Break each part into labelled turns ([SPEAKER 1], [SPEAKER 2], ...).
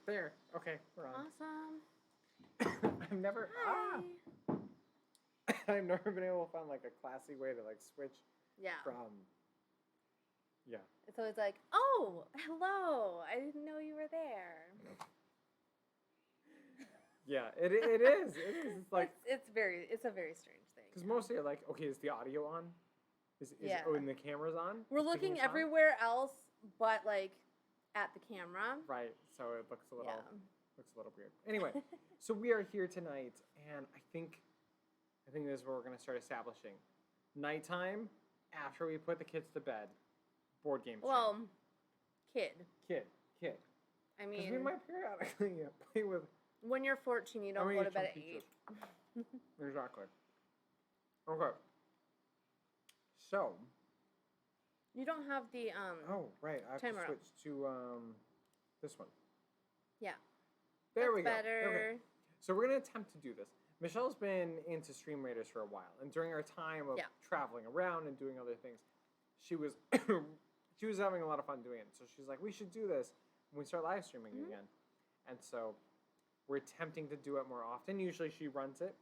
[SPEAKER 1] There. Okay, we're on.
[SPEAKER 2] Awesome.
[SPEAKER 1] I've never.
[SPEAKER 2] Hi.
[SPEAKER 1] I've never been able to find like a classy way to like switch
[SPEAKER 2] Yeah.
[SPEAKER 1] from. Yeah.
[SPEAKER 2] It's always like, oh, hello. I didn't know you were there.
[SPEAKER 1] Yeah, it is. It is. It's like
[SPEAKER 2] it's a very strange thing.
[SPEAKER 1] because mostly you're like, okay, is the audio on?
[SPEAKER 2] Yeah.
[SPEAKER 1] Oh, and the camera's on?
[SPEAKER 2] We're
[SPEAKER 1] Is the
[SPEAKER 2] looking
[SPEAKER 1] camera on?
[SPEAKER 2] everywhere else but like at the camera.
[SPEAKER 1] Right. So it looks a little
[SPEAKER 2] Yeah.
[SPEAKER 1] weird. Anyway, so we are here tonight, and I think this is where we're gonna start establishing nighttime after we put the kids to bed. Board game.
[SPEAKER 2] Well, kid.
[SPEAKER 1] Kid.
[SPEAKER 2] I
[SPEAKER 1] Because we
[SPEAKER 2] mean,
[SPEAKER 1] might periodically play with.
[SPEAKER 2] when you're 14, you don't go to bed at 8.
[SPEAKER 1] Exactly. Okay. So.
[SPEAKER 2] You don't have the
[SPEAKER 1] Oh right, I have
[SPEAKER 2] timer
[SPEAKER 1] to
[SPEAKER 2] up.
[SPEAKER 1] switch to this one.
[SPEAKER 2] Yeah.
[SPEAKER 1] There we go.
[SPEAKER 2] Better.
[SPEAKER 1] Okay. So we're gonna attempt to do this. Michelle's been into Stream Raiders for a while, and during our time of traveling around and doing other things, she was having a lot of fun doing it. So she's like, "We should do this when we start live streaming again." And so we're attempting to do it more often. Usually she runs it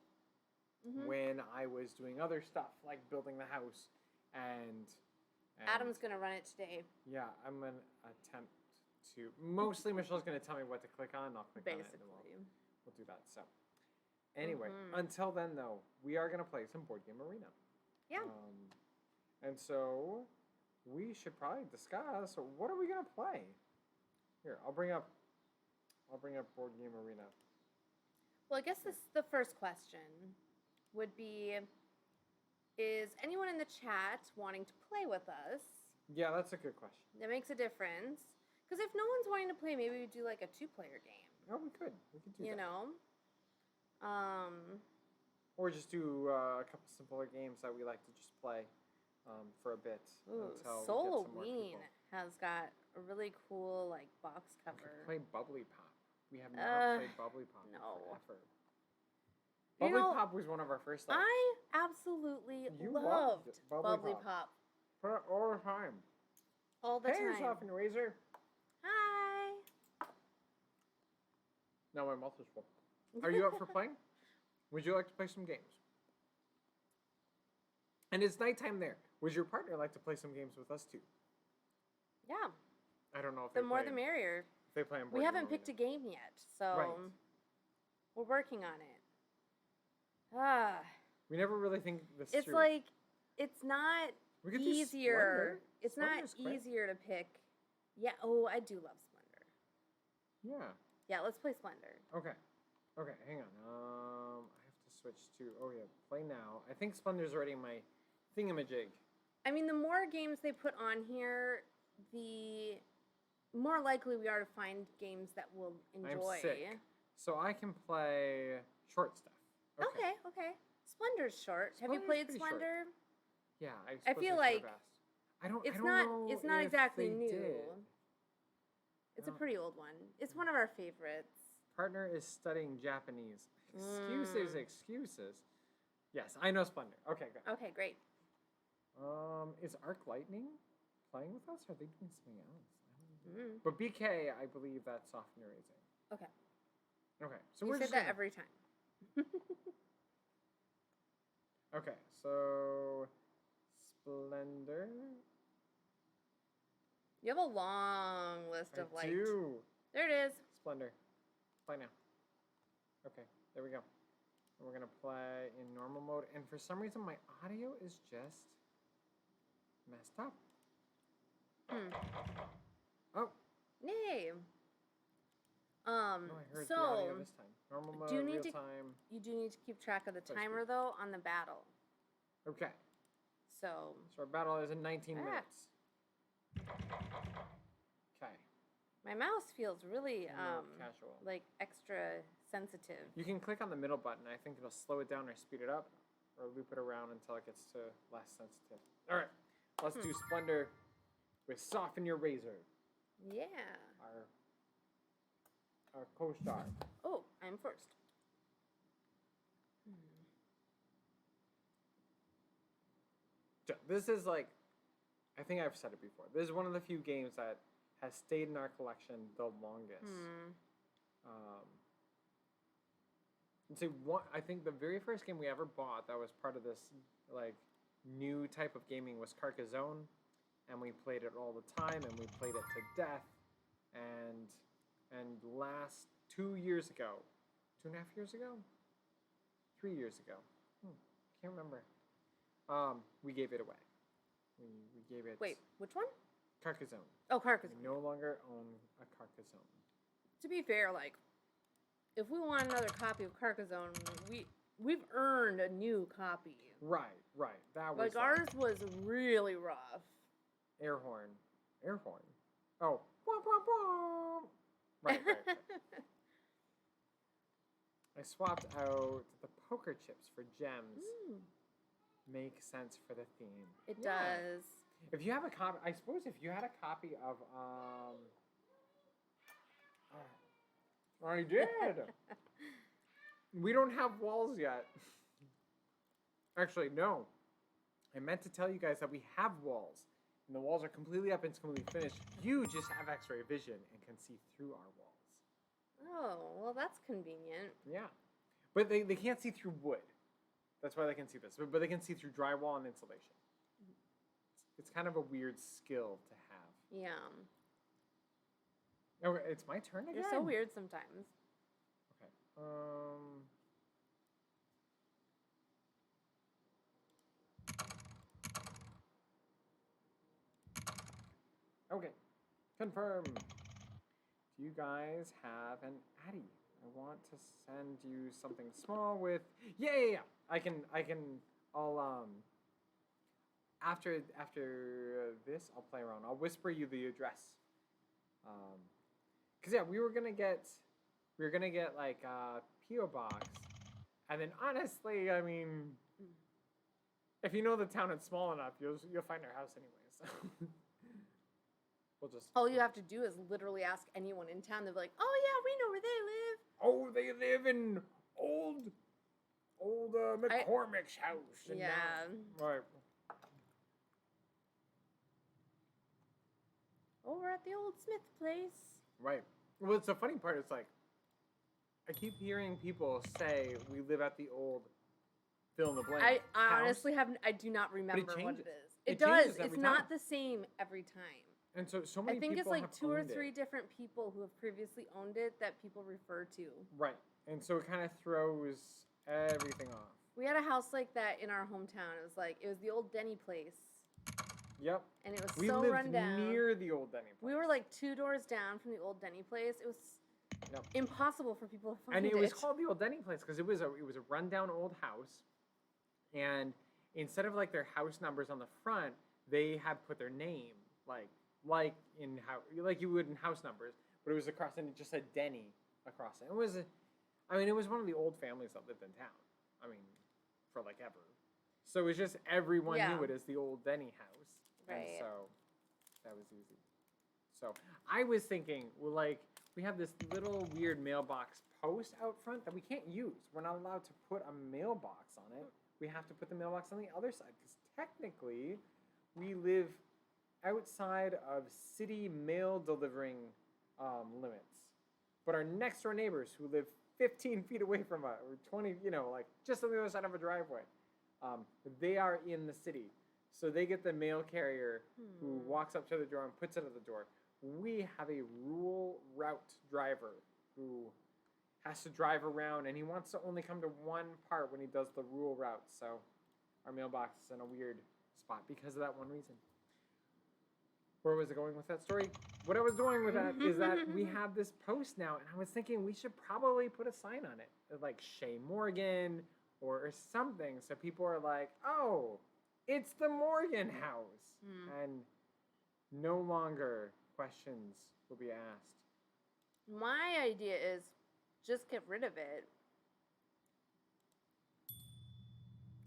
[SPEAKER 1] when I was doing other stuff like building the house and
[SPEAKER 2] Adam's gonna run it today.
[SPEAKER 1] Yeah, I'm gonna attempt to. Mostly Michelle's gonna tell me what to click on. And I'll click on it, and we'll do that. So, anyway, until then though, we are gonna play some Board Game Arena.
[SPEAKER 2] Yeah.
[SPEAKER 1] And so we should probably discuss what are we gonna play. Here, I'll bring up Board Game Arena.
[SPEAKER 2] Well, I guess the first question would be, is anyone in the chat wanting to play with us?
[SPEAKER 1] Yeah, that's a good question.
[SPEAKER 2] That makes a difference. Because if no one's wanting to play, maybe we do like a 2-player game.
[SPEAKER 1] Oh, we could do that.
[SPEAKER 2] You know?
[SPEAKER 1] Or just do a couple simpler games that we like to just play for a bit.
[SPEAKER 2] Ooh,
[SPEAKER 1] until
[SPEAKER 2] Soloween has got a really cool like box cover.
[SPEAKER 1] Play Bubbly Pop. We have not played Bubbly Pop forever. Bubbly Pop was one of our first.
[SPEAKER 2] I absolutely loved Bubbly Pop.
[SPEAKER 1] Put it all the time.
[SPEAKER 2] All the time.
[SPEAKER 1] Hey, yourself in the razor.
[SPEAKER 2] Hi.
[SPEAKER 1] Now my mouth is full. Are you up for playing? Would you like to play some games? And it's nighttime there. Would your partner like to play some games with us too?
[SPEAKER 2] Yeah.
[SPEAKER 1] I don't know if
[SPEAKER 2] the more the merrier.
[SPEAKER 1] If they play on board.
[SPEAKER 2] We haven't picked a game yet, so we're working on it.
[SPEAKER 1] We never really think this
[SPEAKER 2] through. It's like it's not easier. It's not easier to pick. Yeah. Oh, I do love Splendor.
[SPEAKER 1] Yeah.
[SPEAKER 2] Yeah. Let's play Splendor.
[SPEAKER 1] Okay. Hang on. I have to switch to. Oh yeah, play now. I think Splendor's already my thingamajig.
[SPEAKER 2] I mean, the more games they put on here, the more likely we are to find games that we'll enjoy.
[SPEAKER 1] I'm sick, so I can play short stuff.
[SPEAKER 2] Okay. Splendor's short. Have you played Splendor?
[SPEAKER 1] Short. Yeah,
[SPEAKER 2] I feel like
[SPEAKER 1] I don't.
[SPEAKER 2] It's
[SPEAKER 1] I don't know
[SPEAKER 2] It's not
[SPEAKER 1] if
[SPEAKER 2] exactly
[SPEAKER 1] they
[SPEAKER 2] new.
[SPEAKER 1] did.
[SPEAKER 2] It's a pretty old one. It's one of our favorites.
[SPEAKER 1] Partner is studying Japanese. Excuses. Yes, I know Splendor. Okay, good.
[SPEAKER 2] Okay, great.
[SPEAKER 1] Is Arc Lightning playing with us? Or are they doing something else? But BK, I believe that's Soften Your Raising.
[SPEAKER 2] Okay.
[SPEAKER 1] Okay, so
[SPEAKER 2] we're just that every time.
[SPEAKER 1] Okay, so Splendor.
[SPEAKER 2] You have a long list of
[SPEAKER 1] I do.
[SPEAKER 2] There it is.
[SPEAKER 1] Splendor. Play now. Okay, there we go. And we're gonna play in normal mode, and for some reason my audio is just messed up. Oh.
[SPEAKER 2] Nay.
[SPEAKER 1] No, I heard the audio this time. Normal mode, real time.
[SPEAKER 2] You do need to keep track of the timer though on the battle.
[SPEAKER 1] Okay.
[SPEAKER 2] So
[SPEAKER 1] our battle is in 19 minutes. Okay.
[SPEAKER 2] My mouse feels really
[SPEAKER 1] casual.
[SPEAKER 2] like extra sensitive.
[SPEAKER 1] You can click on the middle button. I think it'll slow it down or speed it up, or loop it around until it gets to less sensitive. All right, let's do Splendor with Soften Your Razor.
[SPEAKER 2] Yeah.
[SPEAKER 1] Our co-star.
[SPEAKER 2] Oh, I'm first.
[SPEAKER 1] This is like, I think I've said it before. This is one of the few games that has stayed in our collection the longest. And so I think the very first game we ever bought that was part of this like new type of gaming was Carcassonne, and we played it all the time, and we played it to death. And last 2 years ago, 2.5 years ago, 3 years ago, can't remember. We gave it away. We gave it.
[SPEAKER 2] Wait, which one?
[SPEAKER 1] Carcassonne.
[SPEAKER 2] Oh, Carcassonne.
[SPEAKER 1] We no longer own a Carcassonne.
[SPEAKER 2] To be fair, like, if we want another copy of Carcassonne, we've earned a new copy.
[SPEAKER 1] Right. That was
[SPEAKER 2] like ours was really rough.
[SPEAKER 1] Air horn. Oh. Right. I swapped out the poker chips for gems. Makes sense for the theme.
[SPEAKER 2] It does.
[SPEAKER 1] If you have a copy, I suppose if you had a copy of I did. We don't have walls yet. Actually, no. I meant to tell you guys that we have walls. And the walls are completely up and it's completely finished. You just have x-ray vision and can see through our walls.
[SPEAKER 2] Oh, well, that's convenient.
[SPEAKER 1] Yeah. But they can't see through wood. That's why they can see this. But they can see through drywall and insulation. It's kind of a weird skill to have.
[SPEAKER 2] Yeah.
[SPEAKER 1] Oh, it's my turn again?
[SPEAKER 2] You're so weird sometimes.
[SPEAKER 1] Okay. Okay. Confirm. Do you guys have an Addy? I want to send you something small with... Yeah. I'll, after this, I'll play around. I'll whisper you the address. Cause yeah, we were gonna get like a P.O. box, and then honestly, I mean, if you know the town, it's small enough, you'll find our house anyway. So we'll just.
[SPEAKER 2] All you have to do is literally ask anyone in town. They're like, "Oh yeah, we know where they live."
[SPEAKER 1] Oh, they live in old McCormick's house.
[SPEAKER 2] Yeah.
[SPEAKER 1] Right.
[SPEAKER 2] Over at the old Smith place.
[SPEAKER 1] Right. Well, it's the funny part. It's like I keep hearing people say we live at the old fill in the blank.
[SPEAKER 2] I honestly I do not remember what it is. It does. It's not the same every time.
[SPEAKER 1] And so many.
[SPEAKER 2] I think
[SPEAKER 1] people
[SPEAKER 2] it's like 2 or 3
[SPEAKER 1] it.
[SPEAKER 2] different people who have previously owned it that people refer to.
[SPEAKER 1] Right. And so it kind of throws everything off.
[SPEAKER 2] We had a house like that in our hometown. It was the old Denny place.
[SPEAKER 1] Yep.
[SPEAKER 2] And it was
[SPEAKER 1] we
[SPEAKER 2] so
[SPEAKER 1] lived
[SPEAKER 2] run down.
[SPEAKER 1] Near the old Denny place.
[SPEAKER 2] We were like 2 doors down from the old Denny place. It was impossible for people to find
[SPEAKER 1] it. And it was called the old Denny place because it was a rundown old house. And instead of like their house numbers on the front, they had put their name like you would in house numbers, but it was across and it just said Denny across it. It was one of the old families that lived in town. I mean, for like ever. So it was just everyone knew it as the old Denny house.
[SPEAKER 2] Right.
[SPEAKER 1] And so that was easy. So I was thinking, well, like we have this little weird mailbox post out front that we can't use. We're not allowed to put a mailbox on it. We have to put the mailbox on the other side because technically we live outside of city mail delivering limits. But our next door neighbors who live 15 feet away from us, or 20, like just on the other side of a driveway, they are in the city. So they get the mail carrier who walks up to the door and puts it at the door. We have a rural route driver who has to drive around, and he wants to only come to one part when he does the rural route. So our mailbox is in a weird spot because of that one reason. Where was it going with that story? What I was going with that is that we have this post now, and I was thinking we should probably put a sign on it, like Shay Morgan or something, so people are like, oh, it's the Morgan house. And no longer questions will be asked.
[SPEAKER 2] My idea is just get rid of it.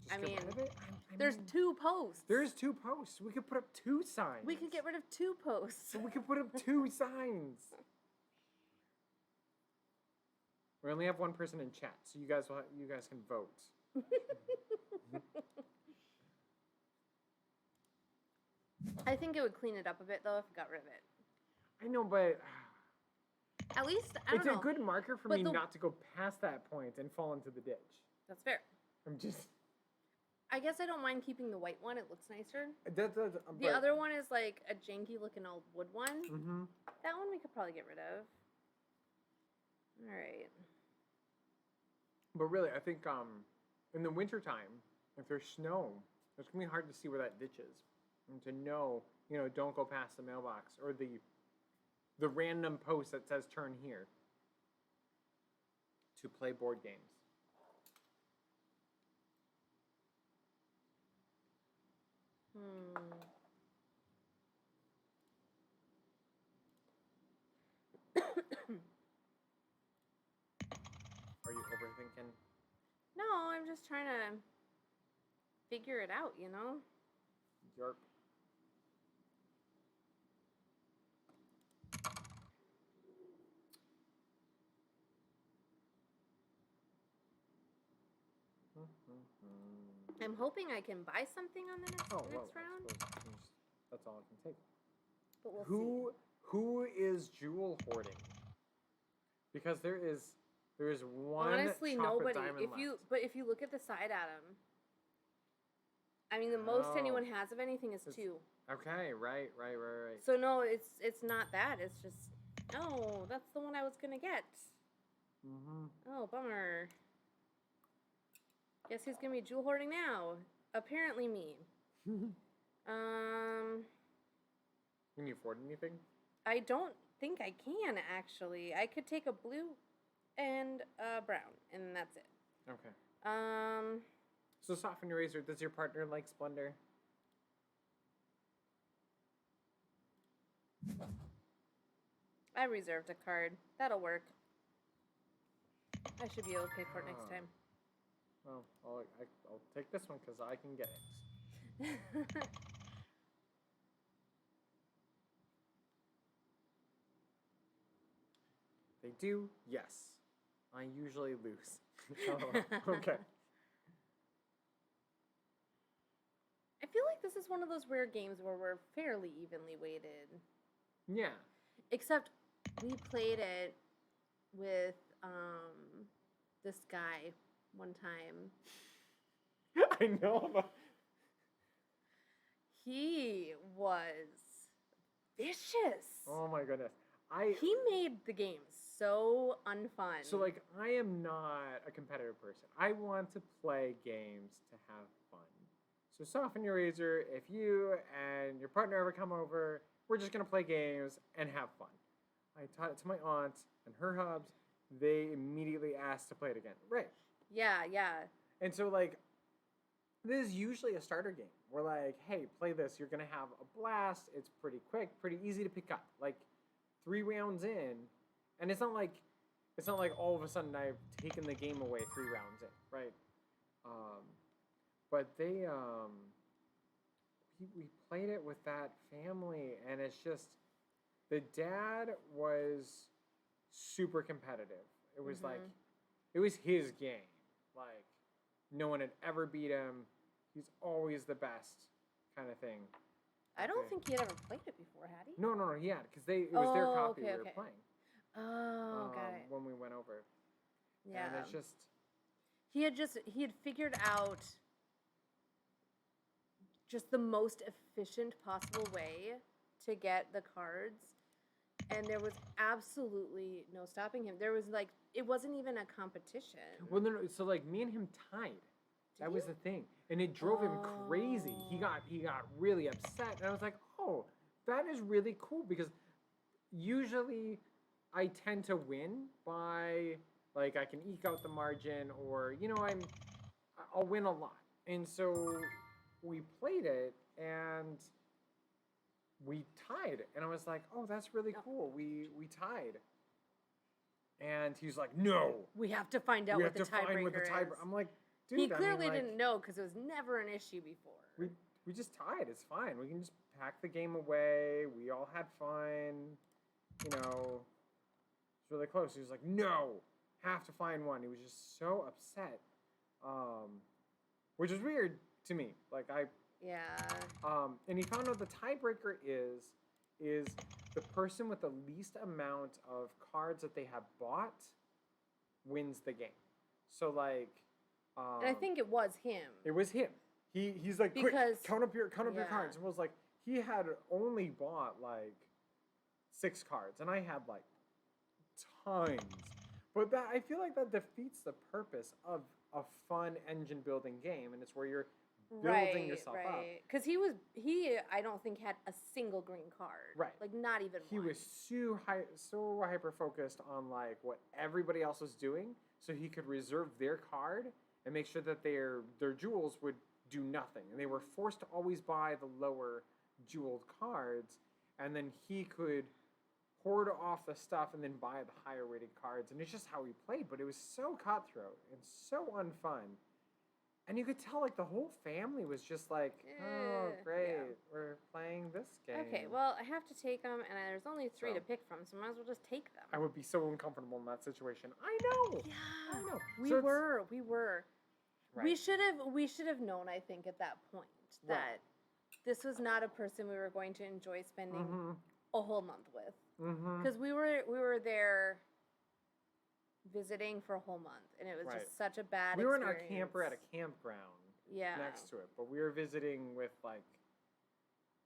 [SPEAKER 1] Just get rid of it?
[SPEAKER 2] There's 2 posts.
[SPEAKER 1] There's 2 posts. We could put up 2 signs.
[SPEAKER 2] We could get rid of 2 posts.
[SPEAKER 1] So we could put up 2 signs. We only have 1 person in chat, so you guys can vote.
[SPEAKER 2] I think it would clean it up a bit though if we got rid of it.
[SPEAKER 1] I know, but
[SPEAKER 2] At least, I don't
[SPEAKER 1] it's
[SPEAKER 2] know.
[SPEAKER 1] a good marker for me not to go past that point and fall into the ditch.
[SPEAKER 2] That's fair.
[SPEAKER 1] I'm just...
[SPEAKER 2] I guess I don't mind keeping the white one. It looks nicer.
[SPEAKER 1] The
[SPEAKER 2] other one is like a janky looking old wood one.
[SPEAKER 1] Mm-hmm.
[SPEAKER 2] That one we could probably get rid of. All right.
[SPEAKER 1] But really, I think in the wintertime, if there's snow, it's going to be hard to see where that ditch is. And to know, don't go past the mailbox or the random post that says turn here to play board games. Are you overthinking?
[SPEAKER 2] No, I'm just trying to figure it out,
[SPEAKER 1] Yarp.
[SPEAKER 2] I'm hoping I can buy something on the next round.
[SPEAKER 1] That's all I can take.
[SPEAKER 2] But we'll see.
[SPEAKER 1] Who is jewel hoarding? Because there is one.
[SPEAKER 2] Honestly, nobody. If you look at the side, Adam, I mean, the most anyone has of anything is 2.
[SPEAKER 1] Okay, right.
[SPEAKER 2] So no, it's not that. It's just that's the one I was gonna get. Oh, bummer. Guess who's gonna be jewel hoarding now? Apparently me.
[SPEAKER 1] Can you afford anything?
[SPEAKER 2] I don't think I can actually. I could take a blue and a brown, and that's it.
[SPEAKER 1] Okay. So Soften Your Razor, does your partner like Splendor?
[SPEAKER 2] I reserved a card. That'll work. I should be okay for it next time.
[SPEAKER 1] Well, I'll take this one because I can get it. They do? Yes. I usually lose. Okay.
[SPEAKER 2] I feel like this is one of those rare games where we're fairly evenly weighted.
[SPEAKER 1] Yeah.
[SPEAKER 2] Except we played it with this guy one time.
[SPEAKER 1] I know.
[SPEAKER 2] He was vicious.
[SPEAKER 1] Oh my goodness.
[SPEAKER 2] He made the game so unfun.
[SPEAKER 1] So like, I am not a competitive person. I want to play games to have fun. So Soften Your Razor, if you and your partner ever come over, we're just going to play games and have fun. I taught it to my aunt and her hubs. They immediately asked to play it again. Right.
[SPEAKER 2] Yeah.
[SPEAKER 1] And so like, this is usually a starter game. We're like, hey, play this. You're going to have a blast. It's pretty quick, pretty easy to pick up. Like 3 rounds in, and it's not like all of a sudden I've taken the game away 3 rounds in, right? But they we played it with that family, and it's just the dad was super competitive. It was like it was his game. Like no one had ever beat him. He's always the best, kind of thing.
[SPEAKER 2] I don't think he had ever played it before, had he?
[SPEAKER 1] No, he had, because it was their copy we were playing.
[SPEAKER 2] Oh, got it.
[SPEAKER 1] When we went over.
[SPEAKER 2] Yeah.
[SPEAKER 1] And it's just...
[SPEAKER 2] He had figured out just the most efficient possible way to get the cards, and there was absolutely no stopping him. There was like, it wasn't even a competition.
[SPEAKER 1] Well, no, so like me and him tied. That was the thing. And it drove him crazy. He got really upset. And I was like, oh, that is really cool, because usually I tend to win by, like, I can eke out the margin, or, I'll win a lot. And so we played it and we tied. And I was like, oh, that's really cool. We tied. And he's like, no.
[SPEAKER 2] We have to find out what the tiebreaker is.
[SPEAKER 1] I'm like, dude,
[SPEAKER 2] he clearly didn't know, because it was never an issue before.
[SPEAKER 1] We just tied. It's fine. We can just pack the game away. We all had fun. It's really close. He was like, no, have to find one. He was just so upset, which is weird to me. Like,
[SPEAKER 2] Yeah.
[SPEAKER 1] And he found out the tiebreaker is is the person with the least amount of cards that they have bought wins the game. So like,
[SPEAKER 2] and I think it was him.
[SPEAKER 1] It was him. He's like,
[SPEAKER 2] because,
[SPEAKER 1] quick, count up your cards. And was like, he had only bought like 6 cards, and I had like tons. But that, I feel like that defeats the purpose of a fun engine building game, and it's where you're building yourself up.
[SPEAKER 2] Because he I don't think had a single green card.
[SPEAKER 1] Right.
[SPEAKER 2] Like not even
[SPEAKER 1] he
[SPEAKER 2] one.
[SPEAKER 1] Was so hyper focused on like what everybody else was doing, so he could reserve their card and make sure that their jewels would do nothing. And they were forced to always buy the lower jeweled cards, and then he could hoard off the stuff and then buy the higher rated cards. And it's just how he played, but it was so cutthroat and so unfun. And you could tell like the whole family was just like, oh, great, we're playing this game.
[SPEAKER 2] Okay, well, I have to take them, and there's only 3 to pick from, so I might as well just take them.
[SPEAKER 1] I would be so uncomfortable in that situation. I know.
[SPEAKER 2] Yeah,
[SPEAKER 1] I know.
[SPEAKER 2] We were.
[SPEAKER 1] Right.
[SPEAKER 2] We should have known, I think, at that point that this was not a person we were going to enjoy spending a whole month with. Because we were there visiting for a whole month, and it was just such a bad experience.
[SPEAKER 1] We were in our camper at a campground next to it, but we were visiting with like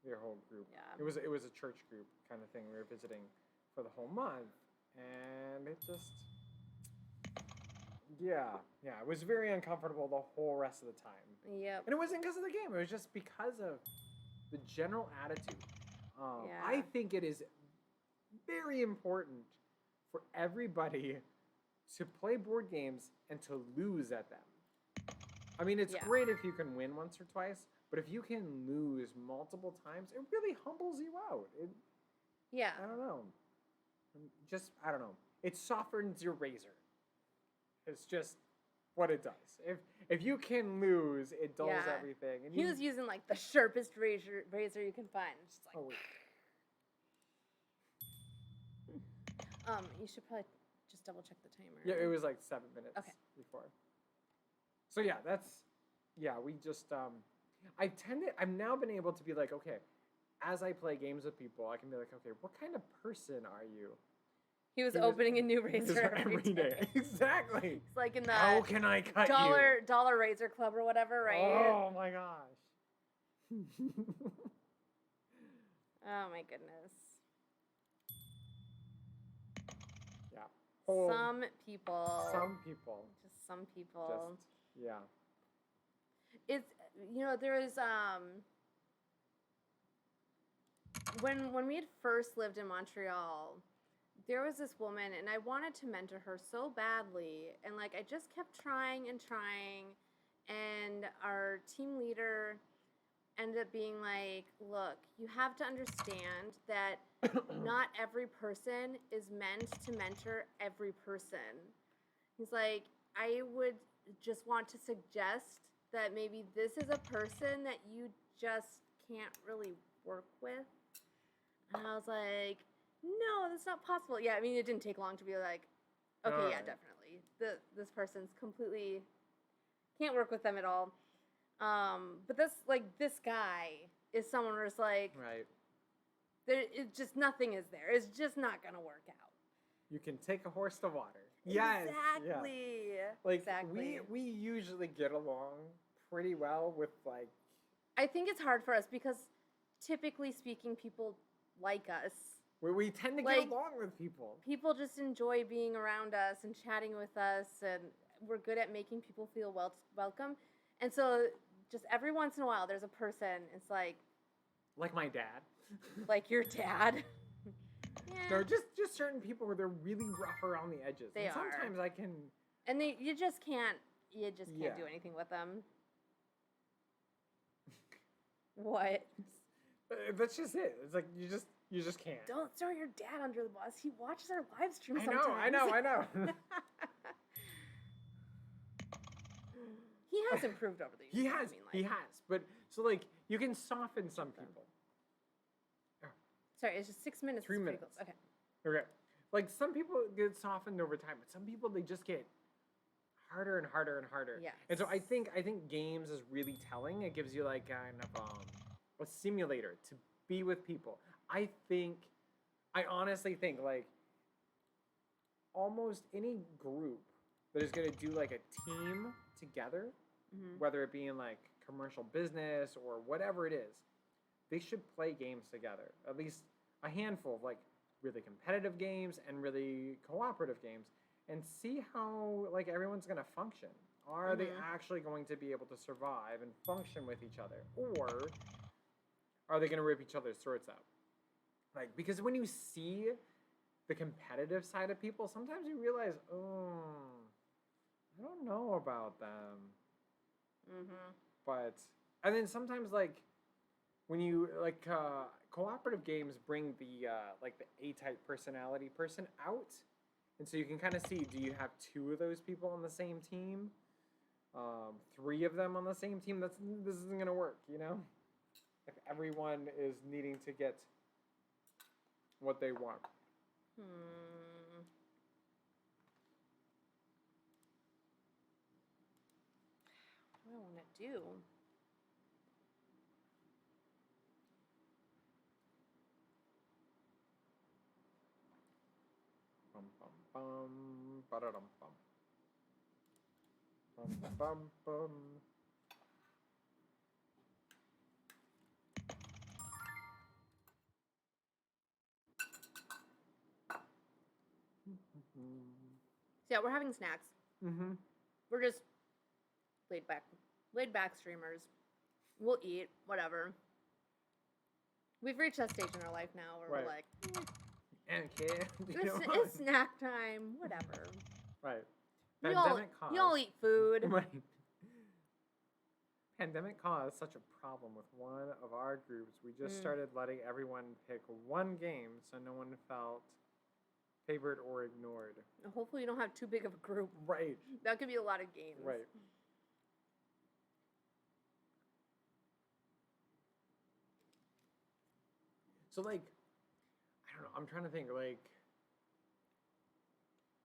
[SPEAKER 1] their whole group.
[SPEAKER 2] Yeah.
[SPEAKER 1] It was a church group kind of thing. We were visiting for the whole month, and it just it was very uncomfortable the whole rest of the time.
[SPEAKER 2] Yep.
[SPEAKER 1] And it wasn't because of the game. It was just because of the general attitude. I think it is very important for everybody to play board games and to lose at them. I mean, it's great if you can win once or twice, but if you can lose multiple times, it really humbles you out. I don't know. I don't know. It softens your razor. It's just what it does. If you can lose, it dulls everything. And
[SPEAKER 2] he was using like the sharpest razor you can find. It's just like, you should probably just double check the timer.
[SPEAKER 1] Yeah, it was like 7 minutes before. So we just I've now been able to be like, okay, as I play games with people, I can be like, okay, what kind of person are you?
[SPEAKER 2] He was opening a new razor
[SPEAKER 1] every day. Exactly.
[SPEAKER 2] It's like in the
[SPEAKER 1] how can I cut
[SPEAKER 2] dollar razor club or whatever, right?
[SPEAKER 1] Oh my gosh.
[SPEAKER 2] Oh my goodness.
[SPEAKER 1] Yeah.
[SPEAKER 2] Some people. Just some people. It's there is when we had first lived in Montreal, there was this woman, and I wanted to mentor her so badly, and like I just kept trying, and our team leader ended up being like, look, you have to understand that not every person is meant to mentor every person. He's like, I would just want to suggest that maybe this is a person that you just can't really work with. And I was like, no, that's not possible. Yeah, I mean, it didn't take long to be like, okay, yeah, definitely. This person's completely can't work with them at all. But this guy is someone where it's like, it's just nothing is there. It's just not gonna work out.
[SPEAKER 1] You can take a horse to water. Yes.
[SPEAKER 2] Exactly.
[SPEAKER 1] Yeah. Like we usually get along pretty well with like.
[SPEAKER 2] I think it's hard for us because, typically speaking, people like us.
[SPEAKER 1] We tend to get along with people. People
[SPEAKER 2] just enjoy being around us and chatting with us, and we're good at making people feel welcome. And so, just every once in a while, there's a person. It's like
[SPEAKER 1] my dad.
[SPEAKER 2] Like your dad.
[SPEAKER 1] Yeah. No, just certain people where they're really rough around the edges.
[SPEAKER 2] They are.
[SPEAKER 1] Sometimes I can.
[SPEAKER 2] And you just can't do anything with them. What?
[SPEAKER 1] That's just it. It's like you just can't.
[SPEAKER 2] Don't throw your dad under the bus. He watches our live stream
[SPEAKER 1] sometimes. I know.
[SPEAKER 2] He has improved over the years.
[SPEAKER 1] He has. But so like you can soften some people.
[SPEAKER 2] Sorry, it's just 6 minutes.
[SPEAKER 1] 3 minutes.
[SPEAKER 2] Okay.
[SPEAKER 1] Like some people get softened over time, but some people they just get harder and harder and harder.
[SPEAKER 2] Yes.
[SPEAKER 1] And so I think games is really telling. It gives you like kind of a simulator to be with people. I honestly think like almost any group that is going to do like a team together, whether it be in like commercial business or whatever it is, they should play games together. At least a handful of like really competitive games and really cooperative games, and see how like everyone's going to function. Are they actually going to be able to survive and function with each other, or are they going to rip each other's throats out? Like, because when you see the competitive side of people, sometimes you realize, oh, I don't know about them. But, and then sometimes like when you like cooperative games bring the like the A-type personality person out, and so you can kind of see, do you have 2 of those people on the same team, 3 of them on the same team? This isn't gonna work, you know. If everyone is needing to get what they want.
[SPEAKER 2] What do I want to do?
[SPEAKER 1] Bum bum bum, ba-da-dum bum. Bum bum bum.
[SPEAKER 2] So yeah, we're having snacks. We're just laid back streamers. We'll eat, whatever. We've reached that stage in our life now where we're like,
[SPEAKER 1] and kid,
[SPEAKER 2] it's snack time, whatever.
[SPEAKER 1] Right.
[SPEAKER 2] We all eat food.
[SPEAKER 1] Right. Pandemic caused such a problem with one of our groups. We just started letting everyone pick one game so no one felt favored or ignored.
[SPEAKER 2] Hopefully you don't have too big of a group.
[SPEAKER 1] Right.
[SPEAKER 2] That could be a lot of games.
[SPEAKER 1] Right. So like, I don't know, I'm trying to think like,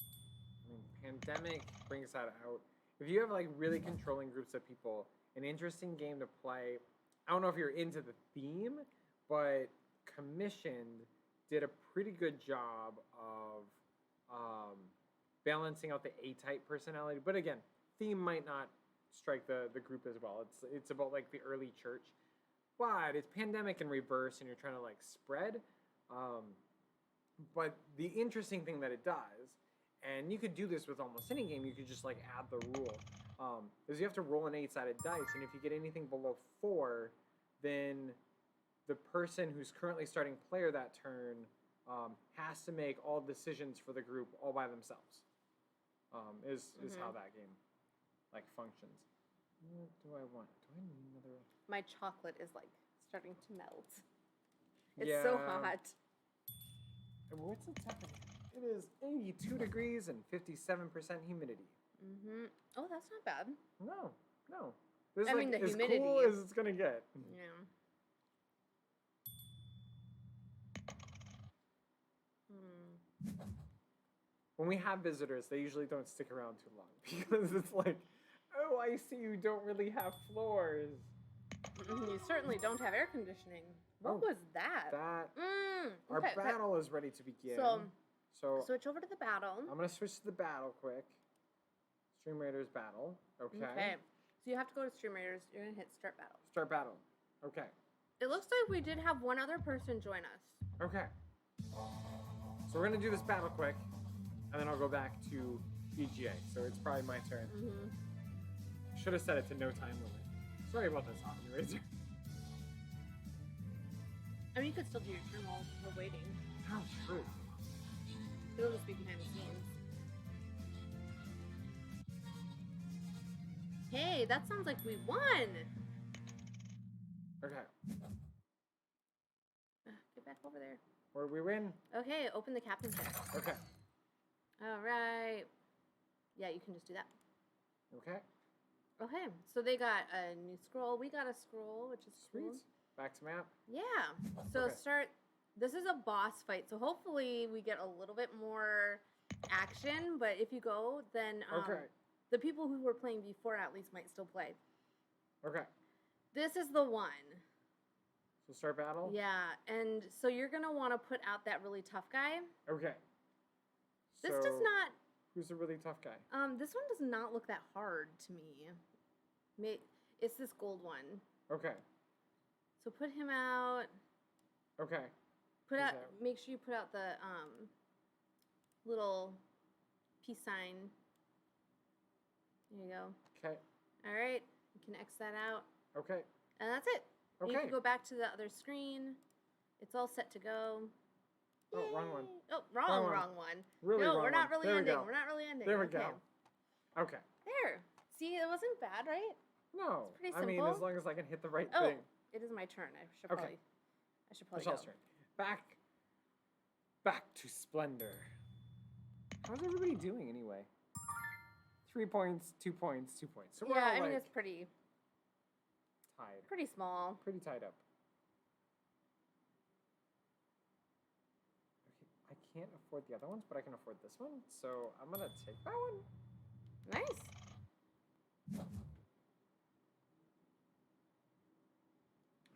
[SPEAKER 1] I mean, pandemic brings that out. If you have like really controlling groups of people, an interesting game to play, I don't know if you're into the theme, but Commissioned did a pretty good job of balancing out the A-type personality. But again, theme might not strike the group as well. It's about like the early church, but it's pandemic in reverse, and you're trying to like spread. But the interesting thing that it does, and you could do this with almost any game, you could just like add the rule, is you have to roll an 8-sided dice, and if you get anything below 4, then the person who's currently starting player that turn has to make all decisions for the group all by themselves. Is how that game like functions. What do I want? Do I need another?
[SPEAKER 2] My chocolate is like starting to melt. It's so hot.
[SPEAKER 1] What's the temperature? It is 82 degrees and 57% humidity.
[SPEAKER 2] Oh, that's not bad.
[SPEAKER 1] No. This is
[SPEAKER 2] I
[SPEAKER 1] like
[SPEAKER 2] mean, the
[SPEAKER 1] as
[SPEAKER 2] humidity
[SPEAKER 1] cool as it's gonna get.
[SPEAKER 2] Yeah.
[SPEAKER 1] When we have visitors, they usually don't stick around too long because it's like, oh, I see you don't really have floors.
[SPEAKER 2] You certainly don't have air conditioning. What was that?
[SPEAKER 1] Our battle is ready to begin. So
[SPEAKER 2] switch over to the battle.
[SPEAKER 1] I'm gonna switch to the battle quick. Stream Raiders battle. Okay.
[SPEAKER 2] So you have to go to Stream Raiders. You're gonna hit start battle.
[SPEAKER 1] Start battle. Okay.
[SPEAKER 2] It looks like we did have one other person join us.
[SPEAKER 1] Okay. So we're gonna do this battle quick, and then I'll go back to EGA. So it's probably my turn. Should have set it to no time limit. Sorry about this, Optimirazer.
[SPEAKER 2] I mean, you could still do your turn while we're waiting.
[SPEAKER 1] Oh, true.
[SPEAKER 2] It'll just be behind the scenes. Hey, that sounds like we won!
[SPEAKER 1] Okay.
[SPEAKER 2] Get back over there.
[SPEAKER 1] Where we win?
[SPEAKER 2] Okay, open the captain's deck.
[SPEAKER 1] Okay.
[SPEAKER 2] Alright. Yeah, you can just do that.
[SPEAKER 1] Okay.
[SPEAKER 2] Okay, so they got a new scroll. We got a scroll, which is
[SPEAKER 1] Sweet.
[SPEAKER 2] cool.
[SPEAKER 1] Back to map.
[SPEAKER 2] Yeah. So this is a boss fight, so hopefully we get a little bit more action, but if you go, then the people who were playing before at least might still play.
[SPEAKER 1] Okay.
[SPEAKER 2] This is the one.
[SPEAKER 1] The start battle?
[SPEAKER 2] Yeah, and so you're going to want to put out that really tough guy.
[SPEAKER 1] Okay.
[SPEAKER 2] This does not...
[SPEAKER 1] Who's a really tough guy?
[SPEAKER 2] This one does not look that hard to me. It's this gold one.
[SPEAKER 1] Okay.
[SPEAKER 2] So put him out.
[SPEAKER 1] Okay.
[SPEAKER 2] Make sure you put out the little peace sign. There you go.
[SPEAKER 1] Okay.
[SPEAKER 2] All right. You can X that out.
[SPEAKER 1] Okay.
[SPEAKER 2] And that's it.
[SPEAKER 1] Okay.
[SPEAKER 2] You can go back to the other screen. It's all set to go.
[SPEAKER 1] Oh, wrong one.
[SPEAKER 2] Oh, wrong one.
[SPEAKER 1] Really
[SPEAKER 2] no,
[SPEAKER 1] wrong
[SPEAKER 2] we're not
[SPEAKER 1] one.
[SPEAKER 2] really ending. We're not really ending.
[SPEAKER 1] There we
[SPEAKER 2] okay.
[SPEAKER 1] go. Okay.
[SPEAKER 2] There. See, it wasn't bad, right?
[SPEAKER 1] No.
[SPEAKER 2] It's pretty
[SPEAKER 1] I mean,
[SPEAKER 2] simple.
[SPEAKER 1] as long as I can hit the right
[SPEAKER 2] Oh,
[SPEAKER 1] thing.
[SPEAKER 2] it is my turn. I should
[SPEAKER 1] Okay.
[SPEAKER 2] probably
[SPEAKER 1] Michelle's
[SPEAKER 2] go.
[SPEAKER 1] turn. Back to Splendor. How's everybody doing anyway? 3 points, 2 points, 2 points. So we're all
[SPEAKER 2] I mean,
[SPEAKER 1] like
[SPEAKER 2] it's pretty
[SPEAKER 1] tied.
[SPEAKER 2] small.
[SPEAKER 1] Pretty tied up. Okay, I can't afford the other ones, but I can afford this one. So I'm gonna take that one.
[SPEAKER 2] Nice.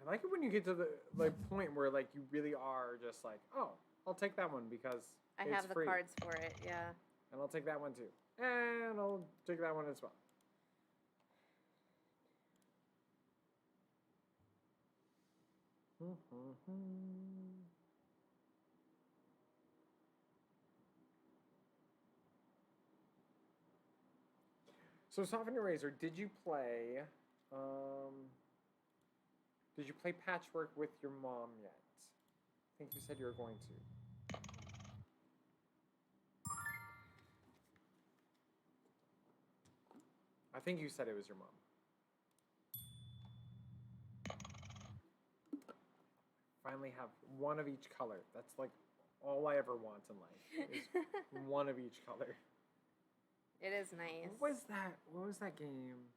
[SPEAKER 1] I like it when you get to the point where like you really are just like, oh, I'll take that one because
[SPEAKER 2] I
[SPEAKER 1] it's
[SPEAKER 2] have the
[SPEAKER 1] free.
[SPEAKER 2] cards for it. Yeah.
[SPEAKER 1] And I'll take that one too. And I'll take that one as well. So, Soften Your Razor, did you play Patchwork with your mom yet? I think you said you were going to. I think you said it was your mom. Finally have one of each color. That's like all I ever want in life is one of each color.
[SPEAKER 2] It is nice.
[SPEAKER 1] What was that? What was that game?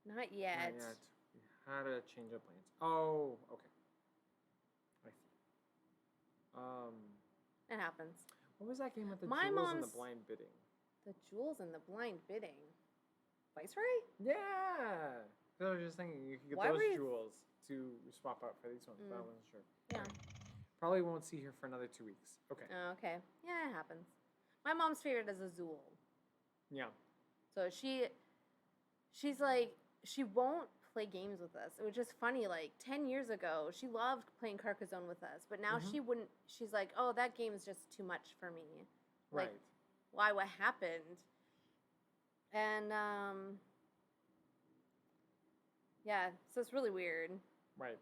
[SPEAKER 2] Not yet.
[SPEAKER 1] Not yet. We had to change up lanes. Oh, okay. I see.
[SPEAKER 2] It happens.
[SPEAKER 1] What was that game with the
[SPEAKER 2] My
[SPEAKER 1] jewels and the
[SPEAKER 2] mom's-
[SPEAKER 1] blind bidding?
[SPEAKER 2] The jewels and the blind bidding. Viceroy?
[SPEAKER 1] Yeah. So I was just thinking you could get
[SPEAKER 2] Why
[SPEAKER 1] those
[SPEAKER 2] were you-
[SPEAKER 1] jewels to swap out for these ones, but I wasn't sure.
[SPEAKER 2] Yeah.
[SPEAKER 1] Alright. Probably won't see her for another 2 weeks. Okay.
[SPEAKER 2] Oh, okay. Yeah, it happens. My mom's favorite is Azul.
[SPEAKER 1] Yeah.
[SPEAKER 2] So she's like, she won't play games with us. It was just funny, like 10 years ago, she loved playing Carcassonne with us, but now she wouldn't, she's like, oh, that game is just too much for me. Like,
[SPEAKER 1] Right.
[SPEAKER 2] why, what happened? And, yeah, so it's really weird.
[SPEAKER 1] Right.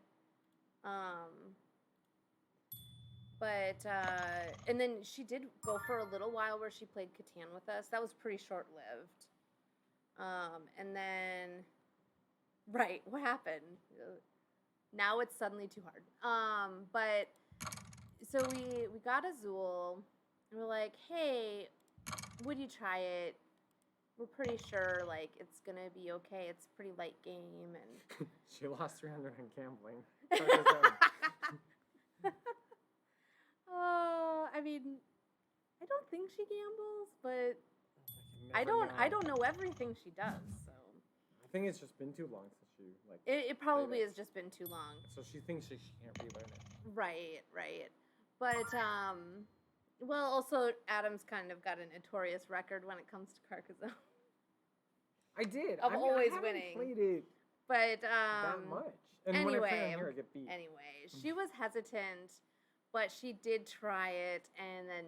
[SPEAKER 2] But, and then she did go for a little while where she played Catan with us. That was pretty short-lived. And then, right, what happened? Now it's suddenly too hard. But, so we got Azul, and we're like, hey, would you try it? We're pretty sure, like, it's gonna be okay. It's a pretty light game, and...
[SPEAKER 1] She lost 300 on gambling.
[SPEAKER 2] I mean, I don't think she gambles, but
[SPEAKER 1] I
[SPEAKER 2] don't know everything she does, so.
[SPEAKER 1] I think it's just been too long since she, like...
[SPEAKER 2] It probably
[SPEAKER 1] it.
[SPEAKER 2] has just been too long.
[SPEAKER 1] So she thinks she can't relearn it.
[SPEAKER 2] Right. But, well, also, Adam's kind of got a notorious record when it comes to Carcassonne.
[SPEAKER 1] I did.
[SPEAKER 2] Of always
[SPEAKER 1] I haven't
[SPEAKER 2] winning.
[SPEAKER 1] played it
[SPEAKER 2] But,
[SPEAKER 1] that much. And when I play on here, I get beat.
[SPEAKER 2] Anyway, she was hesitant, but she did try it, and then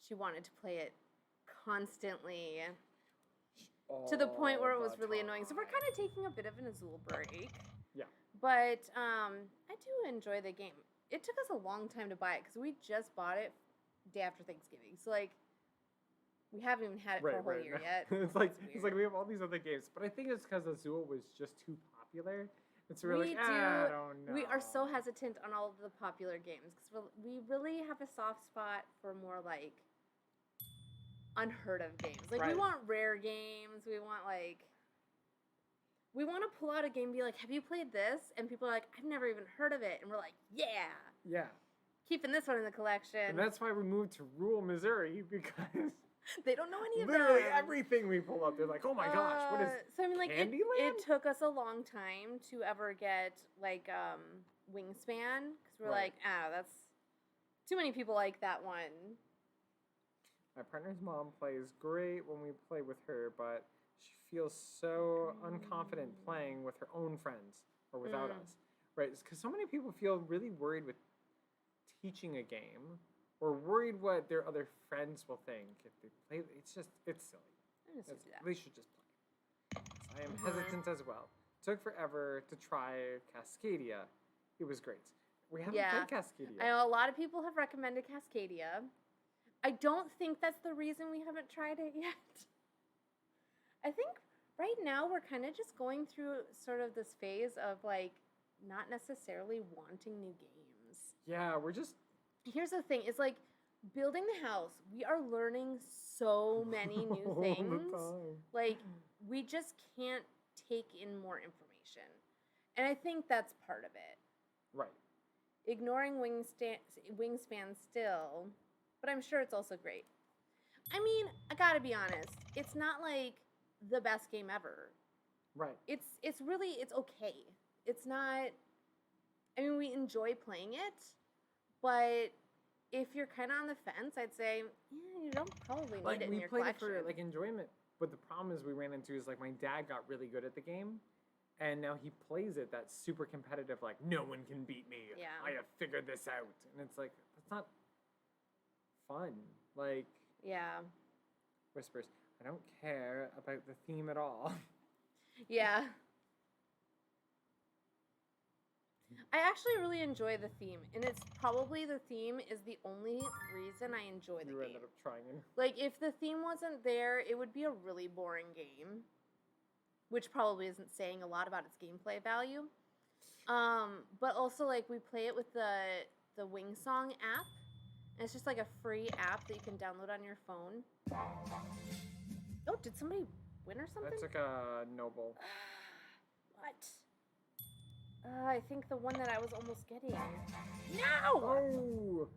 [SPEAKER 2] she wanted to play it constantly to the point where it was really annoying. So we're kind of taking a bit of an Azul break.
[SPEAKER 1] Yeah.
[SPEAKER 2] But I do enjoy the game. It took us a long time to buy it because we just bought it day after Thanksgiving. So like, we haven't even had it for a whole year yet.
[SPEAKER 1] it's like we have all these other games, but I think it's because Azul was just too popular. And so we're like, I don't know.
[SPEAKER 2] We are so hesitant on all of the popular games because we really have a soft spot for more like unheard of games. Like we want rare games. We want we want to pull out a game and be like, have you played this? And people are like, I've never even heard of it. And we're like, yeah.
[SPEAKER 1] Yeah.
[SPEAKER 2] Keeping this one in the collection.
[SPEAKER 1] And that's why we moved to rural Missouri because
[SPEAKER 2] They don't know any of
[SPEAKER 1] Literally
[SPEAKER 2] them.
[SPEAKER 1] everything we pull up, they're like, oh my gosh, what is
[SPEAKER 2] So I mean, like,
[SPEAKER 1] Candyland?
[SPEAKER 2] it took us a long time to ever get, like, Wingspan. Because we're like, that's... Too many people like that one.
[SPEAKER 1] My partner's mom plays great when we play with her, but she feels so unconfident playing with her own friends or without us. Right? Because so many people feel really worried with teaching a game or worried what their other friends will think if they play. It's silly. They should just play. So I am hesitant as well. Took forever to try Cascadia. It was great. We haven't played Cascadia.
[SPEAKER 2] I know a lot of people have recommended Cascadia. I don't think that's the reason we haven't tried it yet. I think right now we're kind of just going through sort of this phase of like not necessarily wanting new games.
[SPEAKER 1] Yeah, we're just...
[SPEAKER 2] Here's the thing. It's like building the house. We are learning so many new things. Like we just can't take in more information. And I think that's part of it.
[SPEAKER 1] Right.
[SPEAKER 2] Ignoring Wingspan still, but I'm sure it's also great. I mean, I gotta be honest, it's not like the best game ever.
[SPEAKER 1] Right.
[SPEAKER 2] It's okay. It's not, I mean, we enjoy playing it, but if you're kind of on the fence, I'd say, yeah, you don't probably need it in your collection.
[SPEAKER 1] We played it for like enjoyment, but the problem is we ran into is like my dad got really good at the game. And now he plays it that super competitive, like, no one can beat me.
[SPEAKER 2] Yeah.
[SPEAKER 1] I have figured this out. And it's like, that's not fun. Like,
[SPEAKER 2] yeah.
[SPEAKER 1] Whispers, I don't care about the theme at all.
[SPEAKER 2] Yeah. I actually really enjoy the theme. And it's probably the theme is the only reason I enjoy the game.
[SPEAKER 1] You ended up trying it.
[SPEAKER 2] Like, if the theme wasn't there, it would be a really boring game. Which probably isn't saying a lot about its gameplay value. But also, like, we play it with the Wingsong app. And it's just, like, a free app that you can download on your phone. Oh, did somebody win or something?
[SPEAKER 1] That's like a noble.
[SPEAKER 2] What? I think the one that I was almost getting. No!
[SPEAKER 1] Oh!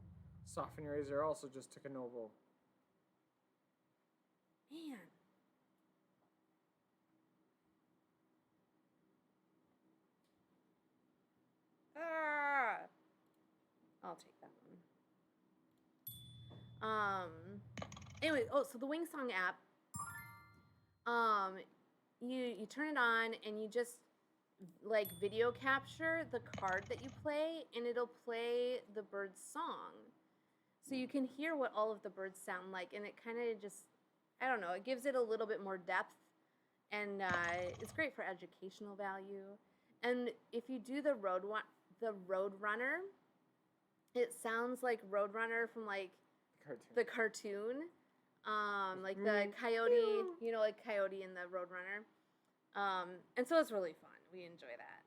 [SPEAKER 1] Soften Razor also just took a noble.
[SPEAKER 2] Man. I'll take that one. Anyway, so the Wingsong app, you turn it on and you just like video capture the card that you play and it'll play the bird's song. So you can hear what all of the birds sound like and it kind of just, I don't know, it gives it a little bit more depth and it's great for educational value. And if you do the Roadrunner, it sounds like Roadrunner from like the cartoon, like the coyote, you know, like Coyote in the Roadrunner. And so it's really fun. We enjoy that.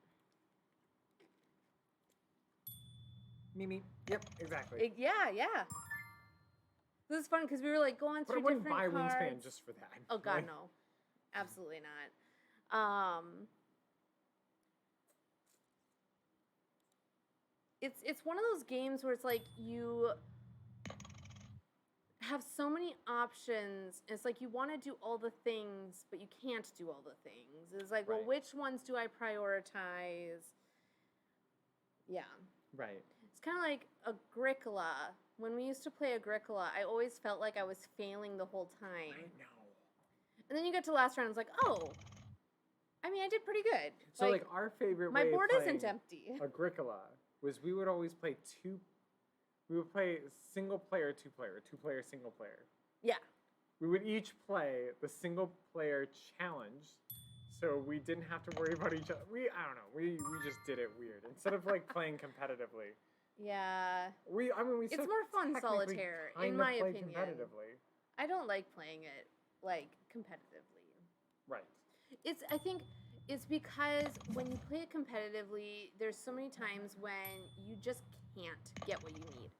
[SPEAKER 1] Mimi. Yep, exactly.
[SPEAKER 2] Yeah. This is fun because we were like going through different cards.
[SPEAKER 1] I wouldn't buy Wingspan just for that.
[SPEAKER 2] Oh God, no, absolutely not. It's one of those games where it's like you have so many options. It's like you want to do all the things, but you can't do all the things. It's like, well, which ones do I prioritize? Yeah.
[SPEAKER 1] Right.
[SPEAKER 2] It's kind of like Agricola. When we used to play Agricola, I always felt like I was failing the whole time.
[SPEAKER 1] I know.
[SPEAKER 2] And then you get to the last round, it's like, oh, I mean, I did pretty good.
[SPEAKER 1] So, like our favorite
[SPEAKER 2] my
[SPEAKER 1] way
[SPEAKER 2] board
[SPEAKER 1] of
[SPEAKER 2] isn't empty.
[SPEAKER 1] Agricola was we would always play we would play single player, two player, single player.
[SPEAKER 2] Yeah.
[SPEAKER 1] We would each play the single player challenge, so we didn't have to worry about each other. I don't know. We just did it weird instead of like playing competitively.
[SPEAKER 2] Yeah.
[SPEAKER 1] It's
[SPEAKER 2] more fun solitaire, in my opinion.
[SPEAKER 1] Competitively.
[SPEAKER 2] I don't like playing it like competitively.
[SPEAKER 1] Right.
[SPEAKER 2] I think it's because when you play it competitively, there's so many times when you just can't get what you need.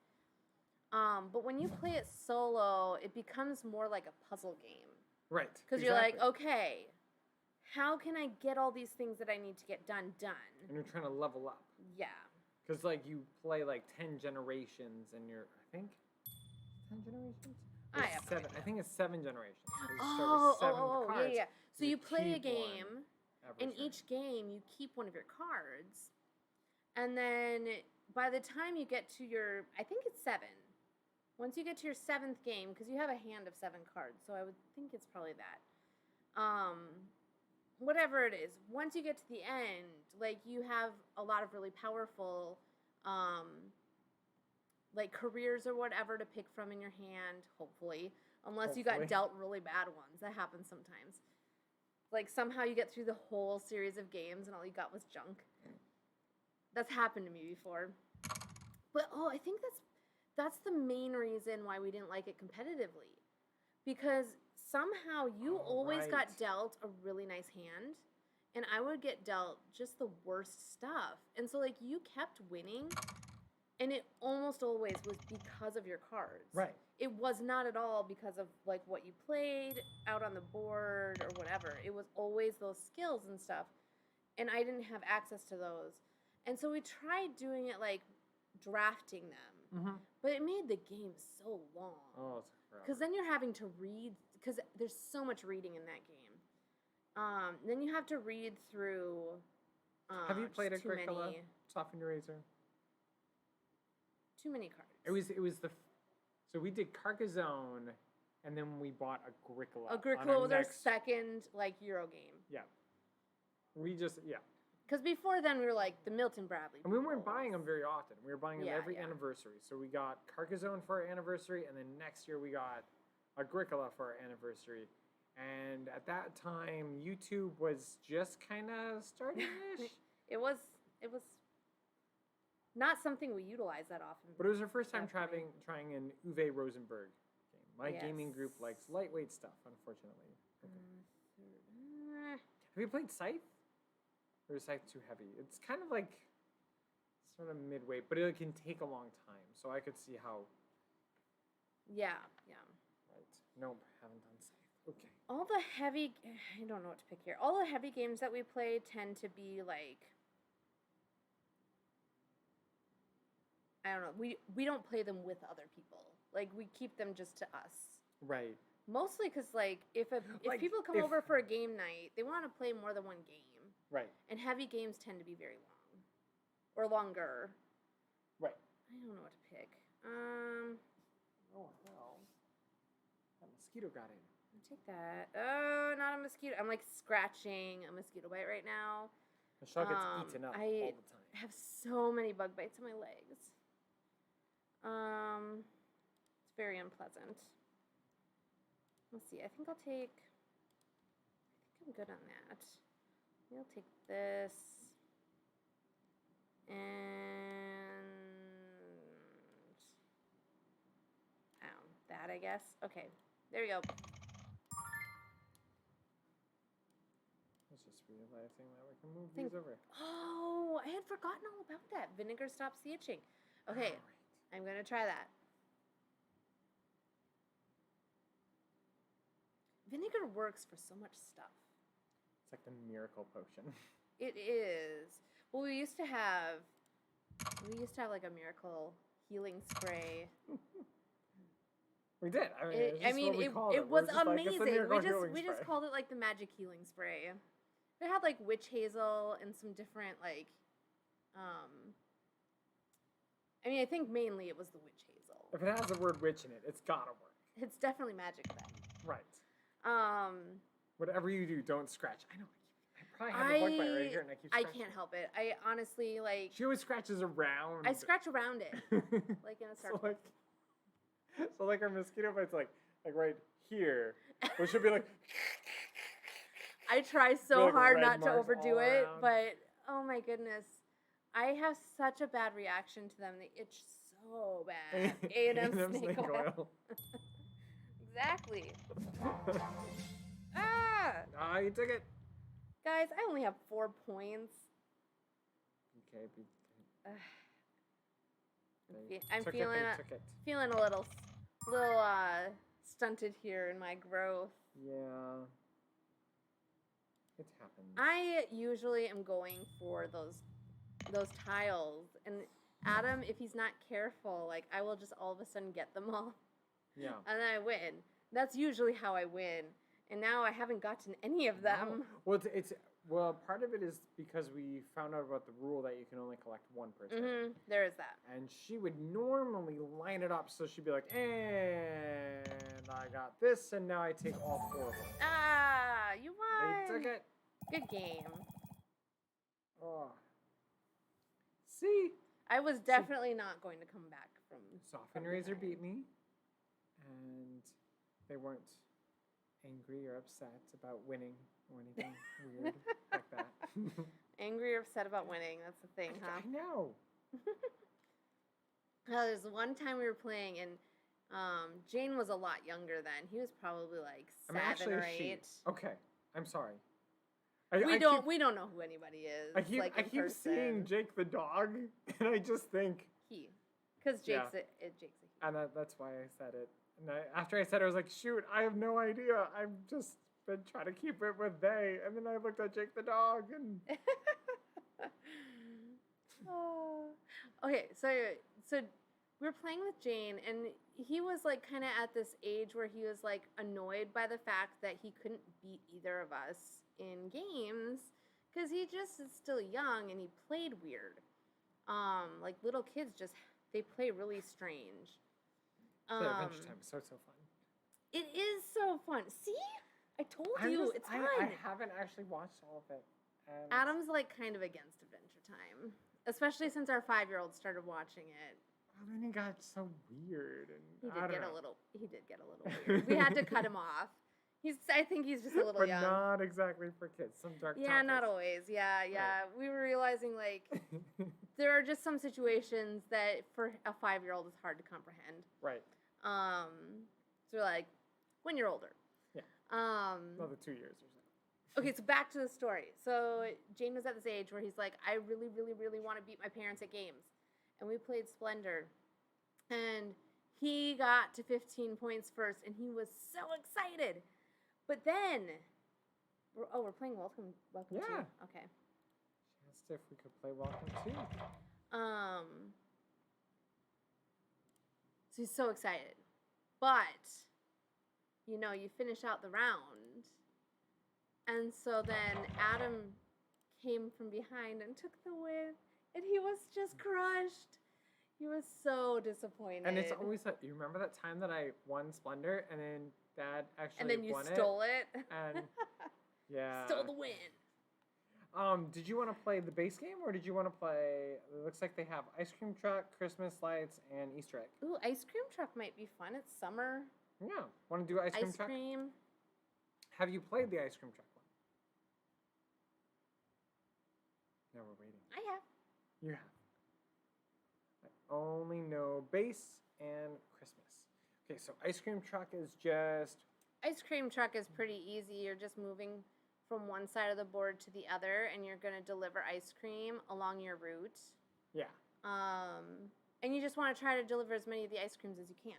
[SPEAKER 2] But when you play it solo, it becomes more like a puzzle game.
[SPEAKER 1] Right.
[SPEAKER 2] Because you're like, okay, how can I get all these things that I need to get done?
[SPEAKER 1] And you're trying to level up.
[SPEAKER 2] Yeah.
[SPEAKER 1] Because like you play like 10 generations and you're, I think, 10 generations?
[SPEAKER 2] I have no
[SPEAKER 1] seven.
[SPEAKER 2] idea.
[SPEAKER 1] I think it's 7 generations. So you start
[SPEAKER 2] Oh,
[SPEAKER 1] with 7 cards.
[SPEAKER 2] yeah. So you play a
[SPEAKER 1] keep one
[SPEAKER 2] game,
[SPEAKER 1] every
[SPEAKER 2] and
[SPEAKER 1] turn.
[SPEAKER 2] each game you keep one of your cards, and then by the time you get to your, I think it's 7. Once you get to your 7th game, because you have a hand of 7 cards, so I would think it's probably that. Whatever it is, once you get to the end, like you have a lot of really powerful, like careers or whatever to pick from in your hand, hopefully. Unless you got dealt really bad ones. That happens sometimes. Like somehow you get through the whole series of games and all you got was junk. That's happened to me before. But I think that's the main reason why we didn't like it competitively. Because somehow you always got dealt a really nice hand, and I would get dealt just the worst stuff. And so like you kept winning, and it almost always was because of your cards.
[SPEAKER 1] Right.
[SPEAKER 2] It was not at all because of like what you played out on the board or whatever. It was always those skills and stuff. And I didn't have access to those. And so we tried doing it like drafting them.
[SPEAKER 1] Mm-hmm.
[SPEAKER 2] But it made the game so long.
[SPEAKER 1] Oh, it's incredible.
[SPEAKER 2] Because then you're having to read, because there's so much reading in that game. Then you have to read through.
[SPEAKER 1] Have you played Agricola?
[SPEAKER 2] Many,
[SPEAKER 1] Soften Your Razor?
[SPEAKER 2] Too many cards.
[SPEAKER 1] It was so we did Carcassonne, and then we bought Agricola.
[SPEAKER 2] Agricola was our second like Euro game.
[SPEAKER 1] Yeah. We just
[SPEAKER 2] Because before then we were like the Milton Bradley.
[SPEAKER 1] And we weren't buying them very often. We were buying them every
[SPEAKER 2] yeah.
[SPEAKER 1] anniversary. So we got Carcassonne for our anniversary, and then next year we got Agricola for our anniversary. And at that time, YouTube was just kind of starting-ish.
[SPEAKER 2] It was not something we utilized that often.
[SPEAKER 1] But it was our first time trying an Uwe Rosenberg game. My gaming group likes lightweight stuff, unfortunately. Okay. Have you played Scythe? Or is Scythe too heavy? It's kind of like sort of midway, but it can take a long time. So I could see how.
[SPEAKER 2] Yeah.
[SPEAKER 1] Right. Nope, haven't done Scythe. Okay.
[SPEAKER 2] All the heavy, I don't know what to pick here. All the heavy games that we play tend to be like, I don't know. We don't play them with other people. Like we keep them just to us.
[SPEAKER 1] Right.
[SPEAKER 2] Mostly because like if people come over for a game night, they want to play more than one game.
[SPEAKER 1] Right.
[SPEAKER 2] And heavy games tend to be very long, or longer.
[SPEAKER 1] Right.
[SPEAKER 2] I don't know what to pick.
[SPEAKER 1] Oh hell! That mosquito got in.
[SPEAKER 2] I'll take that. Oh, not a mosquito. I'm like scratching a mosquito bite right now.
[SPEAKER 1] Michelle gets eaten up all the time.
[SPEAKER 2] I have so many bug bites on my legs. It's very unpleasant. Let's see. I think I'm good on that. I'll take this. And that, I guess. Okay. There we go.
[SPEAKER 1] I was just realizing that we can move these over.
[SPEAKER 2] Oh, I had forgotten all about that. Vinegar stops the itching. Okay. I'm going to try that. Vinegar works for so much stuff.
[SPEAKER 1] It's like the miracle potion.
[SPEAKER 2] It is. Well, we used to have like a miracle healing spray.
[SPEAKER 1] We did.
[SPEAKER 2] It was amazing. We just called it like the magic healing spray. It had like witch hazel and some different like I mean, I think mainly it was the witch hazel.
[SPEAKER 1] If it has the word witch in it, it's gotta work.
[SPEAKER 2] It's definitely magic then.
[SPEAKER 1] Right. Whatever you do, don't scratch. I know. I probably have a bug bite right here, and I keep scratching.
[SPEAKER 2] I can't help it. I honestly like.
[SPEAKER 1] She always scratches around.
[SPEAKER 2] I scratch around it, like in a circle.
[SPEAKER 1] So like our mosquito bite's like right here, but she'll be like.
[SPEAKER 2] I try so hard not to overdo it, but oh my goodness, I have such a bad reaction to them. They itch so bad. A&M snake oil. Exactly.
[SPEAKER 1] Ah, you took it.
[SPEAKER 2] Guys, I only have 4 points.
[SPEAKER 1] Okay.
[SPEAKER 2] I'm feeling a little stunted here in my growth.
[SPEAKER 1] Yeah. It happens.
[SPEAKER 2] I usually am going for those tiles, and Adam, if he's not careful, like I will just all of a sudden get them all.
[SPEAKER 1] Yeah.
[SPEAKER 2] And then I win. That's usually how I win. And now I haven't gotten any of them.
[SPEAKER 1] No. Well, part of it is because we found out about the rule that you can only collect one per turn.
[SPEAKER 2] There is that.
[SPEAKER 1] And she would normally line it up, so she'd be like, and I got this, and now I take all 4 of them.
[SPEAKER 2] Ah, you won.
[SPEAKER 1] They took it.
[SPEAKER 2] Good game.
[SPEAKER 1] Oh. See?
[SPEAKER 2] I was definitely not going to come back from.
[SPEAKER 1] Soft and Razor beat me, and they weren't angry or upset about winning or anything weird like that.
[SPEAKER 2] Angry or upset about winning, that's the thing, huh?
[SPEAKER 1] I know.
[SPEAKER 2] There's one time we were playing, and Jane was a lot younger then. He was probably like 7 or 8.
[SPEAKER 1] Okay, I'm sorry.
[SPEAKER 2] We don't know who anybody is.
[SPEAKER 1] I keep seeing Jake the dog, and I just think
[SPEAKER 2] he, because Jake's a he.
[SPEAKER 1] And that's why I said it. And after I said it, I was like, shoot, I have no idea. I've just been trying to keep it with they. And then I looked at Jake the dog, and
[SPEAKER 2] okay, so we were playing with Jane, and he was like kind of at this age where he was like annoyed by the fact that he couldn't beat either of us in games because he just is still young and he played weird. Like little kids they play really strange.
[SPEAKER 1] Adventure Time is so fun.
[SPEAKER 2] It is so fun. See? I told you, it's fun.
[SPEAKER 1] I haven't actually watched all of it.
[SPEAKER 2] Adam's like kind of against Adventure Time, especially since our 5-year-old started watching it.
[SPEAKER 1] Well, then he got so weird, and
[SPEAKER 2] He did get a little weird. We had to cut him off. I think he's just a little young.
[SPEAKER 1] But not exactly for kids. Some dark topics.
[SPEAKER 2] Yeah, not always. Yeah. Right. We were realizing like there are just some situations that for a 5-year-old is hard to comprehend.
[SPEAKER 1] Right.
[SPEAKER 2] So we're like, when you're older.
[SPEAKER 1] Yeah. Another 2 years or so.
[SPEAKER 2] Okay, so back to the story. So Jane was at this age where he's like, I really, really, really want to beat my parents at games. And we played Splendor. And he got to 15 points first, and he was so excited. But then, we're playing Welcome 2. Okay.
[SPEAKER 1] She asked if we could play Welcome 2.
[SPEAKER 2] So he's so excited. But, you finish out the round. And so then Adam came from behind and took the win. And he was just crushed. He was so disappointed.
[SPEAKER 1] And it's always that, you remember that time that I won Splendor and then Dad actually won it?
[SPEAKER 2] And then you stole it.
[SPEAKER 1] And yeah.
[SPEAKER 2] Stole the win.
[SPEAKER 1] Did you want to play the base game or did you want to play, it looks like they have Ice Cream Truck, Christmas Lights, and Easter Egg.
[SPEAKER 2] Ooh, Ice Cream Truck might be fun. It's summer.
[SPEAKER 1] Yeah. Want to do Ice Cream Truck?
[SPEAKER 2] Ice cream.
[SPEAKER 1] Have you played the Ice Cream Truck one? No, we're waiting.
[SPEAKER 2] I have.
[SPEAKER 1] You have. I only know base and Christmas. Okay, so Ice Cream Truck is just...
[SPEAKER 2] Ice Cream Truck is pretty easy. You're just moving from one side of the board to the other, and you're going to deliver ice cream along your route.
[SPEAKER 1] Yeah.
[SPEAKER 2] And you just want to try to deliver as many of the ice creams as you can.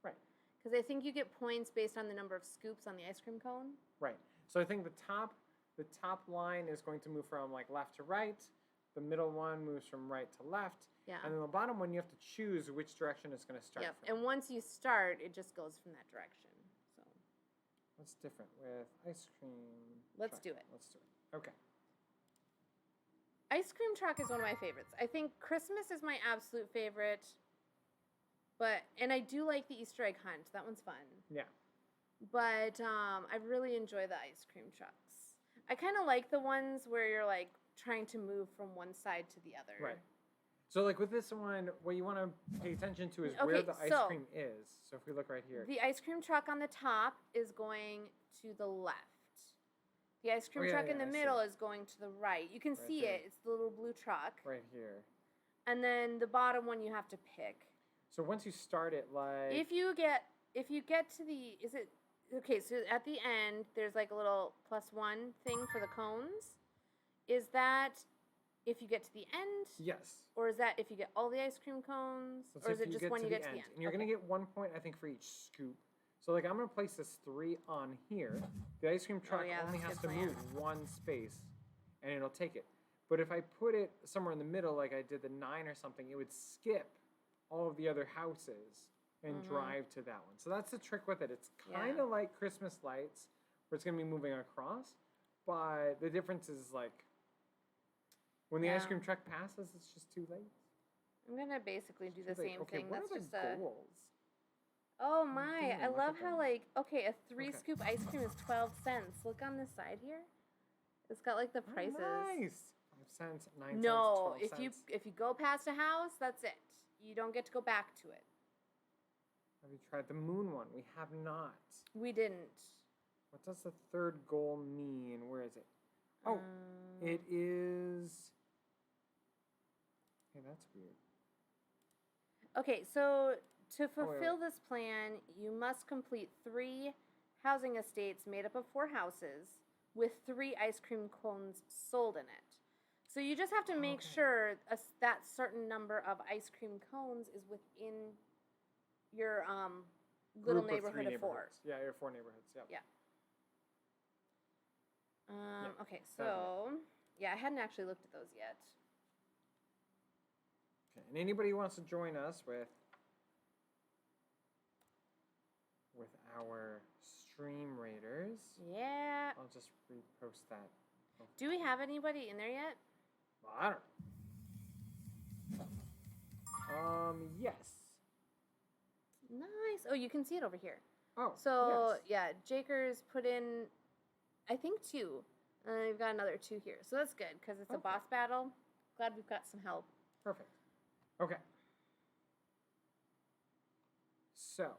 [SPEAKER 1] Right.
[SPEAKER 2] Because I think you get points based on the number of scoops on the ice cream cone.
[SPEAKER 1] Right. So I think the top line is going to move from like left to right. The middle one moves from right to left.
[SPEAKER 2] Yeah.
[SPEAKER 1] And then the bottom one, you have to choose which direction it's going to start from.
[SPEAKER 2] And once you start, it just goes from that direction. So.
[SPEAKER 1] What's different with Ice Cream
[SPEAKER 2] Let's
[SPEAKER 1] Truck?
[SPEAKER 2] do it.
[SPEAKER 1] Let's do it. Okay.
[SPEAKER 2] Ice Cream Truck is one of my favorites. I think Christmas is my absolute favorite. And I do like the Easter egg hunt. That one's fun.
[SPEAKER 1] Yeah.
[SPEAKER 2] But I really enjoy the ice cream trucks. I kind of like the ones where you're like trying to move from one side to the other.
[SPEAKER 1] Right. So like with this one, what you want to pay attention to is where the ice cream is. So if we look right here.
[SPEAKER 2] The ice cream truck on the top is going to the left. The ice cream truck in the middle is going to the right. You can see it. It's the little blue truck.
[SPEAKER 1] Right here.
[SPEAKER 2] And then the bottom one you have to pick.
[SPEAKER 1] So once you start it, like...
[SPEAKER 2] If you get to the... Is it... Okay, so at the end, there's like a little +1 thing for the cones. Is that if you get to the end?
[SPEAKER 1] Yes.
[SPEAKER 2] Or is that if you get all the ice cream cones?
[SPEAKER 1] So
[SPEAKER 2] or is it just when you get to the end?
[SPEAKER 1] And you're going to get 1 point, I think, for each scoop. So like I'm going to place this 3 on here. The ice cream truck only has to move 1 space, and it'll take it. But if I put it somewhere in the middle, like I did the 9 or something, it would skip all of the other houses and drive to that one. So that's the trick with it. It's kind of like Christmas lights, where it's going to be moving across, but the difference is like when the ice cream truck passes, it's just too late.
[SPEAKER 2] I'm gonna basically do the same thing.
[SPEAKER 1] What
[SPEAKER 2] That's
[SPEAKER 1] are
[SPEAKER 2] just
[SPEAKER 1] the goals?
[SPEAKER 2] Oh my! I love how
[SPEAKER 1] them.
[SPEAKER 2] a 3-scoop ice cream is 12 cents. Look on this side here. It's got like the prices.
[SPEAKER 1] Nice. 5 cents, 9 cents,
[SPEAKER 2] No,
[SPEAKER 1] 12 cents.
[SPEAKER 2] if you go past a house, that's it. You don't get to go back to it.
[SPEAKER 1] Have you tried the moon one? We have not.
[SPEAKER 2] We didn't.
[SPEAKER 1] What does the third goal mean? Where is it? Oh, it is. Hey, that's weird.
[SPEAKER 2] Okay, so to fulfill this plan, you must complete 3 housing estates made up of 4 houses with 3 ice cream cones sold in it. So you just have to make sure that certain number of ice cream cones is within your little neighborhood of 4.
[SPEAKER 1] Yeah, your 4 neighborhoods. Yep.
[SPEAKER 2] Yeah. Okay, so I hadn't actually looked at those yet.
[SPEAKER 1] Okay, and anybody who wants to join us with our Stream Raiders.
[SPEAKER 2] Yeah.
[SPEAKER 1] I'll just repost that.
[SPEAKER 2] Do we have anybody in there yet?
[SPEAKER 1] Well, I don't know. Yes.
[SPEAKER 2] Nice. Oh, you can see it over here.
[SPEAKER 1] Oh,
[SPEAKER 2] so
[SPEAKER 1] yes.
[SPEAKER 2] Jakers put in, I think 2. And we've got another 2 here. So that's good because it's a boss battle. Glad we've got some help.
[SPEAKER 1] Perfect. Okay. So,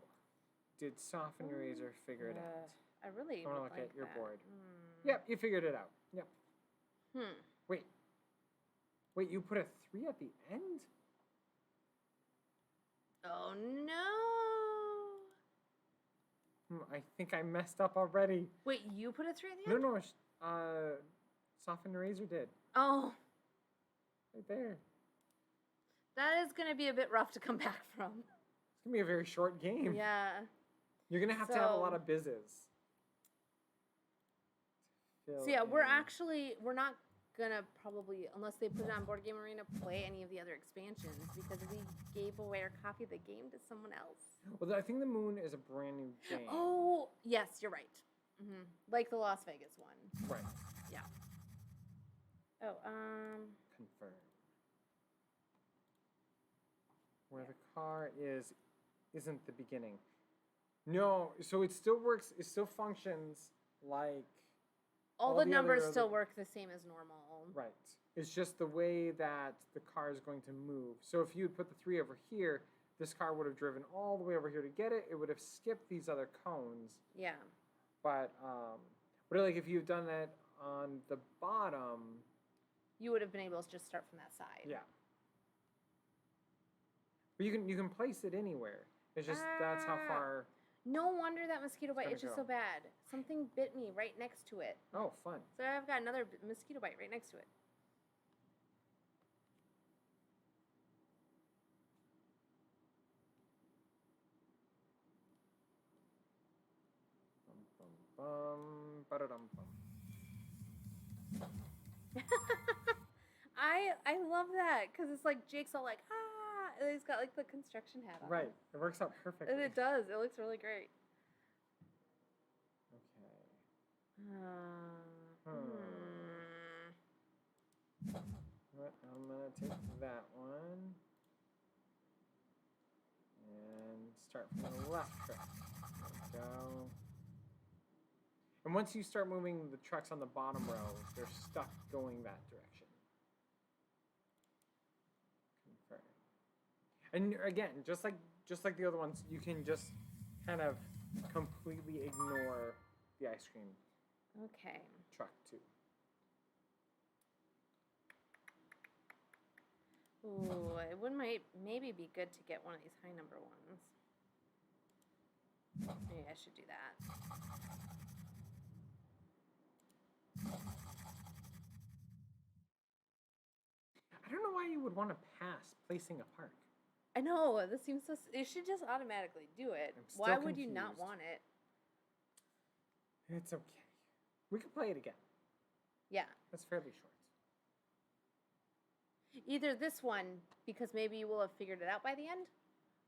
[SPEAKER 1] did Soften Razor figure it out?
[SPEAKER 2] I really
[SPEAKER 1] want to
[SPEAKER 2] look
[SPEAKER 1] look at your
[SPEAKER 2] that.
[SPEAKER 1] board. Yep, you figured it out. Yep. Wait, you put a 3 at the end?
[SPEAKER 2] Oh no!
[SPEAKER 1] I think I messed up already.
[SPEAKER 2] Wait, you put a 3 at the end?
[SPEAKER 1] No. Soften Razor did.
[SPEAKER 2] Oh.
[SPEAKER 1] Right there.
[SPEAKER 2] That is going to be a bit rough to come back from.
[SPEAKER 1] It's going to be a very short game.
[SPEAKER 2] Yeah.
[SPEAKER 1] You're going to have a lot of bizzes.
[SPEAKER 2] So yeah, we're not gonna probably, unless they put it on Board Game Arena, play any of the other expansions because we gave away our copy of the game to someone else.
[SPEAKER 1] Well, I think the Moon is a brand new game.
[SPEAKER 2] Oh, yes, you're right. Like the Las Vegas one.
[SPEAKER 1] Right.
[SPEAKER 2] Yeah. Oh,
[SPEAKER 1] Confirm. Where the car isn't the beginning. No, so it still works. It still functions like.
[SPEAKER 2] All the numbers still work the same as normal.
[SPEAKER 1] Right. It's just the way that the car is going to move. So if you had put the 3 over here, this car would have driven all the way over here to get it. It would have skipped these other cones.
[SPEAKER 2] Yeah.
[SPEAKER 1] But like if you've done that on the bottom,
[SPEAKER 2] you would have been able to just start from that side.
[SPEAKER 1] Yeah. But you can place it anywhere. It's just that's how far.
[SPEAKER 2] No wonder that mosquito bite itches so bad. Something bit me right next to it.
[SPEAKER 1] Oh, fun.
[SPEAKER 2] So I've got another mosquito bite right next to it. I love that because it's like Jake's all like, and he's got like the construction hat on.
[SPEAKER 1] Right. It works out perfectly.
[SPEAKER 2] And it does. It looks really great.
[SPEAKER 1] I'm going to take that one and start from the left track. There we go. And once you start moving the trucks on the bottom row, they're stuck going that direction. Confirm. And again, just like the other ones, you can just kind of completely ignore the ice cream truck too.
[SPEAKER 2] Ooh, it might maybe be good to get one of these high number ones. Maybe I should do that.
[SPEAKER 1] I don't know why you would want to pass placing a park.
[SPEAKER 2] I know, this seems so. It should just automatically do it. Why would you not want it?
[SPEAKER 1] It's okay. We could play it again.
[SPEAKER 2] Yeah.
[SPEAKER 1] That's fairly short.
[SPEAKER 2] Either this one, because maybe you will have figured it out by the end,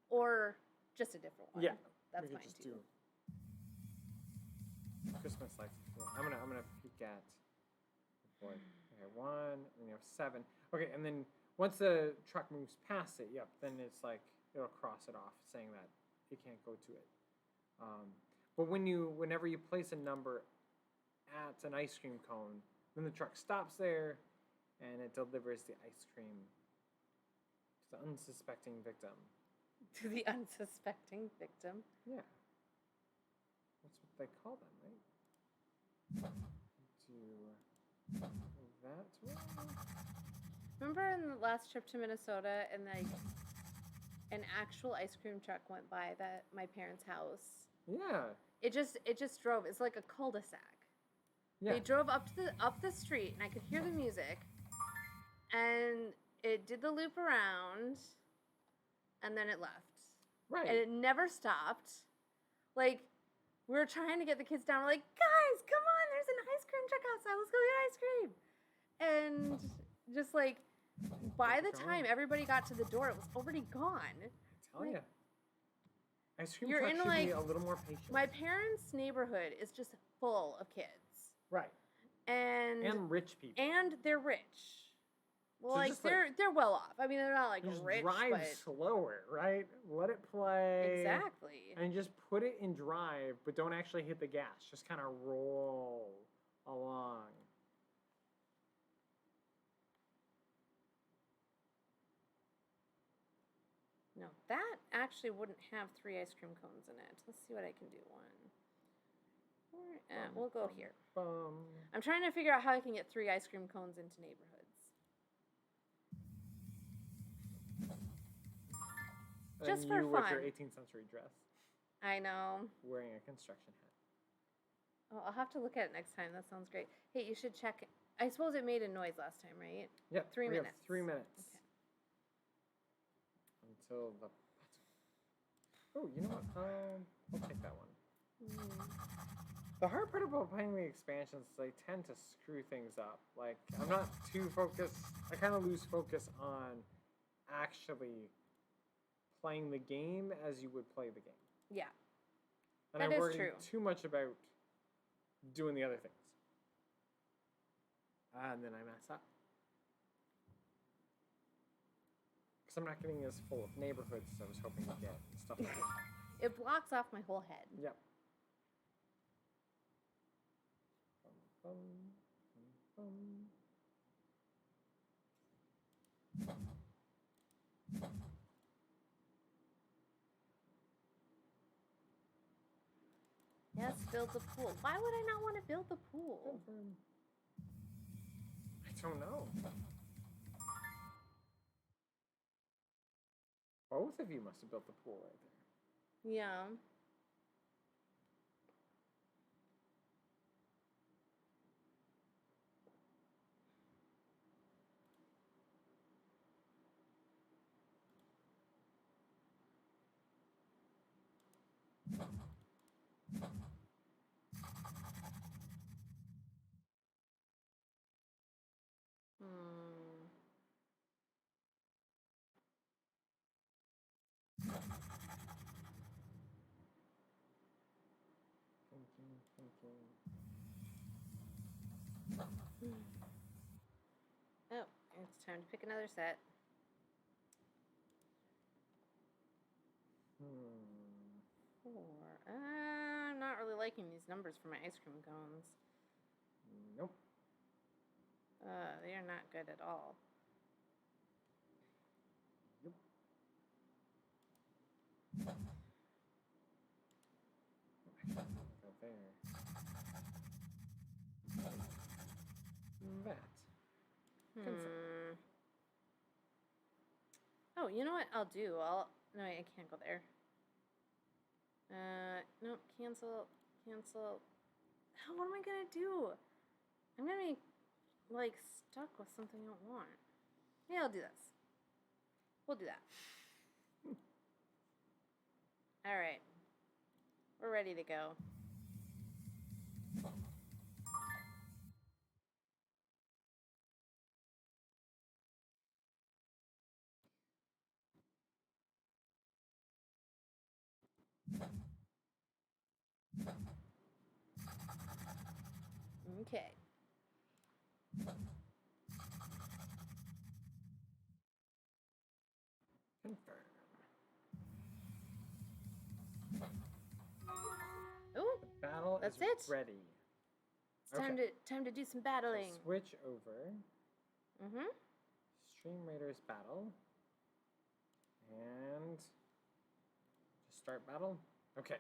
[SPEAKER 2] or just a different one.
[SPEAKER 1] Yeah,
[SPEAKER 2] that's
[SPEAKER 1] we could
[SPEAKER 2] fine
[SPEAKER 1] just
[SPEAKER 2] too.
[SPEAKER 1] do Christmas lights. Well, I'm gonna peek at the board. Okay, 1, and you have 7. Okay, and then once the truck moves past it, yep, then it's like it'll cross it off, saying that it can't go to it. But whenever you place a number at an ice cream cone, then the truck stops there, and it delivers the ice cream to the unsuspecting victim.
[SPEAKER 2] To the unsuspecting victim.
[SPEAKER 1] Yeah, that's what they call them, right? Do that one.
[SPEAKER 2] Remember in the last trip to Minnesota, and like an actual ice cream truck went by my parents' house.
[SPEAKER 1] Yeah.
[SPEAKER 2] It just drove. It's like a cul-de-sac.
[SPEAKER 1] Yeah.
[SPEAKER 2] They drove up the street, and I could hear the music, and it did the loop around, and then it left.
[SPEAKER 1] Right.
[SPEAKER 2] And it never stopped. Like, we were trying to get the kids down. We're like, guys, come on, there's an ice cream truck outside. Let's go get ice cream. And just like, by the time everybody got to the door, it was already gone.
[SPEAKER 1] I tell you. Ice cream
[SPEAKER 2] You're
[SPEAKER 1] truck
[SPEAKER 2] in,
[SPEAKER 1] should
[SPEAKER 2] like,
[SPEAKER 1] be a little more patient.
[SPEAKER 2] My parents' neighborhood is just full of kids.
[SPEAKER 1] Right.
[SPEAKER 2] And
[SPEAKER 1] rich people.
[SPEAKER 2] And they're rich. Well,
[SPEAKER 1] So
[SPEAKER 2] like,
[SPEAKER 1] just, like,
[SPEAKER 2] they're well off. I mean, they're not, like,
[SPEAKER 1] just
[SPEAKER 2] rich,
[SPEAKER 1] drive
[SPEAKER 2] but...
[SPEAKER 1] slower, right? Let it play.
[SPEAKER 2] Exactly.
[SPEAKER 1] And just put it in drive, but don't actually hit the gas. Just kind of roll along.
[SPEAKER 2] No, that actually wouldn't have 3 ice cream cones in it. Let's see what I can do. 1. We'll go here. I'm trying to figure out how I can get 3 ice cream cones into neighborhoods. Just
[SPEAKER 1] and
[SPEAKER 2] for
[SPEAKER 1] you
[SPEAKER 2] fun.
[SPEAKER 1] with your 18th century dress.
[SPEAKER 2] I know.
[SPEAKER 1] Wearing a construction hat.
[SPEAKER 2] Oh, I'll have to look at it next time. That sounds great. Hey, you should check. I suppose it made a noise last time, right?
[SPEAKER 1] Yep.
[SPEAKER 2] 3 minutes.
[SPEAKER 1] 3 minutes.
[SPEAKER 2] Okay.
[SPEAKER 1] Until the... Oh, you know what? I'll take that one. The hard part about playing the expansions is they tend to screw things up. Like, I'm not too focused. I kind of lose focus on actually playing the game as you would play the game.
[SPEAKER 2] Yeah.
[SPEAKER 1] And
[SPEAKER 2] that
[SPEAKER 1] I
[SPEAKER 2] is
[SPEAKER 1] worry
[SPEAKER 2] true.
[SPEAKER 1] too much about doing the other things. And then I mess up. Because I'm not getting as full of neighborhoods as I was hoping to get. Stuff like that.
[SPEAKER 2] It blocks off my whole head.
[SPEAKER 1] Yep.
[SPEAKER 2] Yes, build the pool. Why would I not want to build the pool?
[SPEAKER 1] I don't know. Both of you must have built the pool right there.
[SPEAKER 2] Yeah. Oh, it's time to pick another set. Four. I'm not really liking these numbers for my ice cream cones.
[SPEAKER 1] Nope.
[SPEAKER 2] They are not good at all.
[SPEAKER 1] Nope. Go there. That.
[SPEAKER 2] Oh, you know what I'll do? No, I can't go there. Nope, cancel. Oh, what am I gonna do? I'm gonna be, like, stuck with something I don't want. Yeah, I'll do this. We'll do that. Alright. We're ready to go. Okay.
[SPEAKER 1] Confirm.
[SPEAKER 2] Oh,
[SPEAKER 1] The battle
[SPEAKER 2] that's
[SPEAKER 1] is
[SPEAKER 2] it.
[SPEAKER 1] ready.
[SPEAKER 2] It's time to do some battling.
[SPEAKER 1] So switch over.
[SPEAKER 2] Mm-hmm.
[SPEAKER 1] Stream Raiders battle. And just start battle. Okay.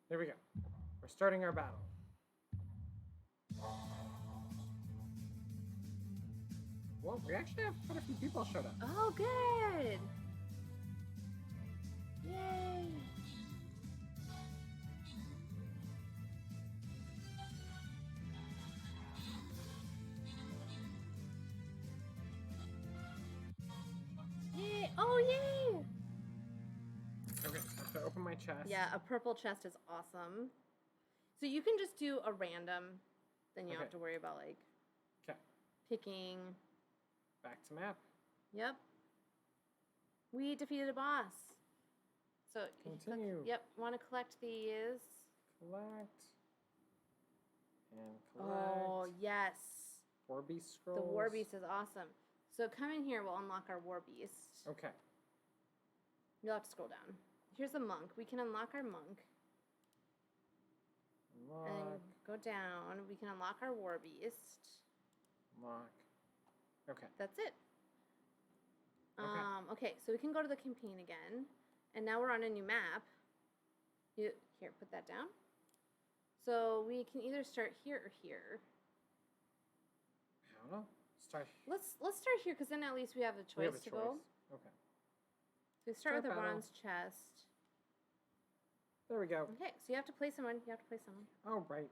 [SPEAKER 1] Here we go. We're starting our battle. Well, we actually have quite a few people showed up.
[SPEAKER 2] Oh, good. Yay. Yay. Oh, yay.
[SPEAKER 1] Okay, I have to open my chest.
[SPEAKER 2] Yeah, a purple chest is awesome. So you can just do a random, then you don't have to worry about like picking.
[SPEAKER 1] Back to map.
[SPEAKER 2] Yep. We defeated a boss. So
[SPEAKER 1] Continue.
[SPEAKER 2] Yep. Want to collect these?
[SPEAKER 1] Collect. And collect.
[SPEAKER 2] Oh yes.
[SPEAKER 1] War Beast scrolls.
[SPEAKER 2] The War Beast is awesome. So come in here. We'll unlock our War Beast.
[SPEAKER 1] Okay.
[SPEAKER 2] You'll have to scroll down. Here's a monk. We can unlock our monk.
[SPEAKER 1] Unlock.
[SPEAKER 2] And go down. We can unlock our War Beast.
[SPEAKER 1] Unlock. Okay.
[SPEAKER 2] That's it. Okay, so we can go to the campaign again. And now we're on a new map. Here, put that down. So we can either start here or here.
[SPEAKER 1] I don't know. Start.
[SPEAKER 2] Let's start here because then at least we have a choice to go.
[SPEAKER 1] Okay.
[SPEAKER 2] So we start with a
[SPEAKER 1] battle.
[SPEAKER 2] bronze chest.
[SPEAKER 1] There we go.
[SPEAKER 2] Okay, so you have to play someone.
[SPEAKER 1] Oh right.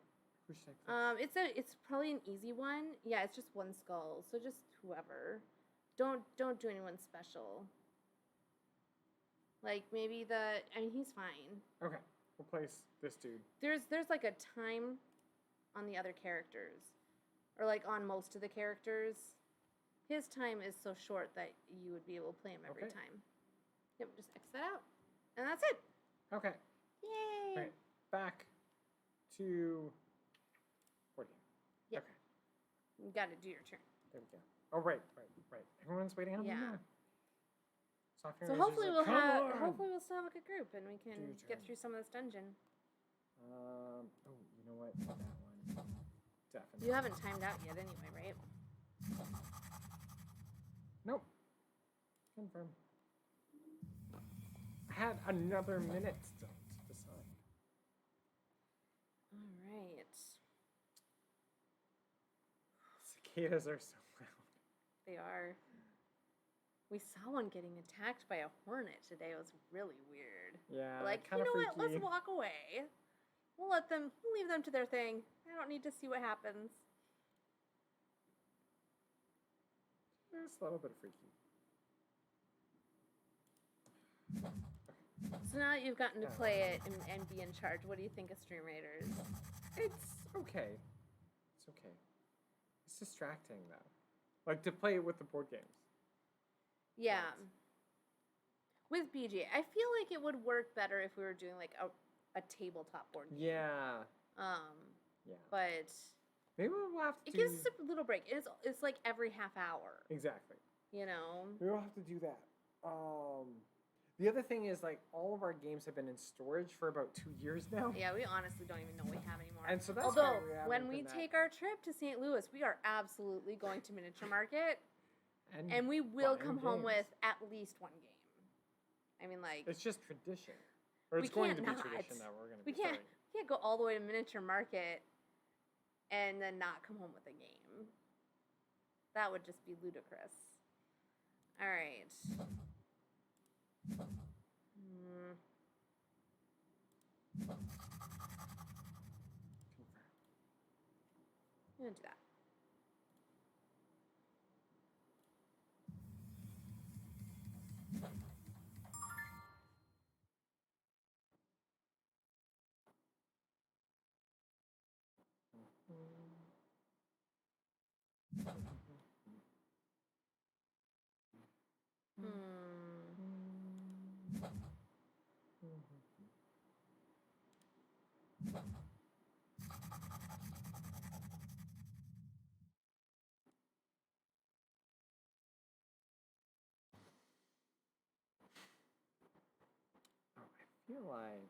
[SPEAKER 1] Who should I play?
[SPEAKER 2] It's probably an easy one. Yeah, it's just one skull. So just whoever. Don't do anyone special. Like maybe he's fine.
[SPEAKER 1] Okay. We'll place this dude.
[SPEAKER 2] There's like a time on the other characters. Or like on most of the characters. His time is so short that you would be able to play him every time. Yep, just X that out. And that's it.
[SPEAKER 1] Okay.
[SPEAKER 2] Yay!
[SPEAKER 1] All right. Back to board game.
[SPEAKER 2] Yep.
[SPEAKER 1] Okay.
[SPEAKER 2] You gotta do your turn.
[SPEAKER 1] There we go. Oh right. Everyone's waiting on me now.
[SPEAKER 2] So hopefully we'll still have a good group and we can get through some of this dungeon.
[SPEAKER 1] Oh, you know what? That one. Definitely.
[SPEAKER 2] You haven't timed out yet anyway, right?
[SPEAKER 1] Nope. Confirm. I had another minute still to decide.
[SPEAKER 2] All right.
[SPEAKER 1] Cicadas are so loud.
[SPEAKER 2] They are. We saw one getting attacked by a hornet today. It was really weird.
[SPEAKER 1] Yeah.
[SPEAKER 2] Like, you know what? Let's walk away. We'll leave them to their thing. I don't need to see what happens.
[SPEAKER 1] It's a little bit freaky.
[SPEAKER 2] So now that you've gotten to play it and be in charge, what do you think of Stream Raiders?
[SPEAKER 1] It's okay. It's okay. It's distracting though. Like to play it with the board games.
[SPEAKER 2] Yeah. With BJ, I feel like it would work better if we were doing like a tabletop board game.
[SPEAKER 1] Yeah.
[SPEAKER 2] Yeah. But
[SPEAKER 1] maybe we'll have to.
[SPEAKER 2] It gives us a little break. It's like every half hour.
[SPEAKER 1] Exactly.
[SPEAKER 2] You know.
[SPEAKER 1] We will have to do that. The other thing is like all of our games have been in storage for about 2 years now.
[SPEAKER 2] Yeah, we honestly don't even know what we have anymore.
[SPEAKER 1] And so that's
[SPEAKER 2] although when we take our trip to St. Louis, we are absolutely going to Miniature Market, and we will come home with at least one game. I mean, like
[SPEAKER 1] it's just tradition, or it's going to be tradition that we're going to.
[SPEAKER 2] We can't go all the way to Miniature Market and then not come home with a game. That would just be ludicrous. All right. I'm gonna do that.
[SPEAKER 1] feel like.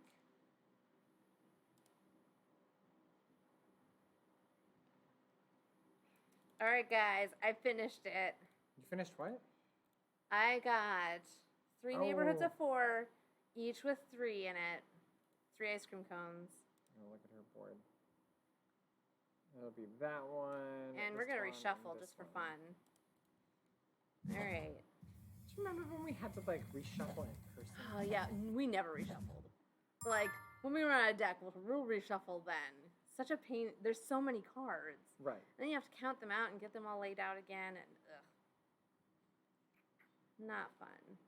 [SPEAKER 2] All right, guys, I finished it.
[SPEAKER 1] You finished what?
[SPEAKER 2] I got 3 neighborhoods of 4, each with 3 in it. 3 ice cream cones.
[SPEAKER 1] Oh, look at her board. It'll be that one.
[SPEAKER 2] And we're gonna reshuffle just for fun. All right.
[SPEAKER 1] Do you remember when we had to like reshuffle in person?
[SPEAKER 2] Oh yeah, we never reshuffled. Like when we run out of deck, we'll reshuffle then. Such a pain. There's so many cards.
[SPEAKER 1] Right.
[SPEAKER 2] And then you have to count them out and get them all laid out again, and ugh, not fun.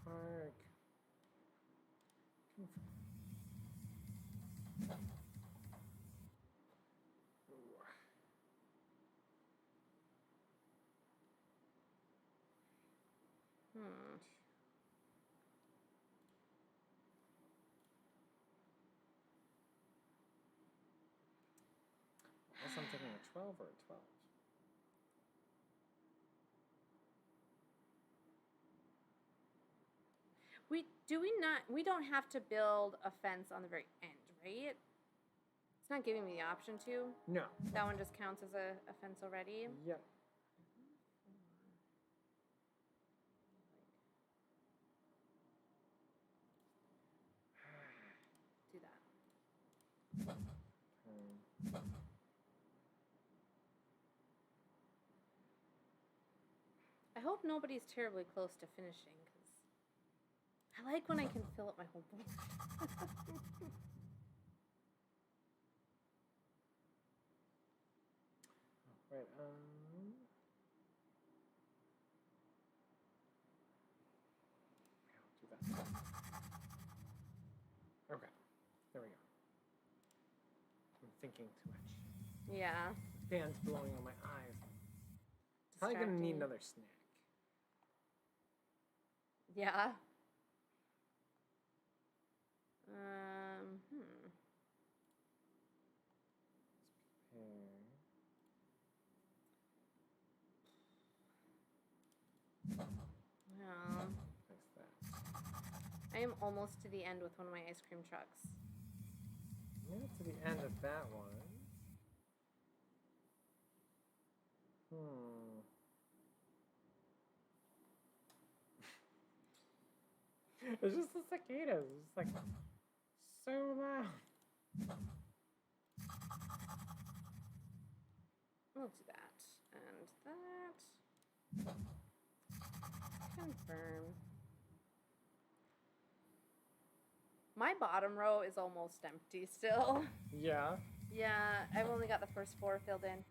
[SPEAKER 1] Park. I guess I'm taking a 12 or a 12.
[SPEAKER 2] We don't have to build a fence on the very end, right? It's not giving me the option to.
[SPEAKER 1] No.
[SPEAKER 2] That one just counts as a fence already.
[SPEAKER 1] Yep.
[SPEAKER 2] Do that. I hope nobody's terribly close to finishing, because I like when I can fill up my whole board.
[SPEAKER 1] Right, do that. Okay, there we go. I'm thinking too much.
[SPEAKER 2] Yeah.
[SPEAKER 1] Fan's blowing on my eyes. Probably gonna need another snack.
[SPEAKER 2] Yeah. Well, I am almost to the end with one of my ice cream trucks.
[SPEAKER 1] Yeah, to the end of that one. It's just the cicadas. It's just like so loud.
[SPEAKER 2] We'll do that and that. Confirm. My bottom row is almost empty still.
[SPEAKER 1] Yeah.
[SPEAKER 2] Yeah, I've only got the first 4 filled in.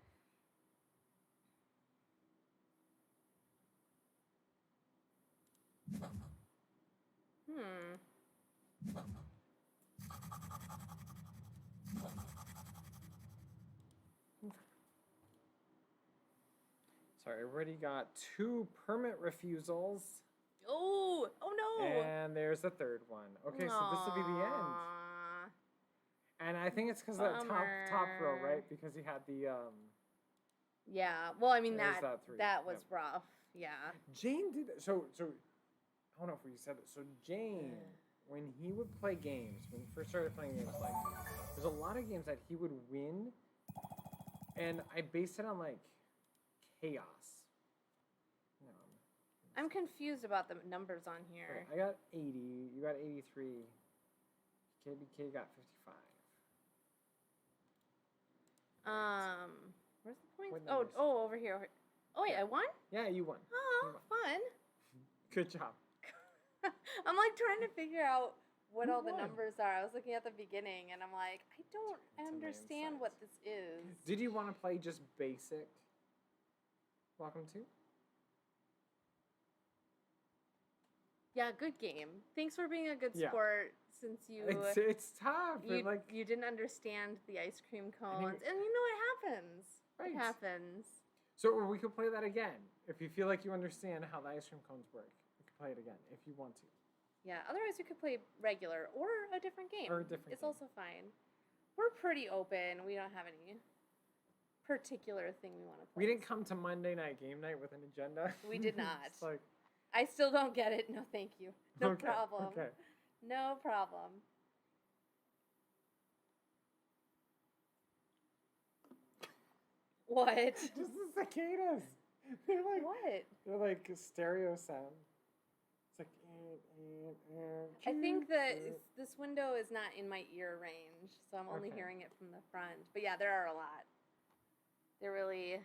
[SPEAKER 1] Sorry, I already got 2 permit refusals.
[SPEAKER 2] Oh no!
[SPEAKER 1] And there's the 3rd one. Okay, so this will be the end. And I think it's because of that top row, right? Because he had the
[SPEAKER 2] Yeah. Well, I mean that was rough. Yeah.
[SPEAKER 1] Jane did so. I don't know if we said it. So Jane, when he would play games, when he first started playing games, like there's a lot of games that he would win, and I based it on like chaos.
[SPEAKER 2] I'm confused about the numbers on here.
[SPEAKER 1] Okay, I got 80. You got 83. KBK got 55.
[SPEAKER 2] Where's the points? Oh, over here. Oh wait, I won?
[SPEAKER 1] Yeah, you won.
[SPEAKER 2] Oh,
[SPEAKER 1] you won.
[SPEAKER 2] Fun.
[SPEAKER 1] Good job.
[SPEAKER 2] I'm like trying to figure out what all the numbers are. I was looking at the beginning and I'm like, I don't understand what this is.
[SPEAKER 1] Did you want to play just basic? Welcome to?
[SPEAKER 2] Yeah, good game. Thanks for being a good sport since you...
[SPEAKER 1] It's tough.
[SPEAKER 2] You didn't understand the ice cream cones. And you know it happens. Right. It happens.
[SPEAKER 1] So we could play that again. If you feel like you understand how the ice cream cones work, we could play it again if you want to.
[SPEAKER 2] Yeah, otherwise we could play regular or a different game.
[SPEAKER 1] Or a different
[SPEAKER 2] It's
[SPEAKER 1] game.
[SPEAKER 2] also fine. We're pretty open. We don't have any particular thing we want to play.
[SPEAKER 1] We didn't come to Monday night game night with an agenda.
[SPEAKER 2] We did not.
[SPEAKER 1] It's like,
[SPEAKER 2] I still don't get it. No, thank you. No
[SPEAKER 1] okay,
[SPEAKER 2] problem.
[SPEAKER 1] Okay.
[SPEAKER 2] No problem. What?
[SPEAKER 1] Just the cicadas. They're like
[SPEAKER 2] What?
[SPEAKER 1] They're like stereo sound. It's like.
[SPEAKER 2] I think that this window is not in my ear range, so I'm only
[SPEAKER 1] Okay.
[SPEAKER 2] hearing it from the front. But yeah, there are a lot. They're really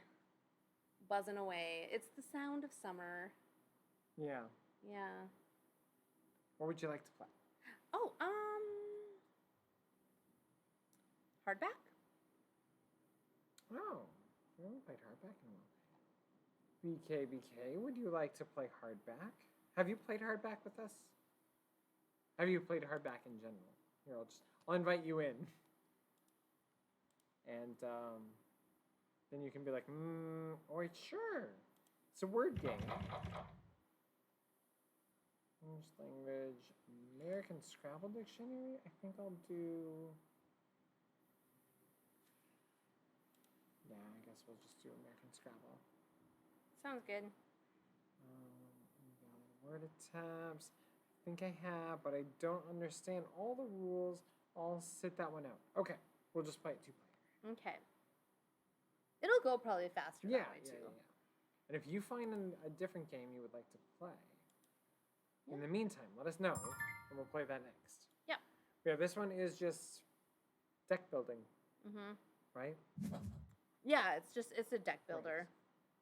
[SPEAKER 2] buzzing away. It's the sound of summer.
[SPEAKER 1] Yeah.
[SPEAKER 2] Yeah.
[SPEAKER 1] What would you like to play?
[SPEAKER 2] Oh, hardback?
[SPEAKER 1] Oh, we haven't played hardback in a while. BK, would you like to play hardback? Have you played hardback with us? Have you played hardback in general? Here, I'll invite you in. And then you can be like, alright, sure. It's a word game. English language, American Scrabble Dictionary. I think I'll do. Yeah, I guess we'll just do American Scrabble.
[SPEAKER 2] Sounds good.
[SPEAKER 1] Word tabs. I think I have, but I don't understand all the rules. I'll sit that one out. Okay, we'll just play it 2-player.
[SPEAKER 2] Okay. It'll go probably faster that way, too.
[SPEAKER 1] And if you find a different game you would like to play, in the meantime, let us know, and we'll play that next.
[SPEAKER 2] Yep.
[SPEAKER 1] Yeah, this one is just deck building, right?
[SPEAKER 2] Yeah, it's a deck builder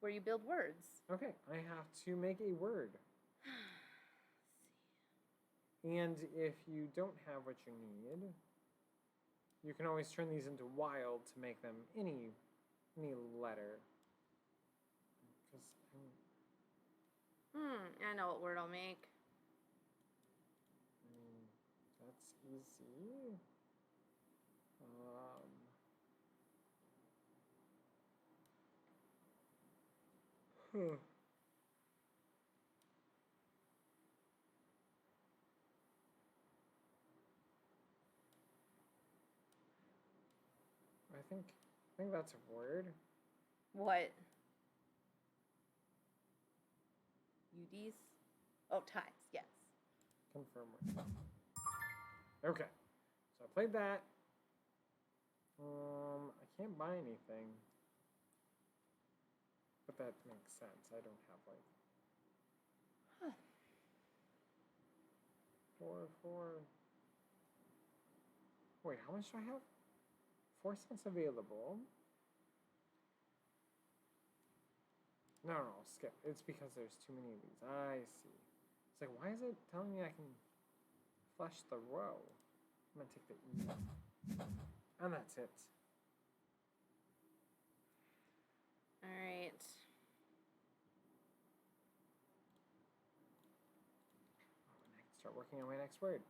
[SPEAKER 2] where you build words.
[SPEAKER 1] Okay, I have to make a word. And if you don't have what you need, you can always turn these into wild to make them any letter.
[SPEAKER 2] I know what word I'll make.
[SPEAKER 1] That's easy. I think that's a word.
[SPEAKER 2] What? UDs? Oh, ties, yes.
[SPEAKER 1] Confirm word. Okay. So I played that. I can't buy anything. But that makes sense. I don't have like 4. Wait, how much do I have? 4 cents available. No, I'll skip. It's because there's too many of these. I see. It's like, why is it telling me I can flush the row? I'm gonna take the E. And that's it.
[SPEAKER 2] All right.
[SPEAKER 1] I can start working on my next word.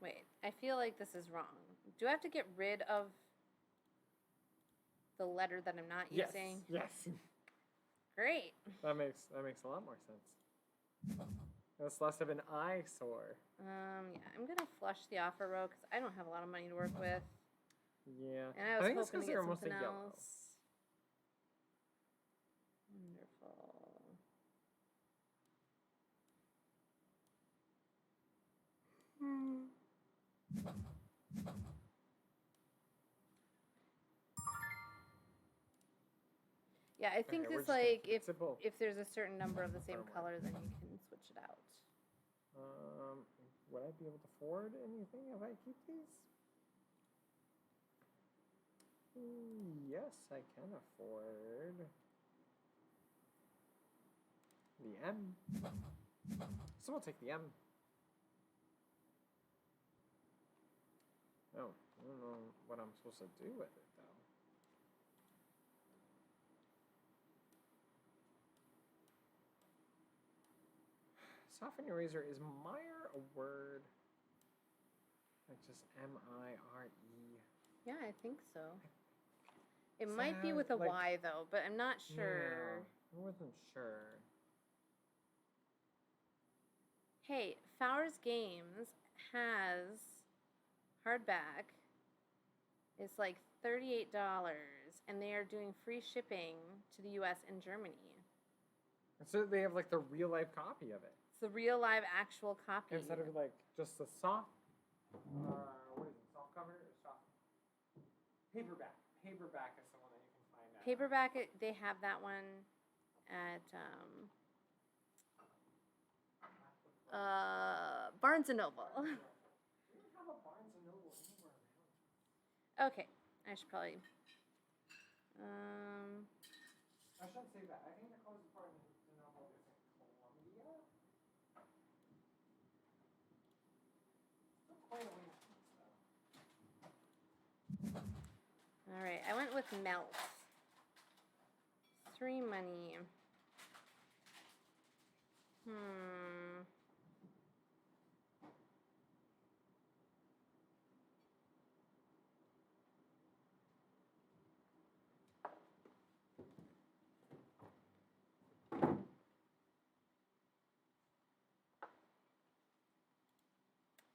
[SPEAKER 2] Wait, I feel like this is wrong. Do I have to get rid of the letter that I'm not using?
[SPEAKER 1] Yes.
[SPEAKER 2] Great.
[SPEAKER 1] That makes a lot more sense. That's less of an eyesore.
[SPEAKER 2] Yeah, I'm gonna flush the offer row because I don't have a lot of money to work with.
[SPEAKER 1] Yeah.
[SPEAKER 2] And I was
[SPEAKER 1] think it's
[SPEAKER 2] hoping to
[SPEAKER 1] they're
[SPEAKER 2] get
[SPEAKER 1] mostly
[SPEAKER 2] something
[SPEAKER 1] yellow.
[SPEAKER 2] else. Wonderful. Yeah, I think
[SPEAKER 1] Okay, we're
[SPEAKER 2] this
[SPEAKER 1] just gonna
[SPEAKER 2] like
[SPEAKER 1] keep it simple.
[SPEAKER 2] if there's a certain number of the same
[SPEAKER 1] Confirm
[SPEAKER 2] color, then you can switch it out.
[SPEAKER 1] Would I be able to afford anything if I keep these? Yes, I can afford the M. So we'll take the M. Oh, I don't know what I'm supposed to do with it though. Soften eraser, is mire a word? Like just M-I-R-E?
[SPEAKER 2] Yeah, I think so. It might be with a Y though, but I'm not sure.
[SPEAKER 1] Yeah, I wasn't sure.
[SPEAKER 2] Hey, Fowers Games has hardback. It's like $38, and they are doing free shipping to the U.S. and Germany.
[SPEAKER 1] And so they have like the real life copy of it.
[SPEAKER 2] It's the real live actual copy.
[SPEAKER 1] Instead of like just the soft, what is it, soft cover or soft? Paperback. Paperback is the one that you can find out.
[SPEAKER 2] Paperback, they have that one at Barnes & Noble.
[SPEAKER 1] We don't have a Barnes & Noble anywhere around.
[SPEAKER 2] Okay, I should probably...
[SPEAKER 1] I shouldn't say that. I think the closest Barnes & Noble is in Columbia. Still quite a ways though.
[SPEAKER 2] All right, I went with Melt. 3 money.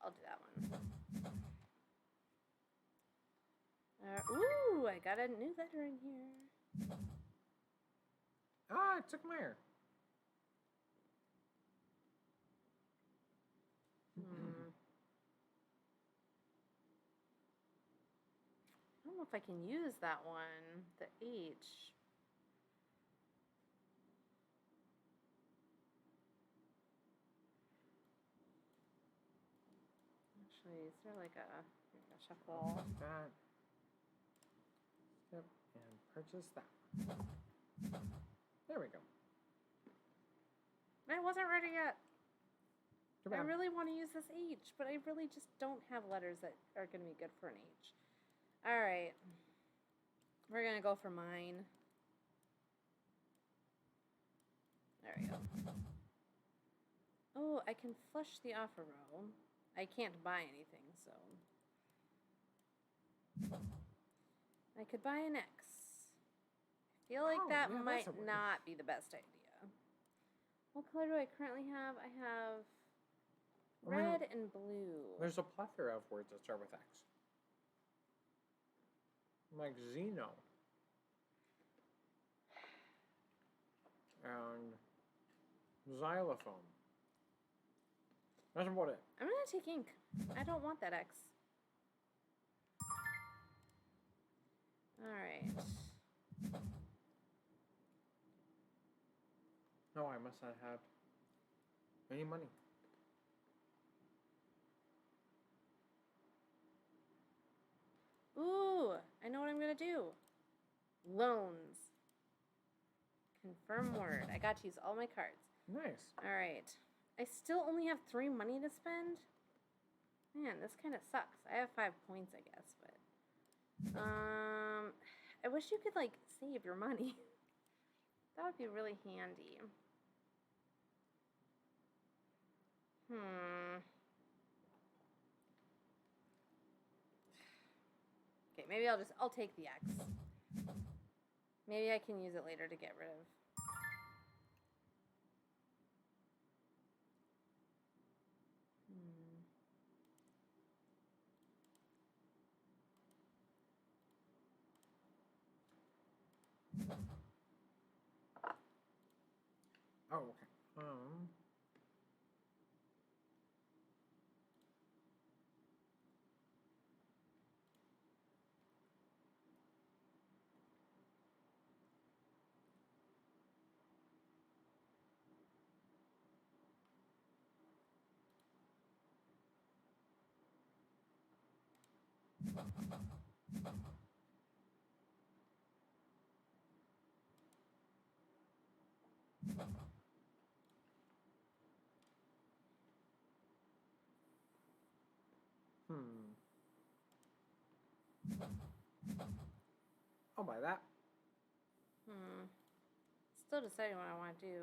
[SPEAKER 2] I'll do that one. Ooh, I got a new letter in here.
[SPEAKER 1] Ah, I took Meyer.
[SPEAKER 2] I don't know if I can use that one, the H. Actually, is there like a shuffle?
[SPEAKER 1] That. Yep, and purchase that. There we go.
[SPEAKER 2] I wasn't ready yet.
[SPEAKER 1] Too bad.
[SPEAKER 2] I really want to use this H, but I really just don't have letters that are going to be good for an H. All right. We're going to go for mine. There we go. Oh, I can flush the offer row. I can't buy anything, so. I could buy an X. I feel like that might not be the best idea. What color do I currently have? I have red and blue.
[SPEAKER 1] There's a plethora of words that start with X. Like Xeno. And xylophone. That's about it.
[SPEAKER 2] I'm gonna take ink. I don't want that X. Alright.
[SPEAKER 1] No, I must not have any money.
[SPEAKER 2] Ooh, I know what I'm gonna do. Loans. Confirm word. I got to use all my cards.
[SPEAKER 1] Nice.
[SPEAKER 2] Alright. I still only have 3 money to spend? Man, this kind of sucks. I have 5 points, I guess, but... I wish you could, like, save your money. That would be really handy. Okay, maybe I'll take the X. Maybe I can use it later to get rid of.
[SPEAKER 1] Oh, okay. I'll buy that.
[SPEAKER 2] Still deciding what I want to do.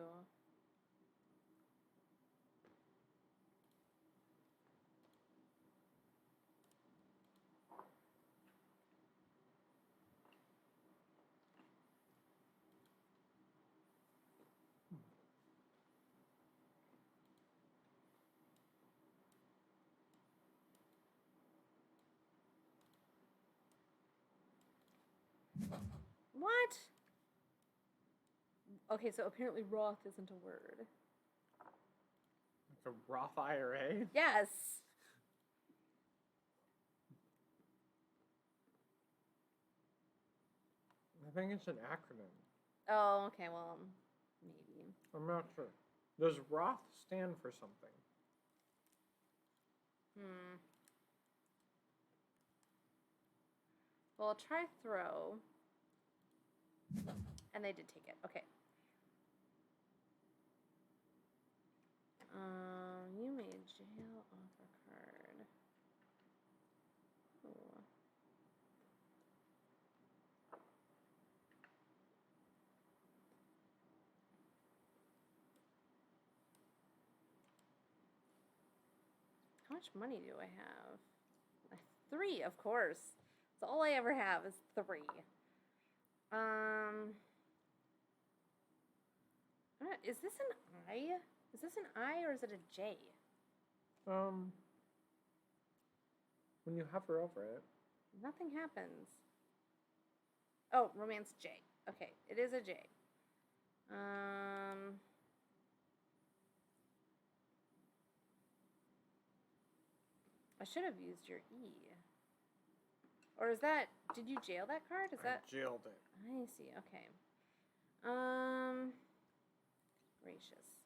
[SPEAKER 2] What? Okay, so apparently Roth isn't a word.
[SPEAKER 1] It's a Roth IRA?
[SPEAKER 2] Yes.
[SPEAKER 1] I think it's an acronym.
[SPEAKER 2] Oh, okay, well, maybe.
[SPEAKER 1] I'm not sure. Does Roth stand for something?
[SPEAKER 2] Well, I'll try throw. And they did take it. Okay. You made jail offer card. Ooh. How much money do I have? 3, of course. That's all I ever have is 3. Is this an I? Is this an I or is it a J?
[SPEAKER 1] When you hover over it.
[SPEAKER 2] Nothing happens. Oh, romance J. Okay, it is a J. I should have used your E. Or is that, did you jail that card? Is that?
[SPEAKER 1] I jailed it.
[SPEAKER 2] I see, okay. Gracious.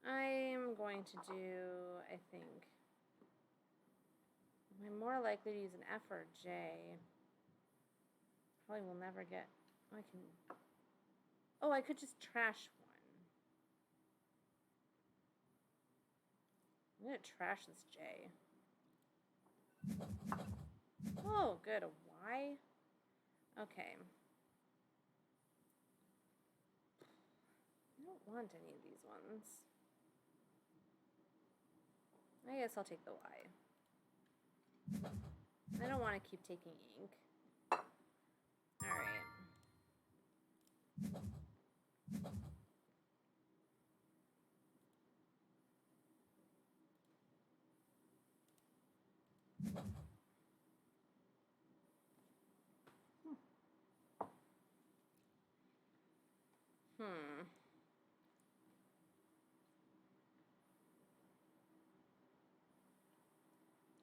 [SPEAKER 2] I'm going to do, I think, I'm more likely to use an F or a J. Probably will never get, I could just trash one. I'm going to trash this J. Oh, good, a Y? Okay. I don't want any of these ones. I guess I'll take the Y. I don't want to keep taking ink. Alright.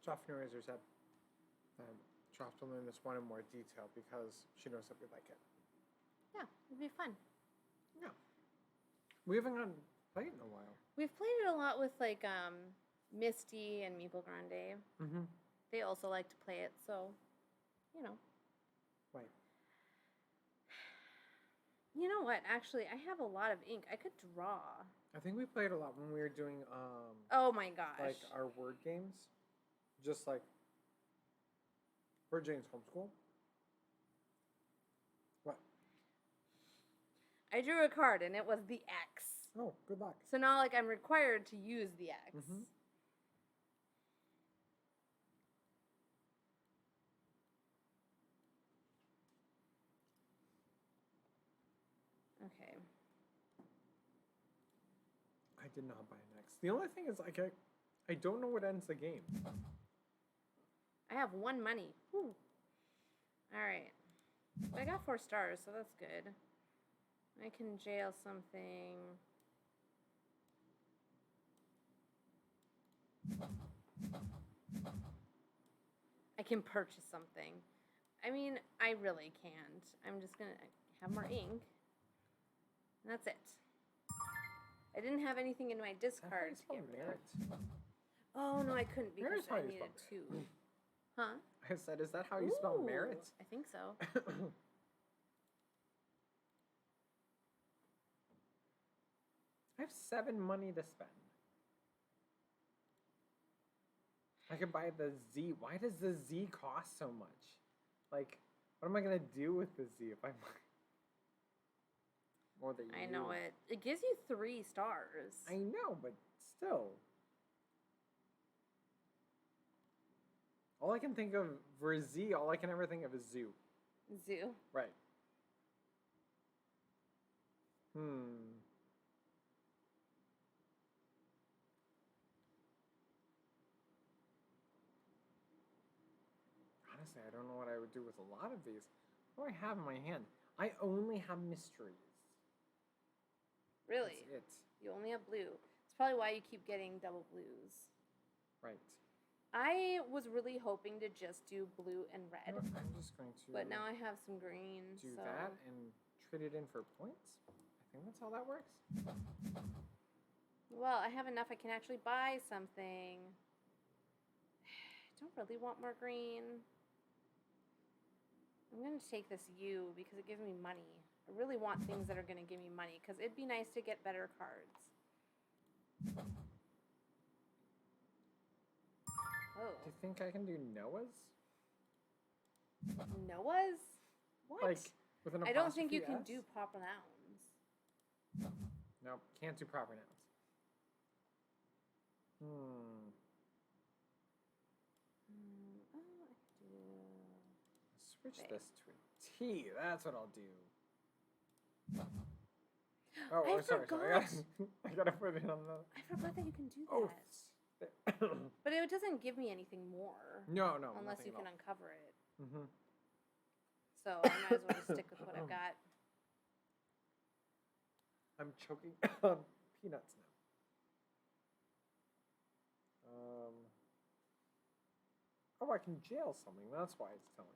[SPEAKER 1] Joffrey Razor said Joff to learn this one in more detail because she knows that we like it.
[SPEAKER 2] Yeah, it'd be fun.
[SPEAKER 1] Yeah. We haven't gotten played in a while.
[SPEAKER 2] We've played it a lot with like Misty and Meeple Grande.
[SPEAKER 1] Mm-hmm.
[SPEAKER 2] They also like to play it, so you know.
[SPEAKER 1] Right.
[SPEAKER 2] You know what? Actually, I have a lot of ink. I could draw.
[SPEAKER 1] I think we played a lot when we were doing
[SPEAKER 2] oh my gosh.
[SPEAKER 1] like our word games. Just like for Jane's homeschool. What?
[SPEAKER 2] I drew a card and it was the X.
[SPEAKER 1] Oh, good luck.
[SPEAKER 2] So now like I'm required to use the X.
[SPEAKER 1] Mm-hmm.
[SPEAKER 2] Okay.
[SPEAKER 1] I did not buy an X. The only thing is like I don't know what ends the game.
[SPEAKER 2] I have 1 money. Whew. All right. But I got 4 stars, so that's good. I can jail something. I can purchase something. I mean, I really can't. I'm just going to have more ink. And that's it. I didn't have anything in my discard to get rid of. Oh, no, I couldn't because I needed 2. Huh?
[SPEAKER 1] I said, is that how you spell merit?
[SPEAKER 2] I think so.
[SPEAKER 1] I have 7 money to spend. I could buy the Z. Why does the Z cost so much? Like, what am I gonna do with the Z if I'm more than
[SPEAKER 2] I know it. It gives you 3 stars.
[SPEAKER 1] I know, but still. All I can think of for Z, all I can ever think of is zoo.
[SPEAKER 2] Zoo.
[SPEAKER 1] Right. Honestly, I don't know what I would do with a lot of these. What do I have in my hand? I only have mysteries.
[SPEAKER 2] Really?
[SPEAKER 1] That's it.
[SPEAKER 2] You only have blue. It's probably why you keep getting double blues.
[SPEAKER 1] Right.
[SPEAKER 2] I was really hoping to just do blue and red.
[SPEAKER 1] No, I'm just going to.
[SPEAKER 2] But now I have some green.
[SPEAKER 1] Do
[SPEAKER 2] so.
[SPEAKER 1] that and trade it in for points. I think that's how that works.
[SPEAKER 2] Well, I have enough. I can actually buy something. I don't really want more green. I'm going to take this U because it gives me money. I really want things that are going to give me money because it'd be nice to get better cards. Oh.
[SPEAKER 1] Do you think I can do Noah's?
[SPEAKER 2] Noah's? What?
[SPEAKER 1] Like, with an
[SPEAKER 2] I don't think you
[SPEAKER 1] apostrophe
[SPEAKER 2] can
[SPEAKER 1] S?
[SPEAKER 2] do proper nouns.
[SPEAKER 1] Nope, can't do proper nouns. Hmm.
[SPEAKER 2] Oh, I could do...
[SPEAKER 1] Switch
[SPEAKER 2] There.
[SPEAKER 1] this to a T. That's what I'll do.
[SPEAKER 2] I
[SPEAKER 1] sorry.
[SPEAKER 2] forgot.
[SPEAKER 1] I gotta put it on the.
[SPEAKER 2] I forgot that you can do that.
[SPEAKER 1] Oh.
[SPEAKER 2] But it doesn't give me anything more.
[SPEAKER 1] No.
[SPEAKER 2] Unless you
[SPEAKER 1] nothing
[SPEAKER 2] can
[SPEAKER 1] at
[SPEAKER 2] uncover it.
[SPEAKER 1] all. Mm-hmm.
[SPEAKER 2] So I might as well just stick with what I've got.
[SPEAKER 1] I'm choking on peanuts now. Oh, I can jail something. That's why it's telling me.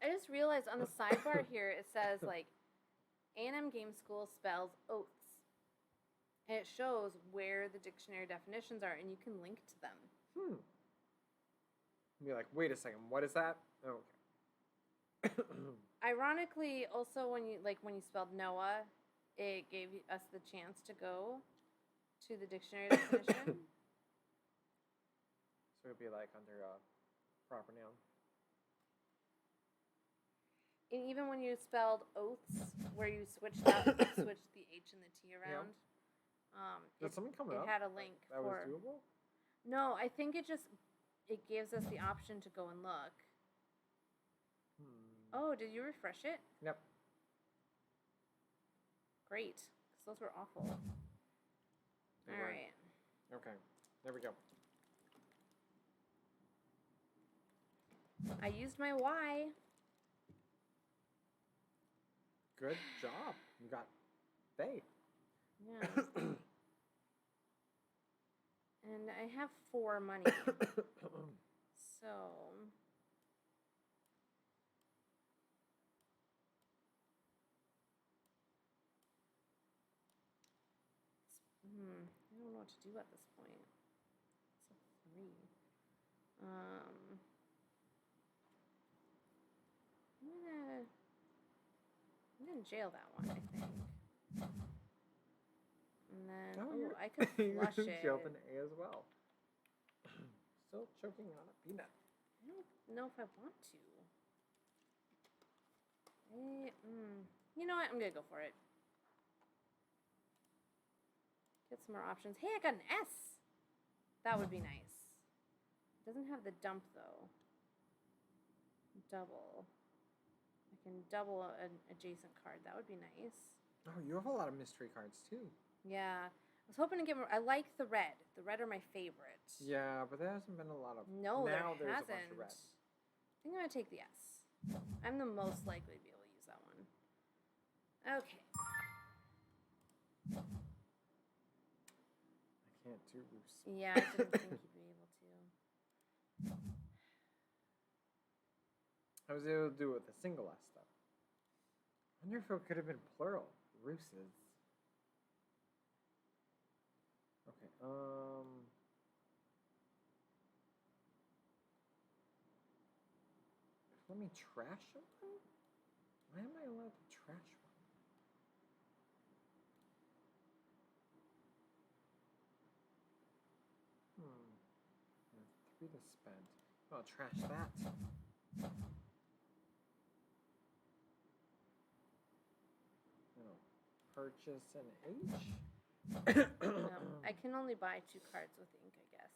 [SPEAKER 2] I just realized on the sidebar here it says like A&M Game School spells oaths. And it shows where the dictionary definitions are and you can link to them.
[SPEAKER 1] Be like, wait a second, what is that? Oh, okay.
[SPEAKER 2] Ironically, also when you spelled Noah, it gave us the chance to go to the dictionary definition.
[SPEAKER 1] So it'd be like under proper noun.
[SPEAKER 2] And even when you spelled oaths, where you switched the H and the T around,
[SPEAKER 1] Did something come up?
[SPEAKER 2] It had a link
[SPEAKER 1] that was doable?
[SPEAKER 2] No, I think it gives us the option to go and look. Oh, did you refresh it?
[SPEAKER 1] Yep.
[SPEAKER 2] Great, because those were awful.
[SPEAKER 1] They
[SPEAKER 2] All
[SPEAKER 1] were.
[SPEAKER 2] right.
[SPEAKER 1] Okay, there we go.
[SPEAKER 2] I used my Y.
[SPEAKER 1] Good job. You got they.
[SPEAKER 2] Yeah. And I have 4 money. So. I don't know what to do at this point. It's a 3. I'm gonna jail that one, I think. And then, I could flush
[SPEAKER 1] you
[SPEAKER 2] it.
[SPEAKER 1] jailed an A as well. Still choking on a peanut.
[SPEAKER 2] I don't know if I want to. You know what? I'm gonna go for it. Get some more options. Hey, I got an S. That would be nice. It doesn't have the dump though. Double. I can double an adjacent card. That would be nice.
[SPEAKER 1] Oh, you have a lot of mystery cards too.
[SPEAKER 2] Yeah. I was hoping to get more. I like the red. The red are my favorite.
[SPEAKER 1] Yeah, but there hasn't been a lot of.
[SPEAKER 2] No,
[SPEAKER 1] now
[SPEAKER 2] there
[SPEAKER 1] there's
[SPEAKER 2] hasn't.
[SPEAKER 1] a bunch of red.
[SPEAKER 2] I think I'm gonna take the S. I'm the most likely to be able to use that one. Okay.
[SPEAKER 1] I can't do Roost.
[SPEAKER 2] Yeah, I didn't think you'd be able to.
[SPEAKER 1] I was able to do it with a single S though. I wonder if it could have been plural. Rooses. Okay. Let me trash something? Why am I allowed to trash one? I have 3 to spend. I'll trash that. Purchase an H?
[SPEAKER 2] I can only buy 2 cards with ink, I guess.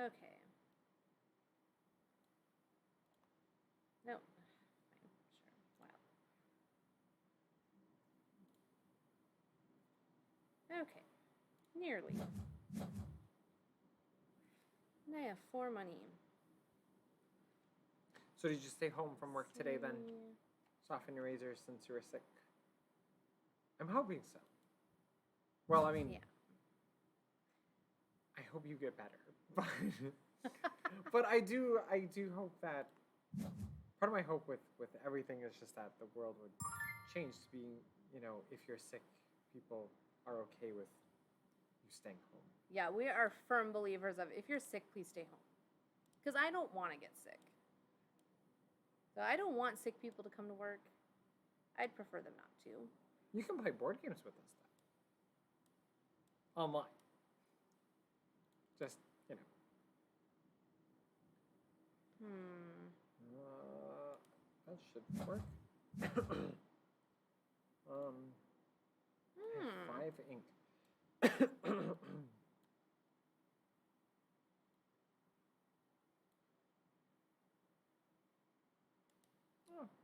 [SPEAKER 2] Okay. No. Fine. Sure. Wow. Okay. Nearly. And I have 4 money.
[SPEAKER 1] So did you stay home from work today then?
[SPEAKER 2] See.
[SPEAKER 1] Soften your razor since you were sick? I'm hoping so. Well, I mean,
[SPEAKER 2] Yeah.
[SPEAKER 1] I hope you get better. But I do hope that part of my hope with everything is just that the world would change to being, if you're sick, people are okay with you staying home.
[SPEAKER 2] Yeah, we are firm believers of if you're sick, please stay home. Because I don't want to get sick. So I don't want sick people to come to work. I'd prefer them not to.
[SPEAKER 1] You can play board games with us, though. Online. Just, that should work. I have 5 ink.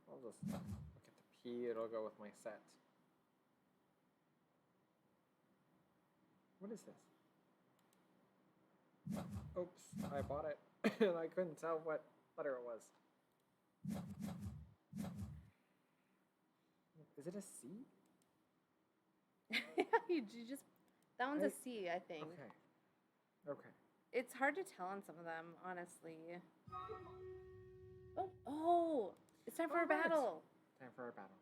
[SPEAKER 1] I'll just look at the P. It'll go with my set. What is this? Oops, I bought it. And I couldn't tell what letter it was. Is it a C?
[SPEAKER 2] you just that one's a C, I think.
[SPEAKER 1] Okay.
[SPEAKER 2] It's hard to tell on some of them, honestly. Oh, it's time for a battle.
[SPEAKER 1] Time for our battle.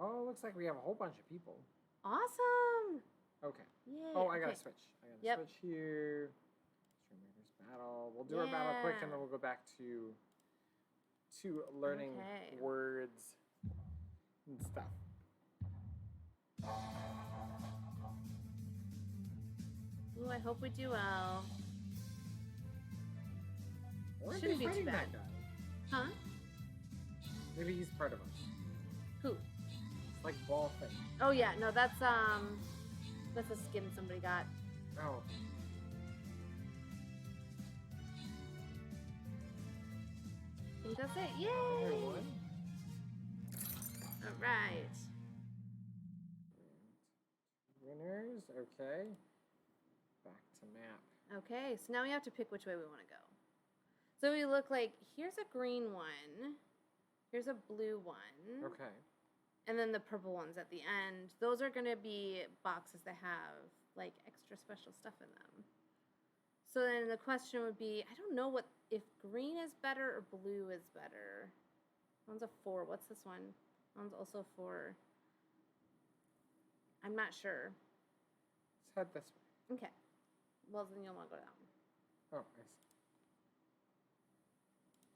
[SPEAKER 1] Oh, looks like we have a whole bunch of people.
[SPEAKER 2] Awesome.
[SPEAKER 1] Okay.
[SPEAKER 2] Yay.
[SPEAKER 1] Oh, I gotta switch. Switch here. Stream Raiders battle. We'll do our battle quick, and then we'll go back to learning words and stuff.
[SPEAKER 2] Ooh, I hope we do well.
[SPEAKER 1] Shouldn't be too bad. That guy?
[SPEAKER 2] Huh?
[SPEAKER 1] Maybe he's part of us.
[SPEAKER 2] Who?
[SPEAKER 1] It's like ball thing.
[SPEAKER 2] Oh yeah, no, that's a skin somebody got.
[SPEAKER 1] Oh.
[SPEAKER 2] I think that's it. Yay! All right.
[SPEAKER 1] Winners. Okay. Back to map.
[SPEAKER 2] Okay, so now we have to pick which way we want to go. So we look like, here's a green one, here's a blue one.
[SPEAKER 1] Okay.
[SPEAKER 2] And then the purple ones at the end. Those are going to be boxes that have, like, extra special stuff in them. So then the question would be, I don't know if green is better or blue is better. One's a 4. What's this one? One's also 4. I'm not sure.
[SPEAKER 1] Let's head this way.
[SPEAKER 2] Okay. Well, then you'll want to go down.
[SPEAKER 1] Oh, I see.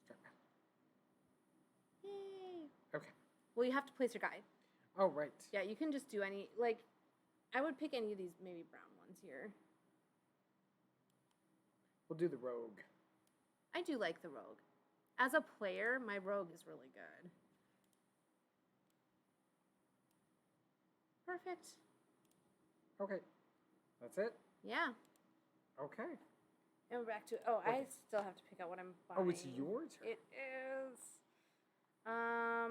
[SPEAKER 1] Start now.
[SPEAKER 2] Yay.
[SPEAKER 1] Okay.
[SPEAKER 2] Well, you have to place your guide.
[SPEAKER 1] Oh, right.
[SPEAKER 2] Yeah, you can just do any, like, I would pick any of these maybe brown ones here.
[SPEAKER 1] We'll do the rogue.
[SPEAKER 2] I do like the rogue. As a player, my rogue is really good. Perfect.
[SPEAKER 1] Okay. That's it?
[SPEAKER 2] Yeah.
[SPEAKER 1] Okay.
[SPEAKER 2] And we're back to, I still have to pick out what I'm buying.
[SPEAKER 1] Oh, it's your turn.
[SPEAKER 2] It is. Do I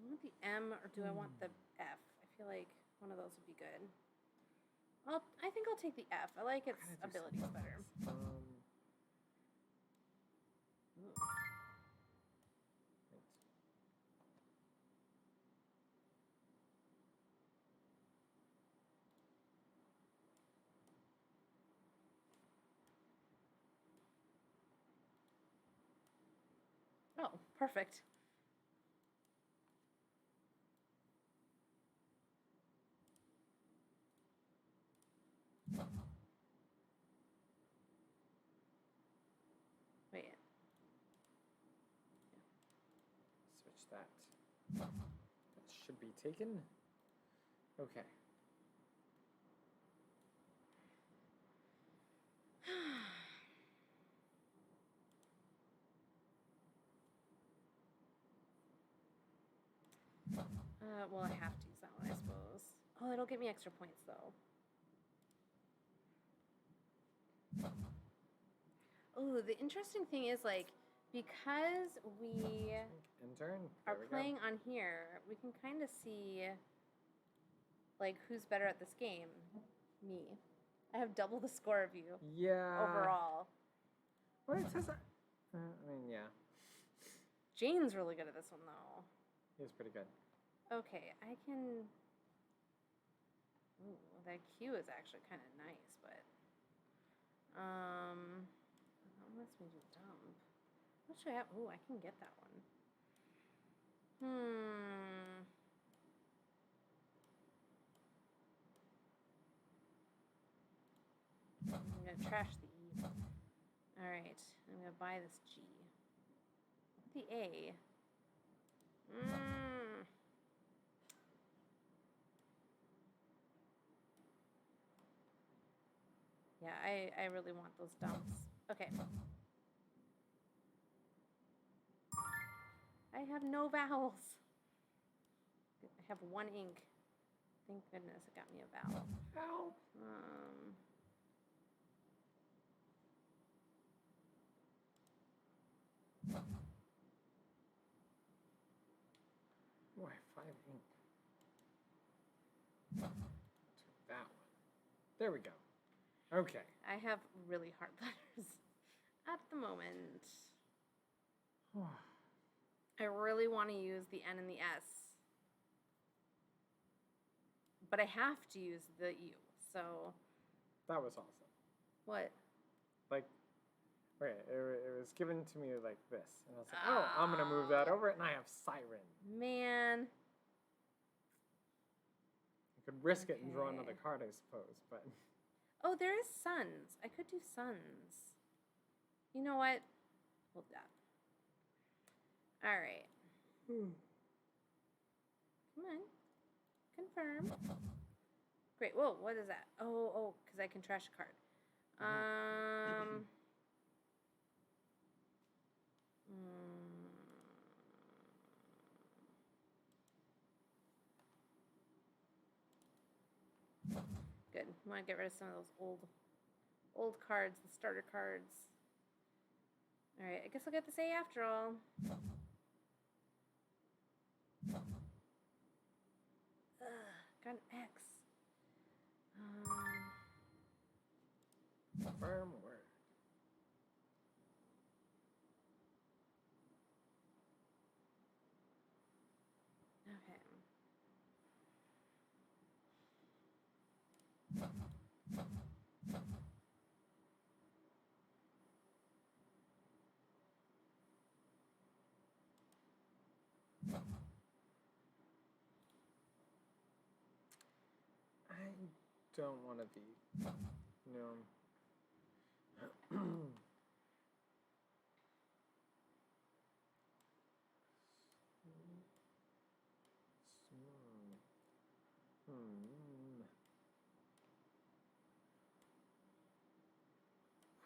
[SPEAKER 2] want the M or do I want the F? I feel like one of those would be good. I think I'll take the F. I like its abilities better. Oh, perfect. Wait.
[SPEAKER 1] Switch that. That should be taken. Okay.
[SPEAKER 2] Well, I have to use that one, I suppose. Oh, it'll get me extra points, though. Oh, the interesting thing is, like, because we
[SPEAKER 1] Intern.
[SPEAKER 2] are playing on here, we can kind of see, Like, who's better at this game? Me. I have double the score of you.
[SPEAKER 1] Yeah.
[SPEAKER 2] Overall.
[SPEAKER 1] Well, it says. I mean, yeah.
[SPEAKER 2] Jane's really good at this one, though.
[SPEAKER 1] He's pretty good.
[SPEAKER 2] Okay, I can. Ooh, that Q is actually kind of nice, but. That lets me do dump. What should I have? Ooh, I can get that one. I'm gonna trash the E. Alright, I'm gonna buy this G. The A. Yeah, I really want those dumps. Okay. I have no vowels. I have one ink. Thank goodness it got me a vowel.
[SPEAKER 1] Ow. Oh, I have 5 ink. That one. There we go. Okay.
[SPEAKER 2] I have really hard letters at the moment. I really want to use the N and the S. But I have to use the U, so...
[SPEAKER 1] That was awesome.
[SPEAKER 2] What?
[SPEAKER 1] Like, okay, it was given to me like this. And I was like, oh, I'm going to move that over, and I have Siren.
[SPEAKER 2] Man.
[SPEAKER 1] You could risk it and draw another card, I suppose, but...
[SPEAKER 2] Oh, there is Suns. I could do Suns. You know what? Hold that. All right. Come on. Confirm. Great. Whoa, what is that? Oh, because I can trash a card. Good. I want to get rid of some of those old cards, the starter cards. All right, I guess I'll get this A after all. Got an X.
[SPEAKER 1] Firm word.
[SPEAKER 2] Okay.
[SPEAKER 1] I don't want to be,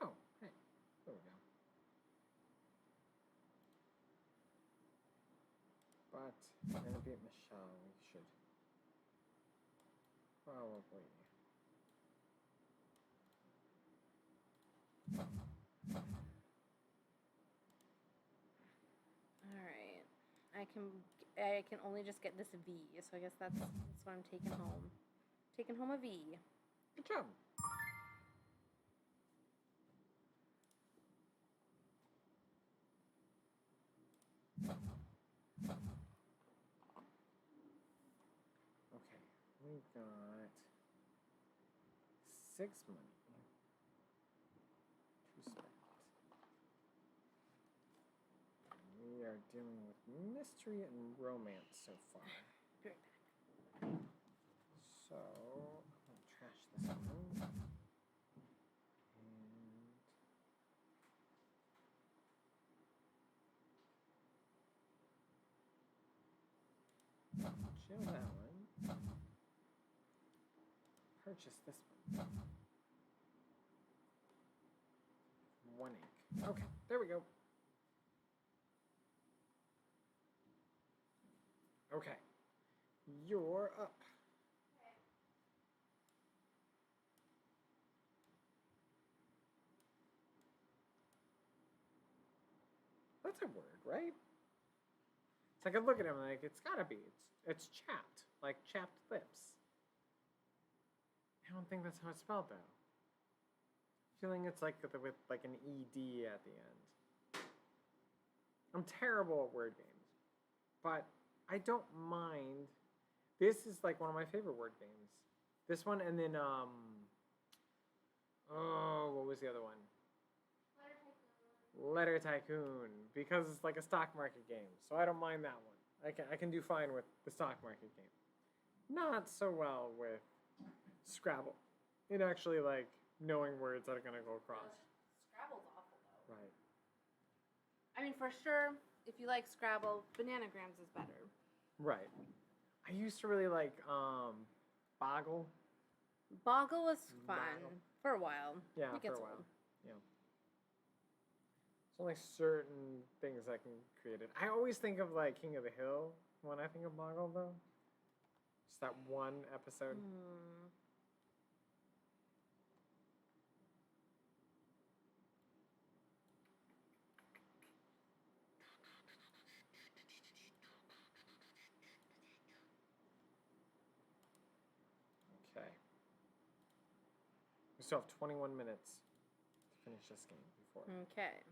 [SPEAKER 1] Oh, hey, there we go. But we're gonna beat Michelle. We should probably.
[SPEAKER 2] All right. I can only just get this V, so I guess that's what I'm taking home. Taking home a V.
[SPEAKER 1] Good job. Okay, we got 6 money to spend. We are dealing with mystery and romance so far.
[SPEAKER 2] Be right back.
[SPEAKER 1] So, I'm going to trash this one. And chill that one. Purchase this one. 1 ink. Okay, there we go. Okay, you're up. That's a word, right? So I could look at him like, it's gotta be. It's chapped, like chapped lips. I don't think that's how it's spelled though. Feeling it's like with like an ED at the end. I'm terrible at word games, but I don't mind. This is like one of my favorite word games. This one and then oh, what was the other one? Letter Tycoon, because it's like a stock market game, so I don't mind that one. I can do fine with the stock market game. Not so well with Scrabble. It actually like knowing words that are gonna go across.
[SPEAKER 2] Scrabble's awful though.
[SPEAKER 1] Right.
[SPEAKER 2] I mean, for sure, if you like Scrabble, Bananagrams is better.
[SPEAKER 1] Right. I used to really like Boggle.
[SPEAKER 2] Boggle was fun
[SPEAKER 1] Boggle.
[SPEAKER 2] for a while.
[SPEAKER 1] Yeah,
[SPEAKER 2] It gets
[SPEAKER 1] for a while.
[SPEAKER 2] old.
[SPEAKER 1] Yeah. There's only certain things I can create it. I always think of like King of the Hill when I think of Boggle though. Just that one episode. Okay. We still have 21 minutes to finish this game before.
[SPEAKER 2] Okay.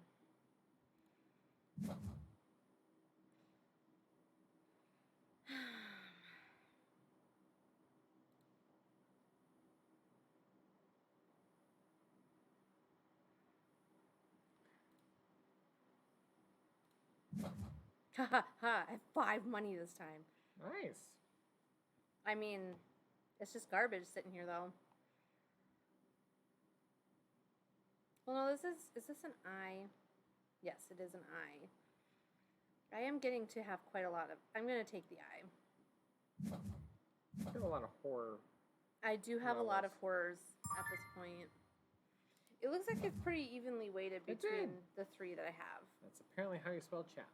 [SPEAKER 2] Ha ha ha! I have 5 money this time.
[SPEAKER 1] Nice.
[SPEAKER 2] I mean, it's just garbage sitting here though. Well, no, is this an I? Yes, it is an I. I am getting to have quite a lot of, I'm going to take the I.
[SPEAKER 1] I have a lot of horror.
[SPEAKER 2] I do have a lot of
[SPEAKER 1] novels.
[SPEAKER 2] horrors at this point. It looks like it's pretty evenly weighted
[SPEAKER 1] It
[SPEAKER 2] between
[SPEAKER 1] did.
[SPEAKER 2] the 3 that I have.
[SPEAKER 1] That's apparently how you spell chapped.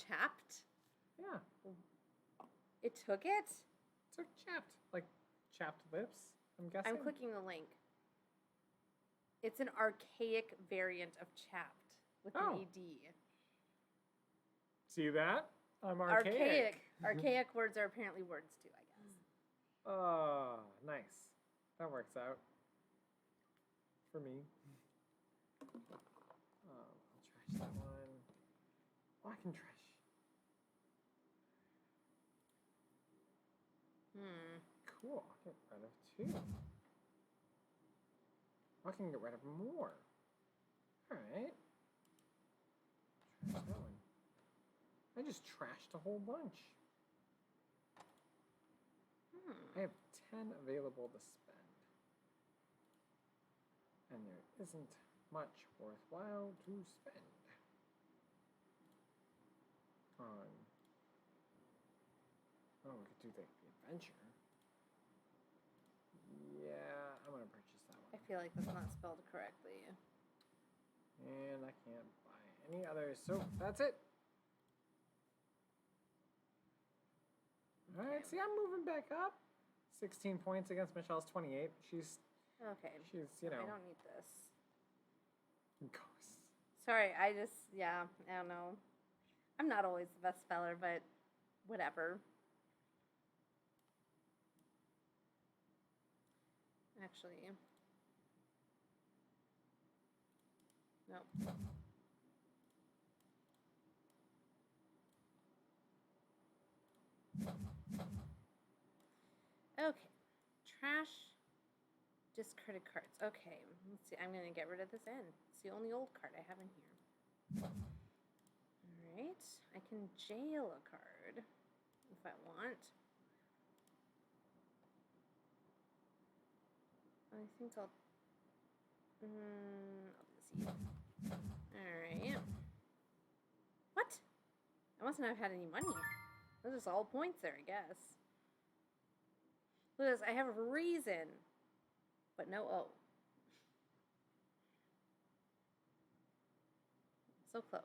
[SPEAKER 2] Chapped?
[SPEAKER 1] Yeah.
[SPEAKER 2] It took it?
[SPEAKER 1] So chapped. Like chapped lips, I'm guessing.
[SPEAKER 2] I'm clicking the link. It's an archaic variant of chapped with
[SPEAKER 1] Oh.
[SPEAKER 2] an ED.
[SPEAKER 1] See that? I'm archaic.
[SPEAKER 2] Archaic words are apparently words too, I guess.
[SPEAKER 1] Oh, nice. That works out. For me. Oh, I'll trash that one. Oh, I can trash. Cool. I'll get rid of 2. I can get rid of more. Alright. Trash that one. I just trashed a whole bunch. I have 10 available to spend. And there isn't much worthwhile to spend on. Oh, we could do the adventure. Yeah, I'm gonna purchase that
[SPEAKER 2] I
[SPEAKER 1] one.
[SPEAKER 2] feel like that's not spelled correctly.
[SPEAKER 1] And I can't buy any others, so that's it. Alright, see, I'm moving back up. 16 points against Michelle's 28. She's,
[SPEAKER 2] Okay.
[SPEAKER 1] you know,
[SPEAKER 2] I don't need this.
[SPEAKER 1] ghosts.
[SPEAKER 2] Sorry, I don't know. I'm not always the best speller, but whatever. Actually, nope. Okay, trash, discarded cards. Okay, let's see. I'm gonna get rid of this N. It's the only old card I have in here. Alright, I can jail a card if I want. I think I'll do this. Alright. What? I must not have had any money. Those are just all points there, I guess. Look at this, I have a reason, but no O. So close.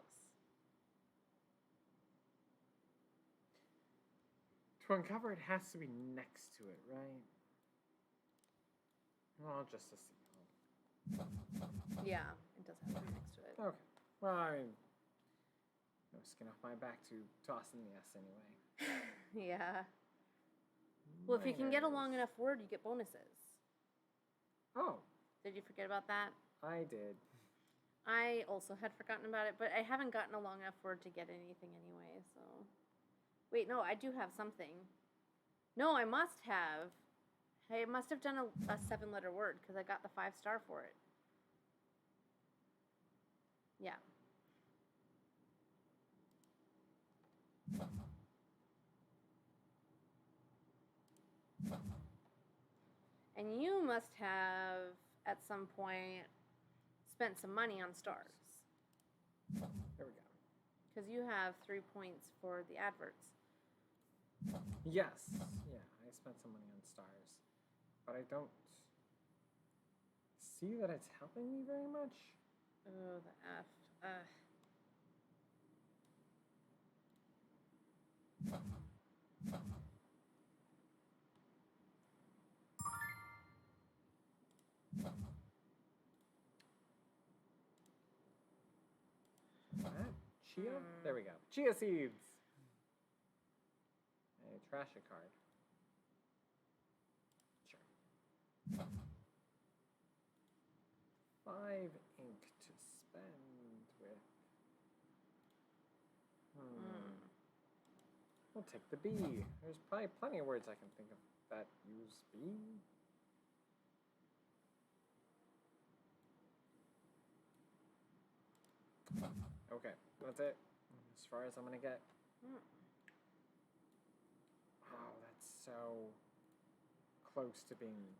[SPEAKER 1] To uncover it has to be next to it, right? Well, just a C.
[SPEAKER 2] Yeah, it does have to be next to it.
[SPEAKER 1] Okay. Well, I mean, no skin off my back to toss in the S anyway.
[SPEAKER 2] Yeah. Well, if you can get a long enough word, you get bonuses.
[SPEAKER 1] Oh.
[SPEAKER 2] Did you forget about that?
[SPEAKER 1] I did.
[SPEAKER 2] I also had forgotten about it, but I haven't gotten a long enough word to get anything anyway, so... Wait, no, I do have something. No, I must have. I must have done a 7-letter word, because I got the 5-star for it. Yeah. And you must have, at some point, spent some money on stars.
[SPEAKER 1] There we go.
[SPEAKER 2] Because you have 3 points for the adverts.
[SPEAKER 1] Yes. Yeah, I spent some money on stars. But I don't see that it's helping me very much.
[SPEAKER 2] Oh, the F.
[SPEAKER 1] Chia? There we go. Chia seeds! And trash a card. Sure. 5 ink to spend with. We'll take the B. There's probably plenty of words I can think of that use B. Okay, that's it. As far as I'm gonna get. Oh, that's so close to being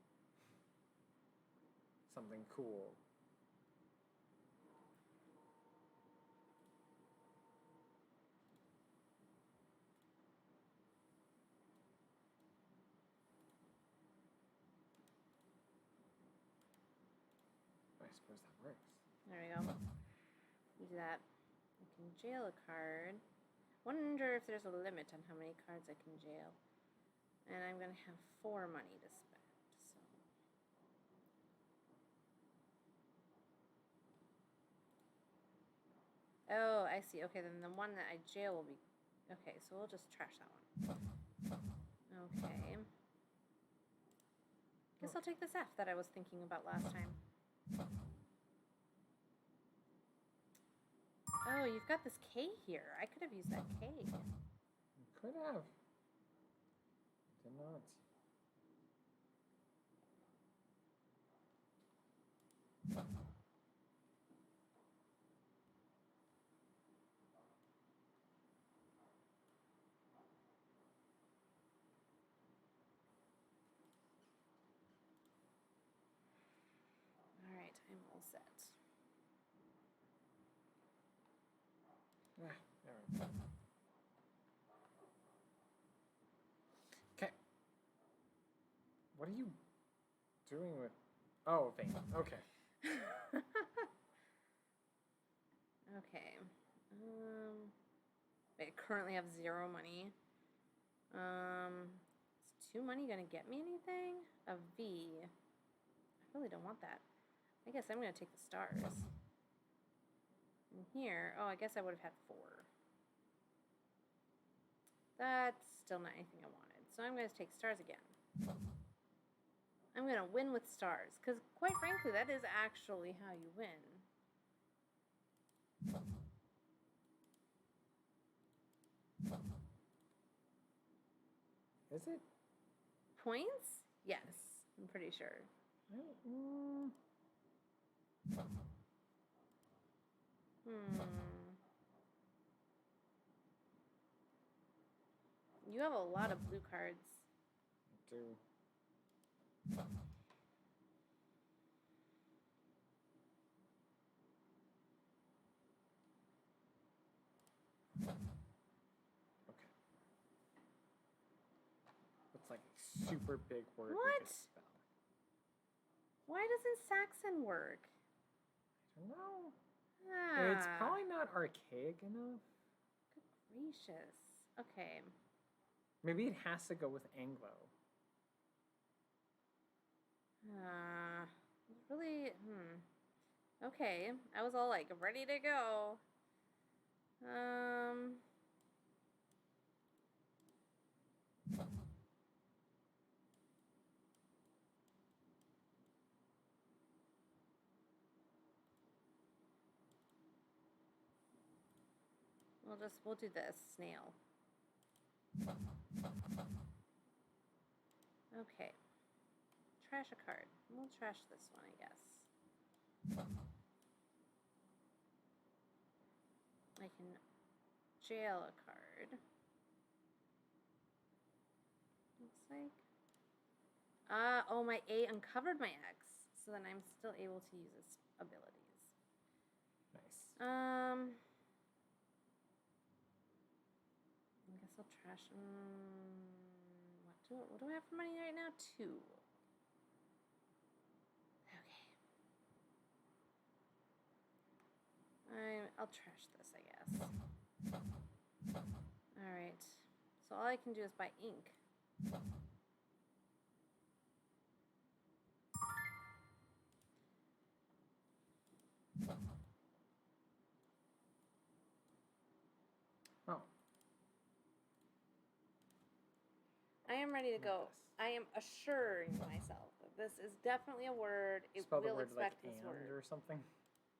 [SPEAKER 1] something cool. I suppose that works.
[SPEAKER 2] There we go. Do that. I can jail a card. Wonder if there's a limit on how many cards I can jail. And I'm going to have 4 money to spend. So. Oh, I see. Okay, then the one that I jail will be... Okay, so we'll just trash that one. Okay. Guess I'll take this F that I was thinking about last time. Oh, you've got this K here. I could have used that K.
[SPEAKER 1] You could have. Did not.
[SPEAKER 2] All right, I'm all set.
[SPEAKER 1] Okay. What are you doing with... Oh, vein. Okay.
[SPEAKER 2] Okay. I currently have 0 money. Is 2 money gonna get me anything? A V. I really don't want that. I guess I'm gonna take the stars. And here, oh, I guess I would have had 4. That's still not anything I wanted. So I'm gonna take stars again. I'm gonna win with stars, because quite frankly, that is actually how you win.
[SPEAKER 1] Is it?
[SPEAKER 2] Points? Yes, I'm pretty sure. You have a lot of blue cards.
[SPEAKER 1] I do. Okay. It's like a super big word.
[SPEAKER 2] What?
[SPEAKER 1] We could spell.
[SPEAKER 2] Why doesn't Saxon work?
[SPEAKER 1] I don't know.
[SPEAKER 2] Ah.
[SPEAKER 1] It's probably not archaic enough.
[SPEAKER 2] Good gracious. Okay.
[SPEAKER 1] Maybe it has to go with Anglo.
[SPEAKER 2] Really, Okay, I was all like ready to go. We'll do this snail. Okay. Trash a card. We'll trash this one, I guess. I can jail a card. Looks like. Oh, my A uncovered my X, so then I'm still able to use its abilities.
[SPEAKER 1] Nice.
[SPEAKER 2] I guess I'll trash. What do I have for money right now? 2. Okay. I'll trash this, I guess. All right. So all I can do is buy ink.
[SPEAKER 1] Oh.
[SPEAKER 2] I am ready to go. I am assuring myself that this is definitely a word. It
[SPEAKER 1] Spell the
[SPEAKER 2] will
[SPEAKER 1] word like
[SPEAKER 2] expect this
[SPEAKER 1] and
[SPEAKER 2] word.
[SPEAKER 1] or something.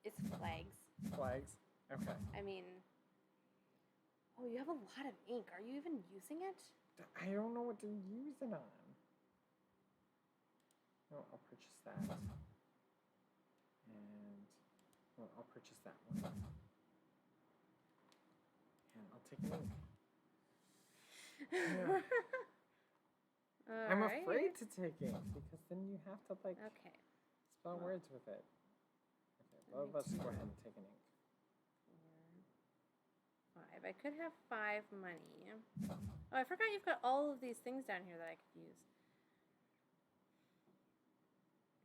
[SPEAKER 2] It's flags.
[SPEAKER 1] Flags. Okay.
[SPEAKER 2] I mean, oh, you have a lot of ink. Are you even using it?
[SPEAKER 1] I don't know what to use it on. No, I'll purchase that. And well, I'll purchase that one. And I'll take an ink. Yeah. I'm afraid to take ink because then you have to like spell words with it. Okay, both of us go ahead and take an ink.
[SPEAKER 2] 4, 5. I could have 5 money. Oh, I forgot you've got all of these things down here that I could use.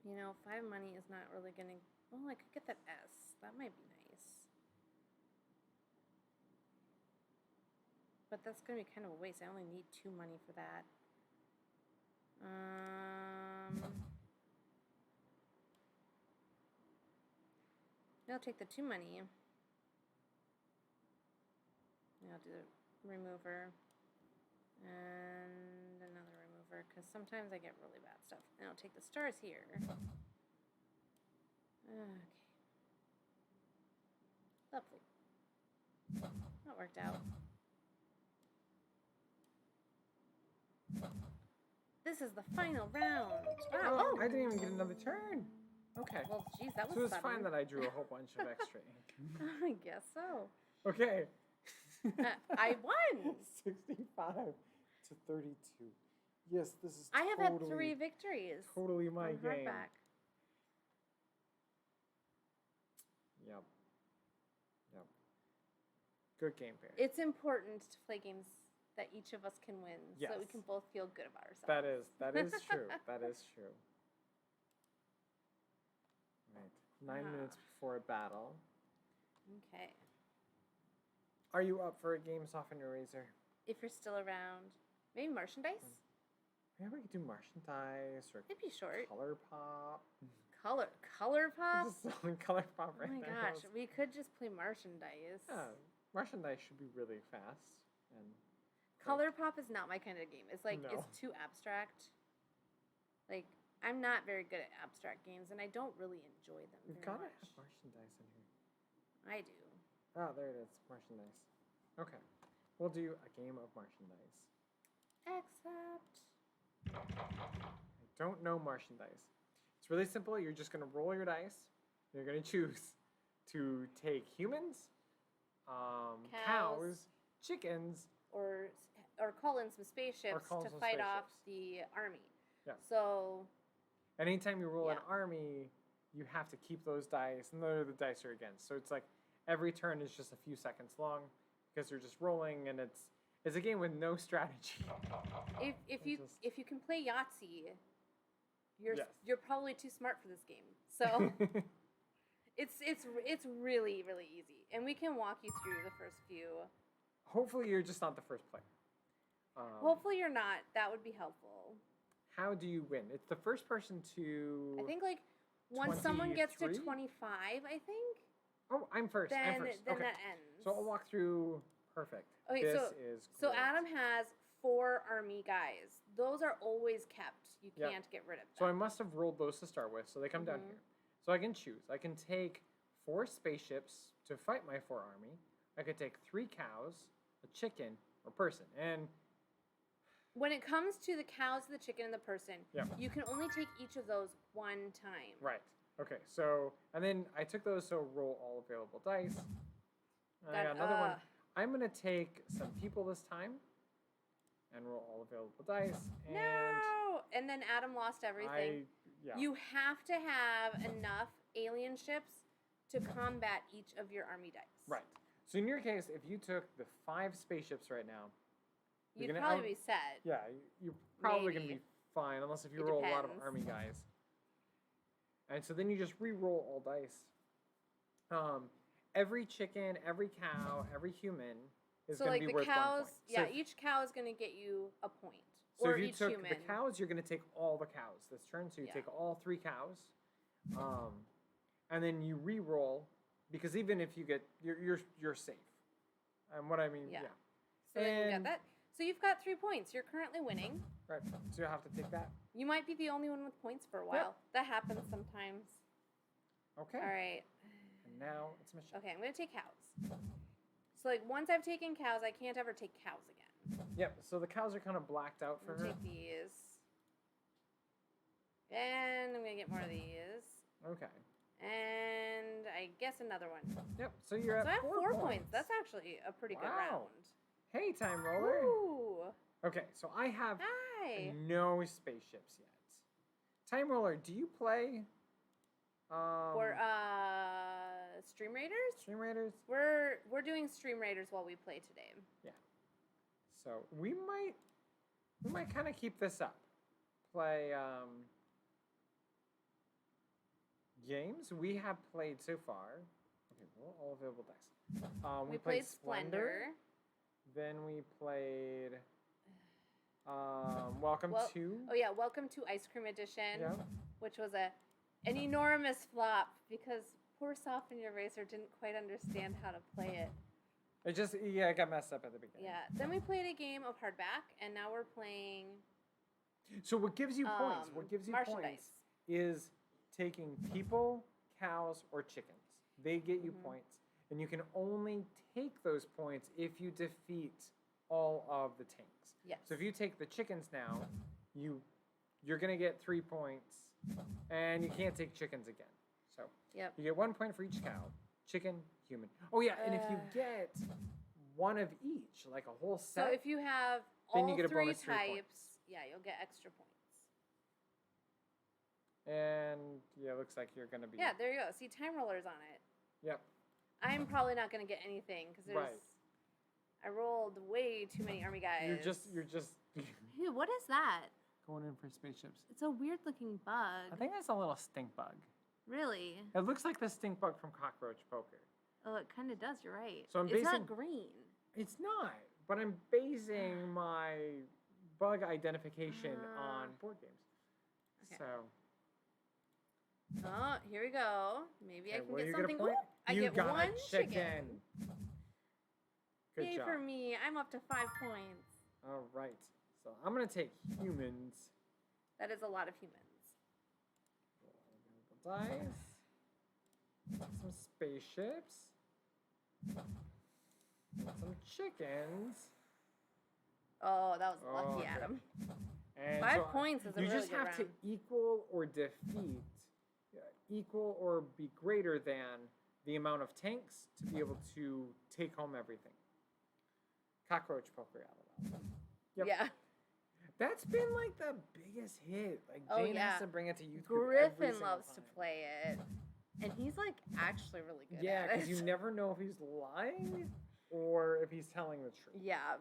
[SPEAKER 2] You know, 5 money is not really gonna. Oh, I could get that S. That might be nice. But that's gonna be kind of a waste. I only need 2 money for that. I'll take the 2 money. I'll do the remover and another remover because sometimes I get really bad stuff. And I'll take the stars here. Okay. Lovely. That worked out. This is the final round. Wow.
[SPEAKER 1] Oh, I didn't even get another turn. Okay.
[SPEAKER 2] Well, geez, that was
[SPEAKER 1] so it's
[SPEAKER 2] sudden.
[SPEAKER 1] fine that I drew a whole bunch of extra ink.
[SPEAKER 2] I guess so.
[SPEAKER 1] Okay.
[SPEAKER 2] I won.
[SPEAKER 1] 65 to 32. Yes, this is.
[SPEAKER 2] I have had 3 victories.
[SPEAKER 1] Totally my
[SPEAKER 2] on
[SPEAKER 1] game.
[SPEAKER 2] Hardback.
[SPEAKER 1] Yep. Good game, Barry.
[SPEAKER 2] It's important to play games that each of us can win,
[SPEAKER 1] yes.
[SPEAKER 2] so we can both feel good about ourselves.
[SPEAKER 1] That is true. That is true. Right. 9 minutes before a battle.
[SPEAKER 2] Okay.
[SPEAKER 1] Are you up for a game Soften Eraser?
[SPEAKER 2] If you're still around. Maybe Martian Dice?
[SPEAKER 1] Maybe we could do Martian Dice or
[SPEAKER 2] It'd be short.
[SPEAKER 1] Color Pop.
[SPEAKER 2] Color Pop?
[SPEAKER 1] Just selling Color Pop right now.
[SPEAKER 2] Oh my gosh, we could just play Martian Dice.
[SPEAKER 1] Yeah, Martian Dice should be really fast. And
[SPEAKER 2] Color Pop is not my kind of game. It's like, it's too abstract. Like, I'm not very good at abstract games, and I don't really enjoy them
[SPEAKER 1] We've
[SPEAKER 2] very
[SPEAKER 1] got to
[SPEAKER 2] much.
[SPEAKER 1] have Martian Dice in here.
[SPEAKER 2] I do.
[SPEAKER 1] Oh, there it is. Martian Dice. Okay. We'll do a game of Martian Dice.
[SPEAKER 2] Except...
[SPEAKER 1] I don't know Martian Dice. It's really simple. You're just going to roll your dice. You're going to choose to take humans, cows, chickens,
[SPEAKER 2] or call in some spaceships to fight off the army.
[SPEAKER 1] Yeah.
[SPEAKER 2] So
[SPEAKER 1] anytime you roll an army, you have to keep those dice, and those are the dice are against. So it's like every turn is just a few seconds long because you're just rolling, and it's a game with no strategy.
[SPEAKER 2] If you can play Yahtzee, you're probably too smart for this game. So it's really, really easy, and we can walk you through the first few.
[SPEAKER 1] Hopefully, you're just not the first player.
[SPEAKER 2] Hopefully, you're not. That would be helpful.
[SPEAKER 1] How do you win? It's the first person to.
[SPEAKER 2] I think like once someone gets to 25, I think.
[SPEAKER 1] Oh, I'm first.
[SPEAKER 2] Then
[SPEAKER 1] okay.
[SPEAKER 2] that ends.
[SPEAKER 1] So I'll walk through. Perfect.
[SPEAKER 2] Okay,
[SPEAKER 1] this
[SPEAKER 2] so
[SPEAKER 1] is
[SPEAKER 2] so
[SPEAKER 1] great.
[SPEAKER 2] Adam has 4 army guys. Those are always kept. You can't get rid of them.
[SPEAKER 1] So I must have rolled those to start with. So they come down here. So I can choose. I can take 4 spaceships to fight my 4 army, I could take 3 cows, a chicken, or person. And
[SPEAKER 2] when it comes to the cows, the chicken, and the person,
[SPEAKER 1] yeah.
[SPEAKER 2] you can only take each of those one time.
[SPEAKER 1] Right. Okay. So, and then I took those, so roll all available dice. I got another one. I'm going to take some people this time and roll all available dice. And
[SPEAKER 2] no! And then Adam lost everything.
[SPEAKER 1] Yeah.
[SPEAKER 2] You have to have enough alien ships to combat each of your army dice.
[SPEAKER 1] Right. So in your case, if you took the 5 spaceships right now,
[SPEAKER 2] you'd probably be set.
[SPEAKER 1] Yeah, you're probably going to be fine, unless if you roll a lot of army guys. And so then you just re-roll all dice. Every chicken, every cow, every human is going to be worth 1 point.
[SPEAKER 2] Yeah, each cow is going to get you a point.
[SPEAKER 1] So
[SPEAKER 2] or
[SPEAKER 1] if you
[SPEAKER 2] each
[SPEAKER 1] took
[SPEAKER 2] human.
[SPEAKER 1] the cows, you're going to take all the cows this turn. So you take all 3 cows, and then you re-roll, because even if you get, you're safe. And what I mean, yeah.
[SPEAKER 2] So then you got that. So you've got 3 points. You're currently winning.
[SPEAKER 1] Right. So you have to take that.
[SPEAKER 2] You might be the only one with points for a while.
[SPEAKER 1] Yep.
[SPEAKER 2] That happens sometimes.
[SPEAKER 1] Okay.
[SPEAKER 2] All right.
[SPEAKER 1] And now it's Michelle.
[SPEAKER 2] Okay, I'm going to take cows. So, like, once I've taken cows, I can't ever take cows again.
[SPEAKER 1] Yep, so the cows are kind of blacked out for her.
[SPEAKER 2] Take these. And I'm going to get more of these.
[SPEAKER 1] Okay.
[SPEAKER 2] And I guess another one.
[SPEAKER 1] Yep, so you're at 4
[SPEAKER 2] points. So I have 4 points. That's actually a pretty good round.
[SPEAKER 1] Hey, Time Roller.
[SPEAKER 2] Ooh.
[SPEAKER 1] Okay, so I have
[SPEAKER 2] Hi.
[SPEAKER 1] no spaceships yet. Time Roller, do you play...
[SPEAKER 2] For Stream Raiders?
[SPEAKER 1] Stream Raiders?
[SPEAKER 2] We're doing Stream Raiders while we play today.
[SPEAKER 1] Yeah. So we might kind of keep this up. Play games we have played so far. Okay, well, all available dice.
[SPEAKER 2] We played Splendor.
[SPEAKER 1] Then we played Welcome to.
[SPEAKER 2] Oh yeah, Welcome to Ice Cream Edition.
[SPEAKER 1] Yeah.
[SPEAKER 2] Which was an enormous flop because poor Soften Your Racer didn't quite understand how to play it.
[SPEAKER 1] It got messed up at the beginning.
[SPEAKER 2] Yeah. Then we played a game of Hardback, and now we're playing.
[SPEAKER 1] So what gives you points? What gives you points is taking people, cows, or chickens. They get you points, and you can only take those points if you defeat all of the tanks.
[SPEAKER 2] Yes.
[SPEAKER 1] So if you take the chickens now, you're gonna get 3 points, and you can't take chickens again. So you get 1 point for each cow, chicken, human. Oh yeah, and if you get one of each, like a whole set.
[SPEAKER 2] So if you have
[SPEAKER 1] then
[SPEAKER 2] all
[SPEAKER 1] you get a
[SPEAKER 2] 3
[SPEAKER 1] bonus 3
[SPEAKER 2] types,
[SPEAKER 1] points.
[SPEAKER 2] you'll get extra points.
[SPEAKER 1] And it looks like you're gonna be.
[SPEAKER 2] Yeah, there you go. See, Time Roller's on it.
[SPEAKER 1] Yep.
[SPEAKER 2] I'm probably not gonna get anything because I rolled way too many army guys.
[SPEAKER 1] You're just.
[SPEAKER 2] Ew, what is that?
[SPEAKER 1] Going in for spaceships.
[SPEAKER 2] It's a weird looking bug.
[SPEAKER 1] I think that's a little stink bug.
[SPEAKER 2] Really?
[SPEAKER 1] It looks like the stink bug from Cockroach Poker.
[SPEAKER 2] Oh, it kind of does. You're right.
[SPEAKER 1] So
[SPEAKER 2] it's not green.
[SPEAKER 1] It's not, but I'm basing my bug identification on board games.
[SPEAKER 2] Okay.
[SPEAKER 1] So.
[SPEAKER 2] Oh, here we go. Maybe I can get
[SPEAKER 1] you
[SPEAKER 2] something.
[SPEAKER 1] Get a point?
[SPEAKER 2] I
[SPEAKER 1] you
[SPEAKER 2] get
[SPEAKER 1] got
[SPEAKER 2] 1
[SPEAKER 1] a chicken. Good
[SPEAKER 2] Yay
[SPEAKER 1] job.
[SPEAKER 2] for me. I'm up to 5 points.
[SPEAKER 1] All right. So I'm going to take humans.
[SPEAKER 2] That is a lot of humans.
[SPEAKER 1] Dice. Some spaceships. Some chickens.
[SPEAKER 2] Oh, that was lucky,
[SPEAKER 1] okay.
[SPEAKER 2] Adam.
[SPEAKER 1] And
[SPEAKER 2] 5 points is a
[SPEAKER 1] you
[SPEAKER 2] really
[SPEAKER 1] just
[SPEAKER 2] good
[SPEAKER 1] have
[SPEAKER 2] round.
[SPEAKER 1] to equal or be greater than the amount of tanks to be able to take home everything. Cockroach Poker out. Yep.
[SPEAKER 2] Yeah.
[SPEAKER 1] That's been like the biggest hit. Like Jane has to bring it to youth group every
[SPEAKER 2] Griffin
[SPEAKER 1] single
[SPEAKER 2] loves
[SPEAKER 1] time.
[SPEAKER 2] to play it. And he's like actually really good
[SPEAKER 1] Yeah,
[SPEAKER 2] at it.
[SPEAKER 1] because you never know if he's lying or if he's telling the truth.
[SPEAKER 2] Yeah.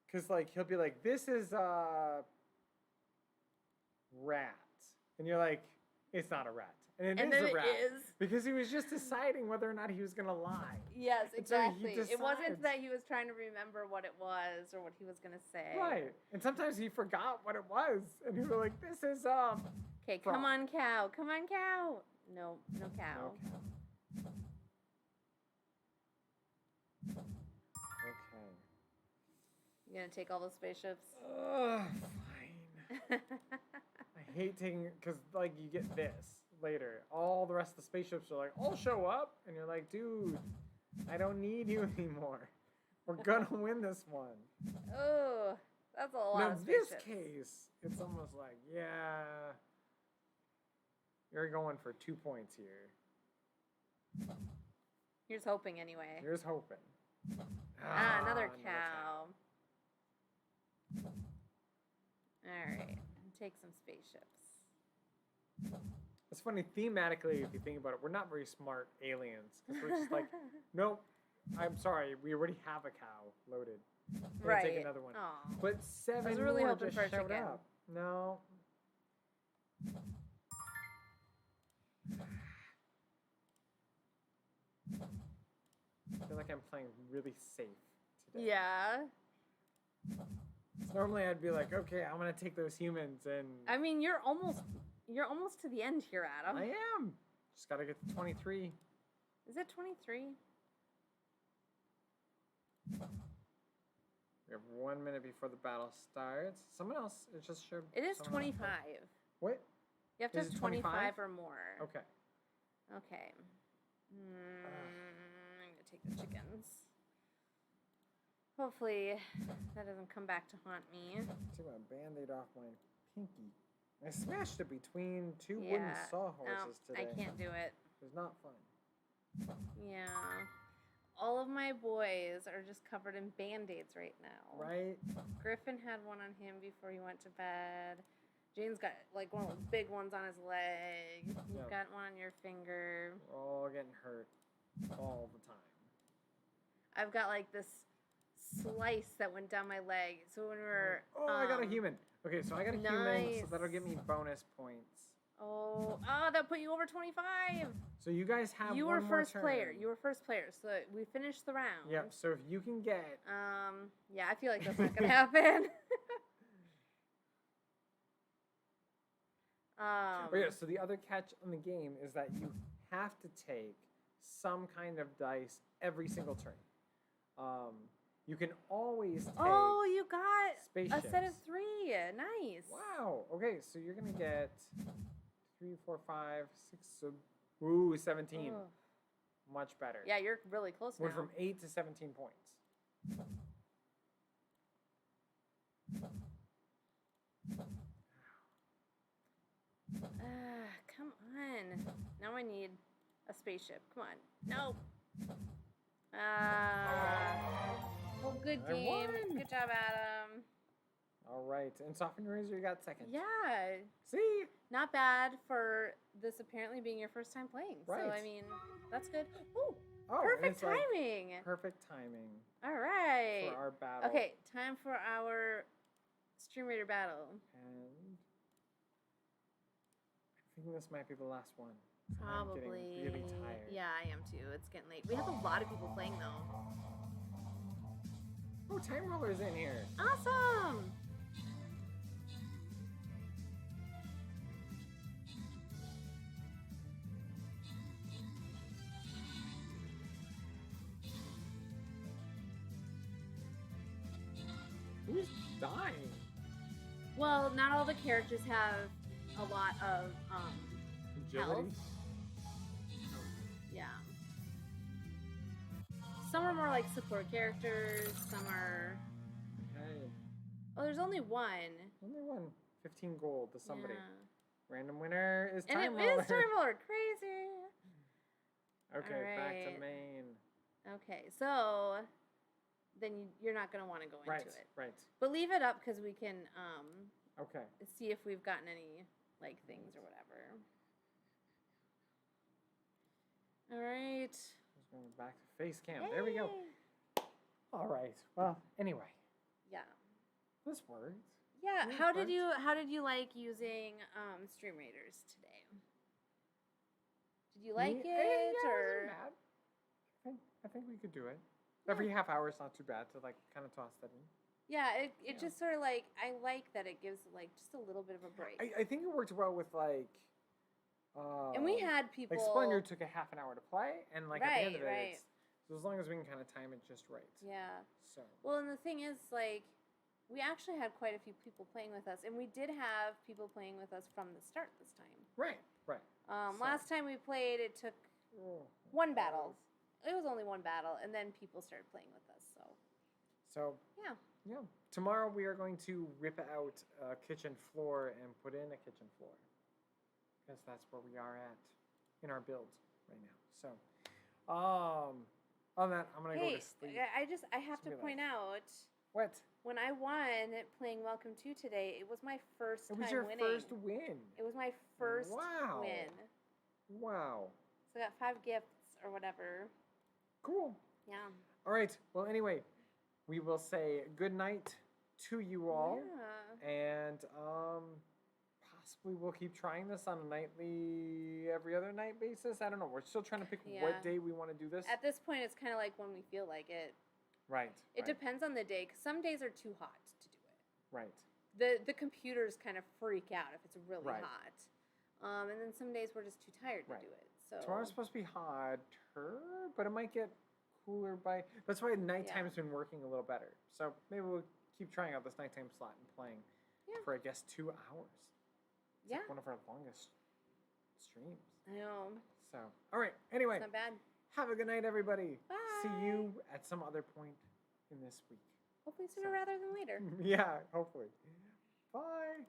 [SPEAKER 1] Because like he'll be like, "This is a rat," and you're like, "It's not a rat," and it is a rat because he was just deciding whether or not he was gonna lie.
[SPEAKER 2] Yes,
[SPEAKER 1] And so he
[SPEAKER 2] exactly. It wasn't
[SPEAKER 1] decides.
[SPEAKER 2] that he was trying to remember what it was or what he was gonna say.
[SPEAKER 1] Right, and sometimes he forgot what it was, and he was like, "This is
[SPEAKER 2] Okay, come on, cow. Come on, cow. No, no cow.
[SPEAKER 1] No cow." Okay.
[SPEAKER 2] You gonna take all those spaceships?
[SPEAKER 1] Fine. I hate taking because like you get this. later, all the rest of the spaceships are like, I'll show up. And you're like, dude, I don't need you anymore. We're gonna win this one.
[SPEAKER 2] Oh, that's a lot
[SPEAKER 1] Now,
[SPEAKER 2] of
[SPEAKER 1] in this
[SPEAKER 2] spaceships.
[SPEAKER 1] case, it's almost like, yeah, you're going for 2 points here.
[SPEAKER 2] Here's hoping anyway.
[SPEAKER 1] Here's hoping.
[SPEAKER 2] Another cow. Alright, take some spaceships.
[SPEAKER 1] It's funny, thematically, if you think about it, we're not very smart aliens. Because we're just like, nope, I'm sorry, we already have a cow loaded.
[SPEAKER 2] Right.
[SPEAKER 1] Take another one.
[SPEAKER 2] Aw.
[SPEAKER 1] But 7
[SPEAKER 2] really
[SPEAKER 1] more
[SPEAKER 2] hoping
[SPEAKER 1] just
[SPEAKER 2] for a
[SPEAKER 1] showed
[SPEAKER 2] chicken.
[SPEAKER 1] up. No. I feel like I'm playing really safe today.
[SPEAKER 2] Yeah.
[SPEAKER 1] Normally I'd be like, okay, I'm gonna take those humans and
[SPEAKER 2] I mean, you're almost to the end here, Adam.
[SPEAKER 1] I am. Just gotta get to 23.
[SPEAKER 2] Is it 23?
[SPEAKER 1] We have 1 minute before the battle starts. Someone else, it just showed.
[SPEAKER 2] It is
[SPEAKER 1] someone else
[SPEAKER 2] 25.
[SPEAKER 1] What?
[SPEAKER 2] You have to
[SPEAKER 1] Is
[SPEAKER 2] have
[SPEAKER 1] it
[SPEAKER 2] 25
[SPEAKER 1] 25?
[SPEAKER 2] or more.
[SPEAKER 1] Okay.
[SPEAKER 2] Okay. I'm gonna take the chickens. Hopefully that doesn't come back to haunt me.
[SPEAKER 1] Took my band-aid off my pinky. I smashed it between 2 wooden
[SPEAKER 2] Yeah.
[SPEAKER 1] sawhorses
[SPEAKER 2] No,
[SPEAKER 1] today.
[SPEAKER 2] I can't do it.
[SPEAKER 1] It was not fun.
[SPEAKER 2] Yeah. All of my boys are just covered in band-aids right now.
[SPEAKER 1] Right?
[SPEAKER 2] Griffin had one on him before he went to bed. Jane's got like one of those big ones on his leg. You've
[SPEAKER 1] Yeah.
[SPEAKER 2] got one on your finger.
[SPEAKER 1] We're all getting hurt all the time.
[SPEAKER 2] I've got like this slice that went down my leg. So when we were
[SPEAKER 1] I got a human. Okay, so I got a human, so
[SPEAKER 2] nice.
[SPEAKER 1] that'll give me bonus points.
[SPEAKER 2] Oh, that put you over 25.
[SPEAKER 1] So you guys have
[SPEAKER 2] You
[SPEAKER 1] one
[SPEAKER 2] were
[SPEAKER 1] more
[SPEAKER 2] first player.
[SPEAKER 1] turn.
[SPEAKER 2] You were first player. So we finished the round.
[SPEAKER 1] Yep, so if you can get...
[SPEAKER 2] Yeah, I feel like that's not gonna happen.
[SPEAKER 1] But yeah, so the other catch on the game is that you have to take some kind of dice every single turn. You can always take
[SPEAKER 2] Oh, you got
[SPEAKER 1] spaceships.
[SPEAKER 2] a set of 3. Nice.
[SPEAKER 1] Wow. Okay, so you're gonna get 3, 4, 5, 6, 17.
[SPEAKER 2] Ugh.
[SPEAKER 1] Much better.
[SPEAKER 2] Yeah, you're really close now.
[SPEAKER 1] Went from 8 to 17 points.
[SPEAKER 2] Come on. Now I need a spaceship. Come on. No. Oh, good
[SPEAKER 1] I
[SPEAKER 2] game.
[SPEAKER 1] won.
[SPEAKER 2] Good job, Adam.
[SPEAKER 1] All right, and Soften Razor, you got second.
[SPEAKER 2] Yeah.
[SPEAKER 1] See?
[SPEAKER 2] Not bad for this apparently being your first time playing. So,
[SPEAKER 1] Right.
[SPEAKER 2] I mean, that's good. Ooh,
[SPEAKER 1] Oh, and
[SPEAKER 2] perfect
[SPEAKER 1] it's like
[SPEAKER 2] timing.
[SPEAKER 1] perfect timing
[SPEAKER 2] All right.
[SPEAKER 1] for our battle.
[SPEAKER 2] Okay, time for our Stream Raider battle.
[SPEAKER 1] And I think this might be the last one.
[SPEAKER 2] Probably.
[SPEAKER 1] I'm getting really tired.
[SPEAKER 2] Yeah, I am too. It's getting late. We have a lot of people playing though.
[SPEAKER 1] Oh, Time Roller's in here.
[SPEAKER 2] Awesome.
[SPEAKER 1] Who's dying?
[SPEAKER 2] Well, not all the characters have a lot of
[SPEAKER 1] Agility?
[SPEAKER 2] health. Yeah. Some are more like support characters. Some are.
[SPEAKER 1] Hey,
[SPEAKER 2] Oh, there's only one.
[SPEAKER 1] only one. 15 gold to somebody.
[SPEAKER 2] Yeah.
[SPEAKER 1] Random winner is
[SPEAKER 2] And
[SPEAKER 1] Time
[SPEAKER 2] it
[SPEAKER 1] Roller.
[SPEAKER 2] is Time Roller. Crazy.
[SPEAKER 1] Okay, back to
[SPEAKER 2] Alright.
[SPEAKER 1] main.
[SPEAKER 2] Okay, so then you're not gonna want to go
[SPEAKER 1] Right,
[SPEAKER 2] into it,
[SPEAKER 1] right.
[SPEAKER 2] but leave it up because we can
[SPEAKER 1] Okay.
[SPEAKER 2] see if we've gotten any like things or whatever. All right.
[SPEAKER 1] Just going back to face cam. There we go.
[SPEAKER 2] Yay.
[SPEAKER 1] All right. Well, anyway,
[SPEAKER 2] Yeah.
[SPEAKER 1] this worked.
[SPEAKER 2] Yeah.
[SPEAKER 1] Yeah,
[SPEAKER 2] How did
[SPEAKER 1] perfect.
[SPEAKER 2] you like using Stream Raiders today? Did you like
[SPEAKER 1] Me?
[SPEAKER 2] it
[SPEAKER 1] Yeah, it
[SPEAKER 2] or?
[SPEAKER 1] wasn't bad. I think we could do it. Every half hour is not too bad to like kind of toss that in.
[SPEAKER 2] Yeah, it
[SPEAKER 1] Yeah.
[SPEAKER 2] just sort of like I like that it gives like just a little bit of a break.
[SPEAKER 1] I think it worked well with like.
[SPEAKER 2] And we had people
[SPEAKER 1] like Splendor took a half an hour to play, and like at the end of it,
[SPEAKER 2] Right,
[SPEAKER 1] it's, so as long as we can kind of time it just right.
[SPEAKER 2] Yeah.
[SPEAKER 1] So
[SPEAKER 2] Well, and the thing is, like, we actually had quite a few people playing with us, and we did have people playing with us from the start this time.
[SPEAKER 1] right.
[SPEAKER 2] Last time we played, it took one battle. It was only one battle, and then people started playing with us.
[SPEAKER 1] So yeah. Tomorrow we are going to rip out a kitchen floor and put in a kitchen floor, because that's where we are at in our build right now. So, on that, I'm gonna go to sleep.
[SPEAKER 2] I have to point out.
[SPEAKER 1] What?
[SPEAKER 2] When I won playing Welcome to today, it was my first time winning.
[SPEAKER 1] It was your first win.
[SPEAKER 2] It was my first win.
[SPEAKER 1] Wow.
[SPEAKER 2] So I got 5 gifts or whatever.
[SPEAKER 1] Cool.
[SPEAKER 2] Yeah.
[SPEAKER 1] All right. Well, anyway, we will say good night to you all.
[SPEAKER 2] Yeah.
[SPEAKER 1] And possibly we'll keep trying this on a nightly, every other night basis. I don't know. We're still trying to pick what day we want to do this.
[SPEAKER 2] At this point, it's kind of like when we feel like it.
[SPEAKER 1] Right.
[SPEAKER 2] It depends on the day, because some days are too hot to do it.
[SPEAKER 1] Right.
[SPEAKER 2] The computers kind of freak out if it's really hot. And then some days we're just too tired to do it. So
[SPEAKER 1] tomorrow's supposed to be hotter, but it might get cooler by. That's why nighttime's been working a little better. So maybe we'll keep trying out this nighttime slot and playing for, I guess, 2 hours. It's like one of our longest streams.
[SPEAKER 2] I know.
[SPEAKER 1] So, all right. Anyway.
[SPEAKER 2] It's not bad.
[SPEAKER 1] Have a good night, everybody.
[SPEAKER 2] Bye.
[SPEAKER 1] See you at some other point in this week.
[SPEAKER 2] Hopefully sooner rather than later.
[SPEAKER 1] Yeah, hopefully. Bye.